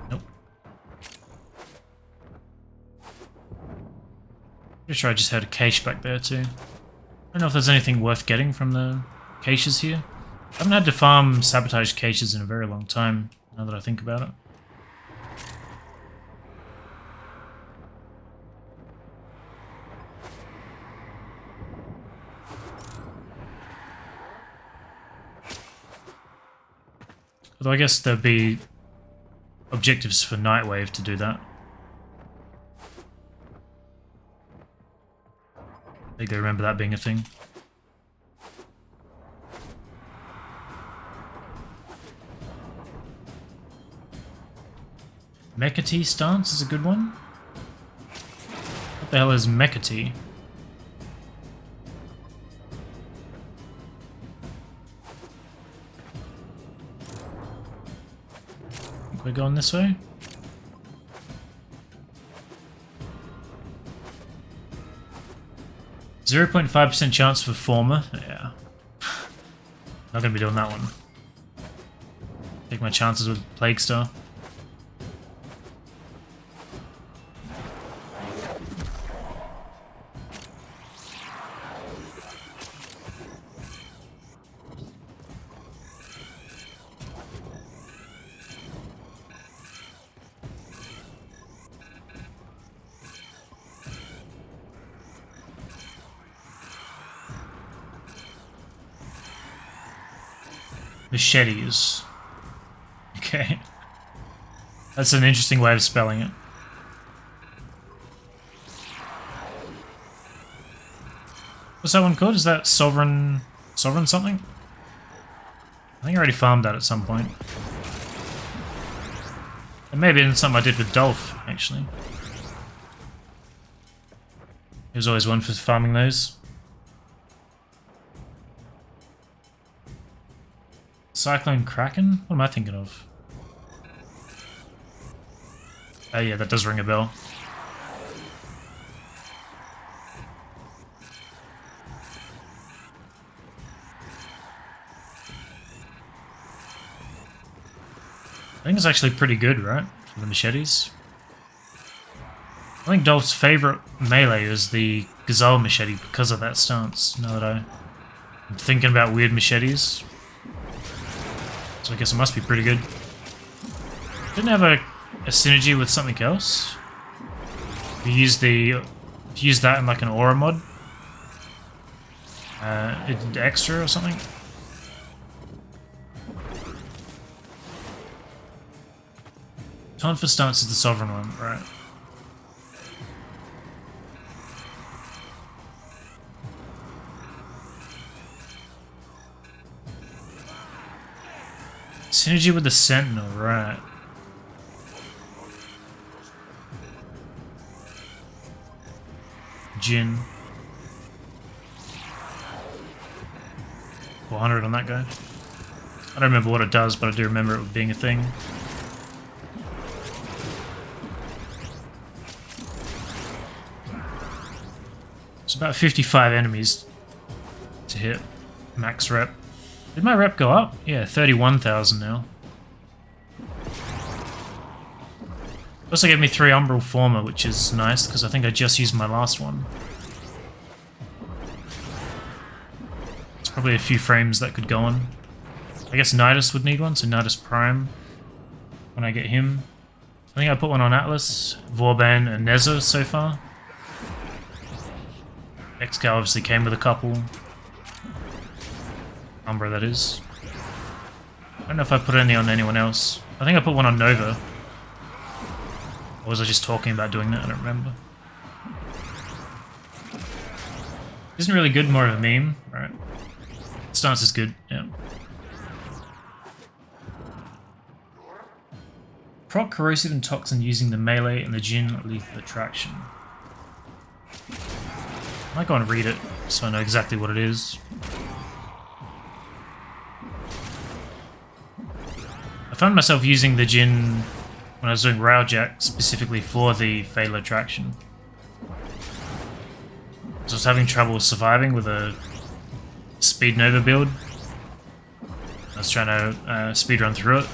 Nope. Pretty sure I just had a cache back there too. I don't know if there's anything worth getting from the caches here. I haven't had to farm sabotage caches in a very long time, now that I think about it. Although I guess there'd be objectives for Nightwave to do that. I think I remember that being a thing. Mechati stance is a good one. What the hell is Mechati? We're going this way? .5% chance for former. Yeah. Not gonna be doing that one. Take my chances with Plague Star. Machetes. Okay. That's an interesting way of spelling it. What's that one called? Is that Sovereign something? I think I already farmed that at some point. And maybe it's something I did with Dolph, actually. There's always one for farming those. Cyclone Kraken? What am I thinking of? Oh yeah, that does ring a bell. I think it's actually pretty good, right? For the machetes. I think Dolph's favourite melee is the Gazelle machete because of that stance, now that I'm thinking about weird machetes. So I guess it must be pretty good. Didn't have a synergy with something else. If you use that in like an aura mod. It did extra or something. Taunt for stance is the sovereign one, right? Synergy with the Sentinel, right. Jin. 400 on that guy. I don't remember what it does, but I do remember it being a thing. It's about 55 enemies to hit max rep. Did my rep go up? Yeah, 31,000 now. Also gave me 3 Umbral Former, which is nice, because I think I just used my last one. There's probably a few frames that could go on. I guess Nidus would need one, so Nidus Prime, when I get him. I think I put one on Atlas, Vorban, and Neza so far. Excal obviously came with a couple. Umbra, that is. I don't know if I put any on anyone else. I think I put one on Nova. Or was I just talking about doing that? I don't remember. Isn't really good, more of a meme, right? Stance is good, yeah. Proc corrosive and toxin using the melee and the Jin lethal attraction. I might go and read it so I know exactly what it is. I found myself using the Jinn when I was doing Railjack specifically for the Fatal Attraction. So I was having trouble surviving with a Speed Nova build. I was trying to speedrun through it.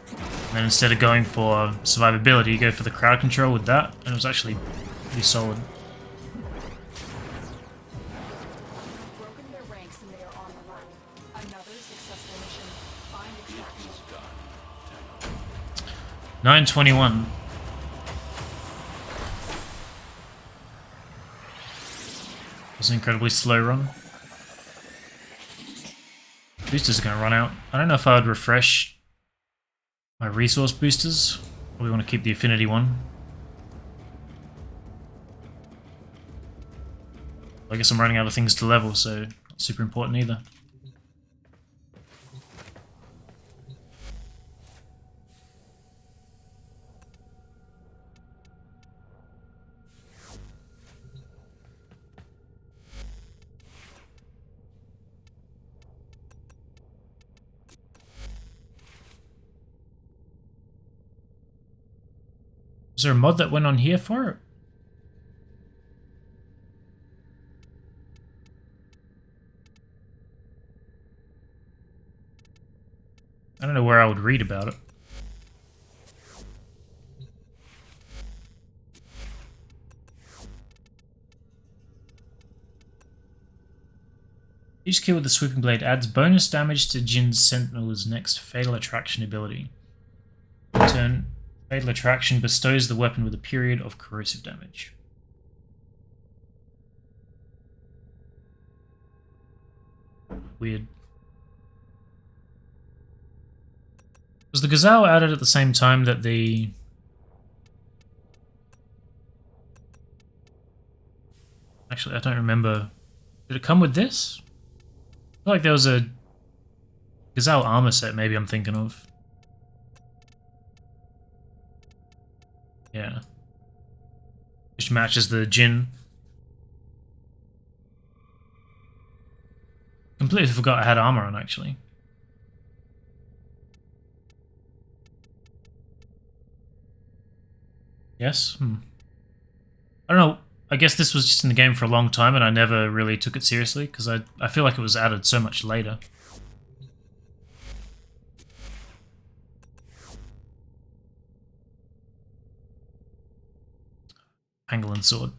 And then instead of going for survivability, you go for the crowd control with that, and it was actually pretty solid. Broken their ranks and they are on the run. Another successful mission. Find extraction. 9:21. It was an incredibly slow run. Boosters are going to run out. I don't know if I would refresh my resource boosters. Probably want to keep the affinity one. I guess I'm running out of things to level, so not super important either. Was there a mod that went on here for it? I don't know where I would read about it. Each kill with the Sweeping Blade adds bonus damage to Jin's Sentinel's next Fatal Attraction ability. In turn, Fatal Attraction bestows the weapon with a period of corrosive damage. Weird. Was the Gazelle added at the same time that the... Actually, I don't remember. Did it come with this? I feel like there was a Gazelle armor set maybe I'm thinking of. Yeah. Which matches the Jinn. Completely forgot I had armor on, actually. Yes? I don't know. I guess this was just in the game for a long time and I never really took it seriously because I feel like it was added so much later. Pangolin sword.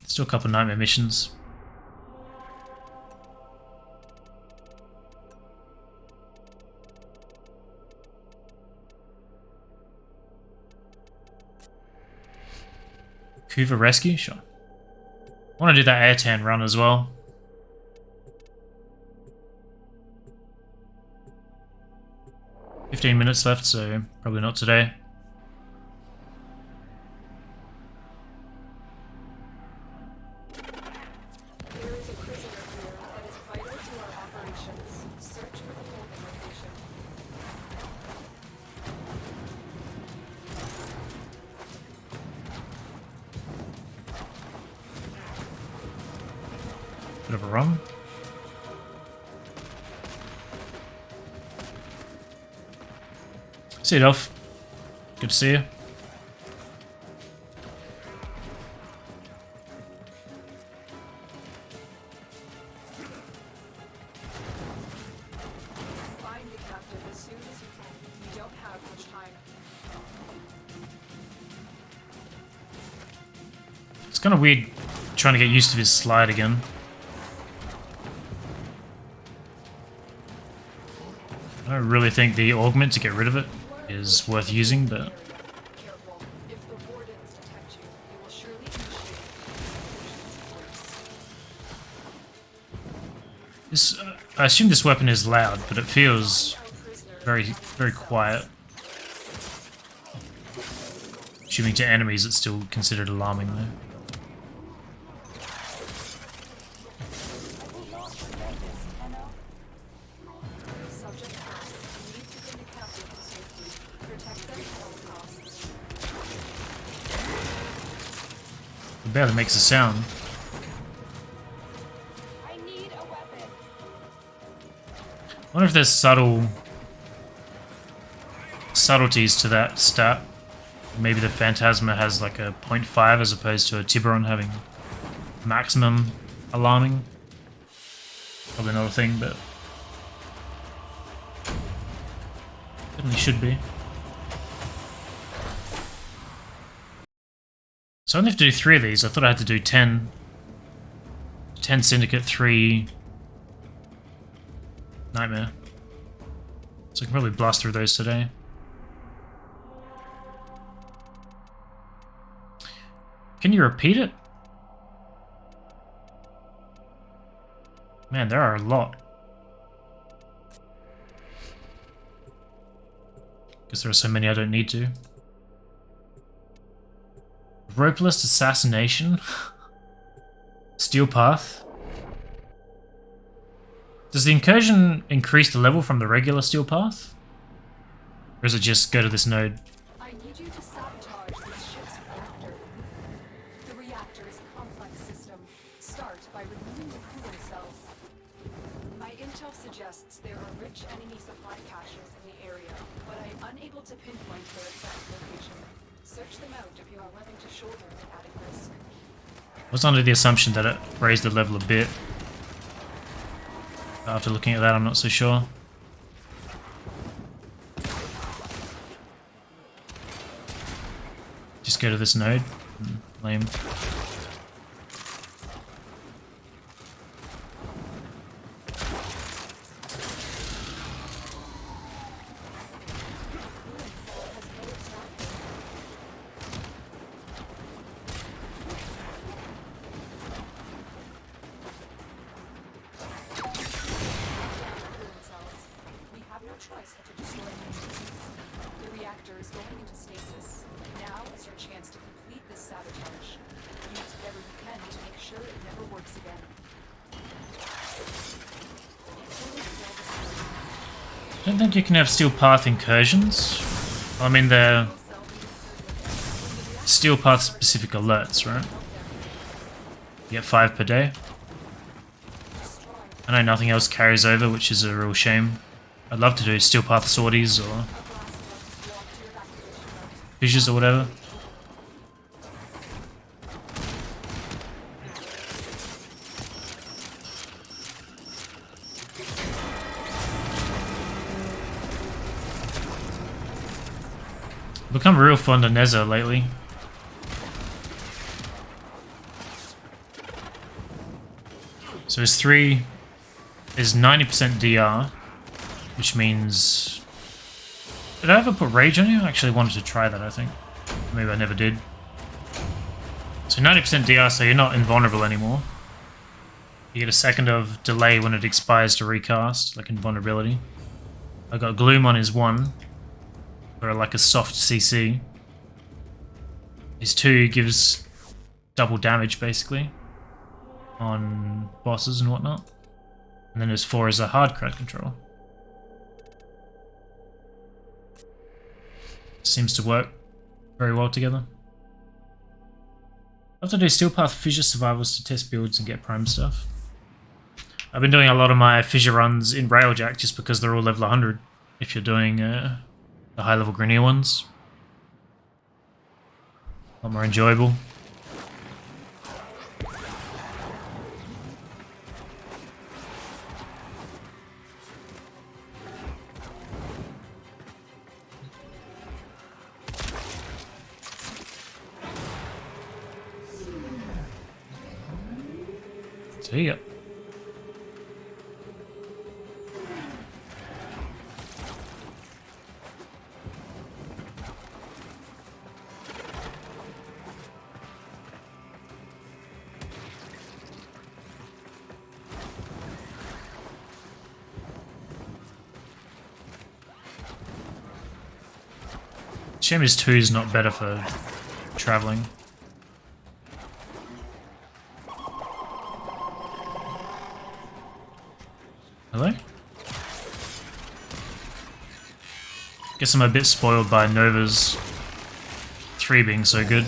Still a couple of nightmare missions. Kuva rescue? Sure. I want to do that Airtan run as well. "15 minutes left, so probably not today. There is a prisoner here that is vital to our operations. Search for the holding location. Bit of a run. See you, Dolph. Good to see you. Find the captive as soon as you can. You don't have much time. It's kind of weird trying to get used to this slide again. I don't really think the augment to get rid of it is worth using, but Careful. If the wardens detect you, they will surely initiate this, I assume this weapon is loud, but it feels very, very quiet. Assuming to enemies it's still considered alarming though. barely makes a sound. I need a weapon. I wonder if there's subtleties to that stat. Maybe the Phantasma has like a 0.5 as opposed to a Tiburon having maximum alarming. Probably not a thing, but certainly should be. So I only have to do 3 of these. I thought I had to do 10. 10 Syndicate, 3 Nightmare. So I can probably blast through those today. Can you repeat it? Man, there are a lot. Guess there are so many I don't need to. Ropeless Assassination? Steel Path? Does the incursion increase the level from the regular Steel Path? Or does it just go to this node? I need you to sabotage this ship's reactor. The reactor is a complex system. Start by removing the cooling cells. My intel suggests there are rich enemy supply caches in the area, but I am unable to pinpoint their exact location. Search them out if you are willing to shoulder the added risk. I was under the assumption that it raised the level a bit. After looking at that, I'm not so sure. Just go to this node. Lame. I don't think you can have Steel Path incursions. I mean, they're Steel Path specific alerts, right? You get 5 per day. I know nothing else carries over, which is a real shame. I'd love to do Steel Path sorties or fissures or whatever. Become real fond of Nezza lately. So his 3 is 90% DR, which means... Did I ever put Rage on you? I actually wanted to try that, I think. Maybe I never did. So 90% DR, so you're not invulnerable anymore. You get a second of delay when it expires to recast, like invulnerability. I got Gloom on his 1. Or like a soft CC. His 2 gives double damage basically on bosses and whatnot. And then his 4 is a hard crowd control. Seems to work very well together. I have to do Steel Path Fissure Survivals to test builds and get prime stuff. I've been doing a lot of my Fissure runs in Railjack just because they're all level 100 if you're doing the high level Grineer ones. A lot more enjoyable. So you go. Shame his 2 is not better for traveling. Hello? Guess I'm a bit spoiled by Nova's 3 being so good.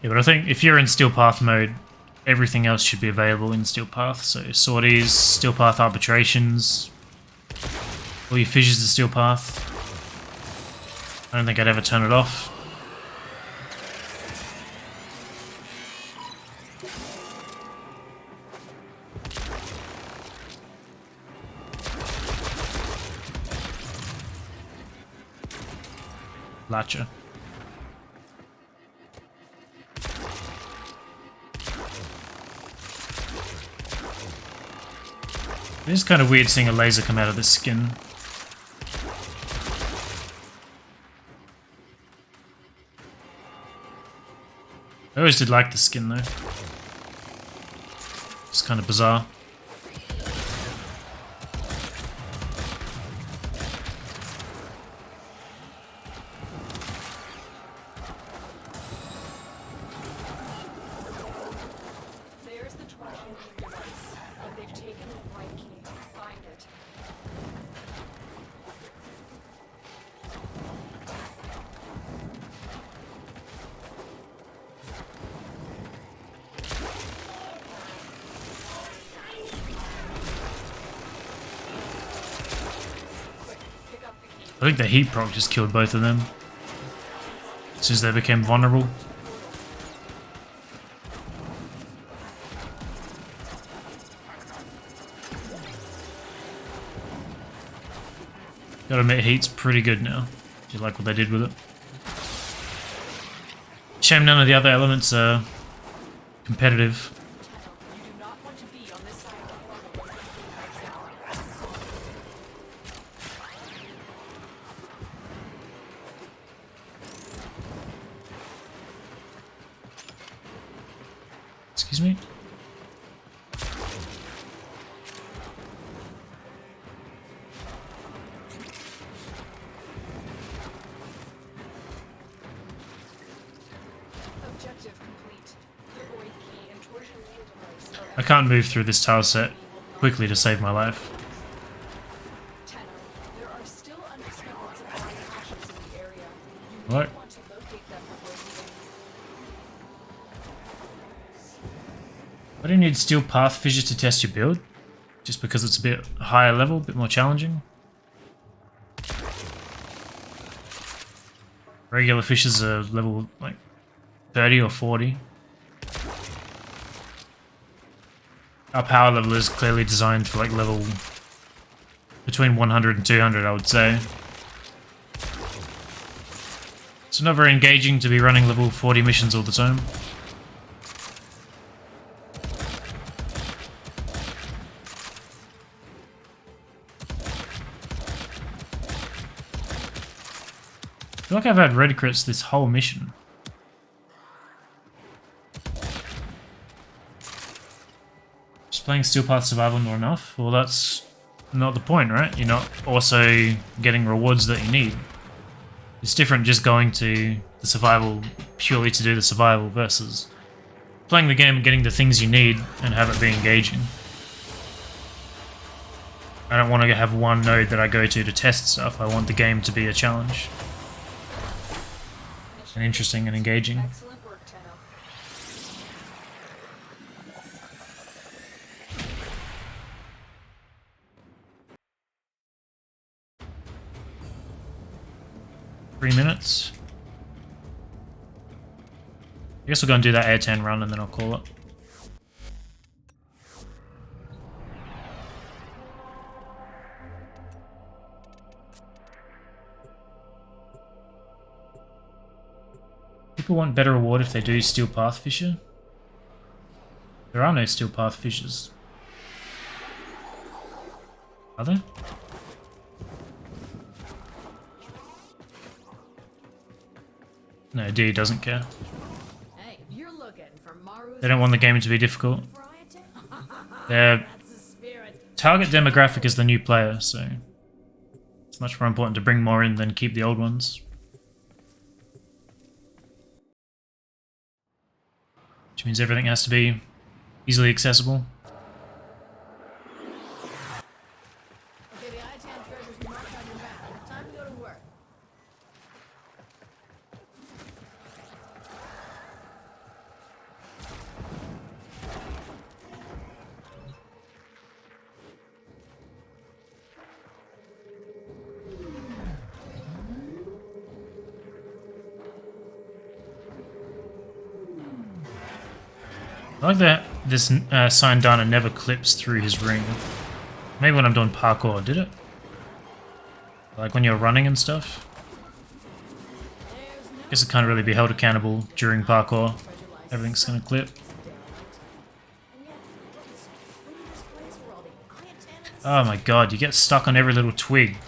Yeah, but I think if you're in Steel Path mode, everything else should be available in Steel Path. So sorties, Steel Path arbitrations, all your fissures are Steel Path. I don't think I'd ever turn it off. Latcher. It is kind of weird seeing a laser come out of this skin. I always did like the skin though. It's kind of bizarre. There's the tracking device, but they've taken the right key. Find it. I think the heat proc just killed both of them. As soon as they became vulnerable. Gotta admit, heat's pretty good now. If you like what they did with it. Shame none of the other elements are competitive. You do not want to be on this side of the portal right now. Excuse me? Objective complete. The void key and torsion key device are I can't move through this tile set quickly to save my life. Tenno. There are still undiscovered supply caches in the area. You What? may want to locate them before leaving. Why do you need Steel Path fissures to test your build? Just because it's a bit higher level, a bit more challenging? Regular fissures are level like 30 or 40. Our power level is clearly designed for like level between 100 and 200, I would say. It's not very engaging to be running level 40 missions all the time. I feel like I've had red crits this whole mission. Just playing Steel Path Survival not enough? Well, that's not the point, right? You're not also getting rewards that you need. It's different just going to the survival purely to do the survival versus playing the game and getting the things you need and have it be engaging. I don't want to have one node that I go to test stuff. I want the game to be a challenge. And interesting and engaging. Excellent work, Tenno. Three minutes. I guess we'll go and do that A10 run and then I'll call it. People want better reward if they do Steel Path Fissure. There are no Steel Path Fissures. Are there? No, D doesn't care. Hey, if you're looking for Maru's They don't want the game to be difficult. Their target demographic is the new player, so it's much more important to bring more in than keep the old ones. Which means everything has to be easily accessible. Okay, the I-10 treasure's marked on your map. Time to go to work. I like that this Syndana never clips through his ring. Maybe when I'm doing parkour, did it? Like when you're running and stuff? I guess it can't really be held accountable during parkour. Everything's gonna clip. Oh my god, you get stuck on every little twig.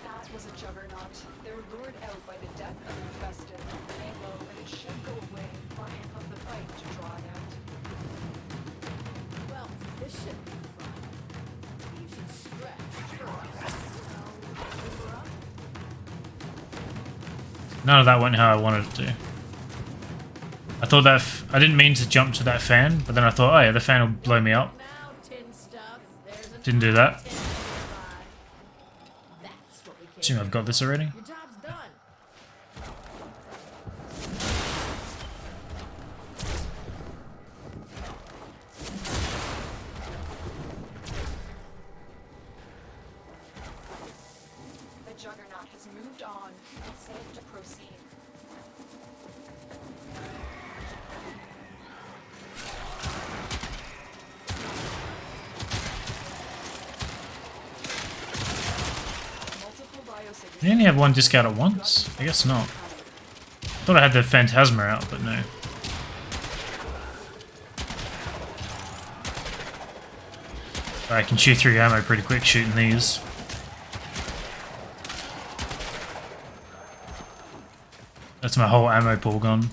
That was a juggernaut. They were lured out by the death of infested. Lay low, and it should go away, buying up the fight to draw it out. Well, this should be fun. You should stretch first. None of that went how I wanted it to. I thought that I didn't mean to jump to that fan, but then I thought, oh yeah, the fan will blow me up. Didn't do that. Assume I've got this already. Your job's done. The juggernaut has moved on. It's safe to proceed. Multiple biosignatures. You only have one disc out at once? I guess not. Thought I had the Phantasma out, but no. I can chew through ammo pretty quick shooting these. That's my whole ammo pool gone.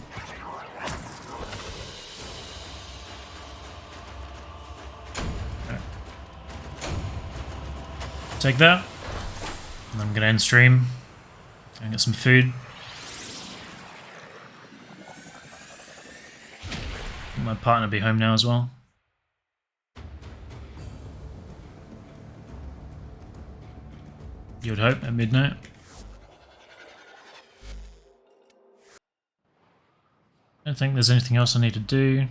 Okay. Take that. And I'm gonna end stream and get some food. My partner will be home now as well. You would hope at midnight. I don't think there's anything else I need to do.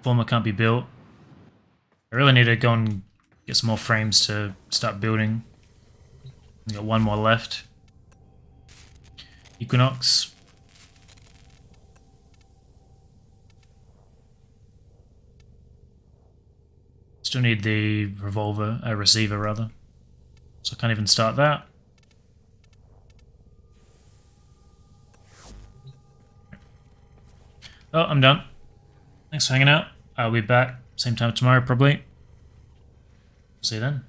Former can't be built. I really need to go and get some more frames to start building. I got one more left. Equinox. Still need the receiver rather. So I can't even start that. Oh, I'm done. Thanks for hanging out. I'll be back same time tomorrow probably. See you then.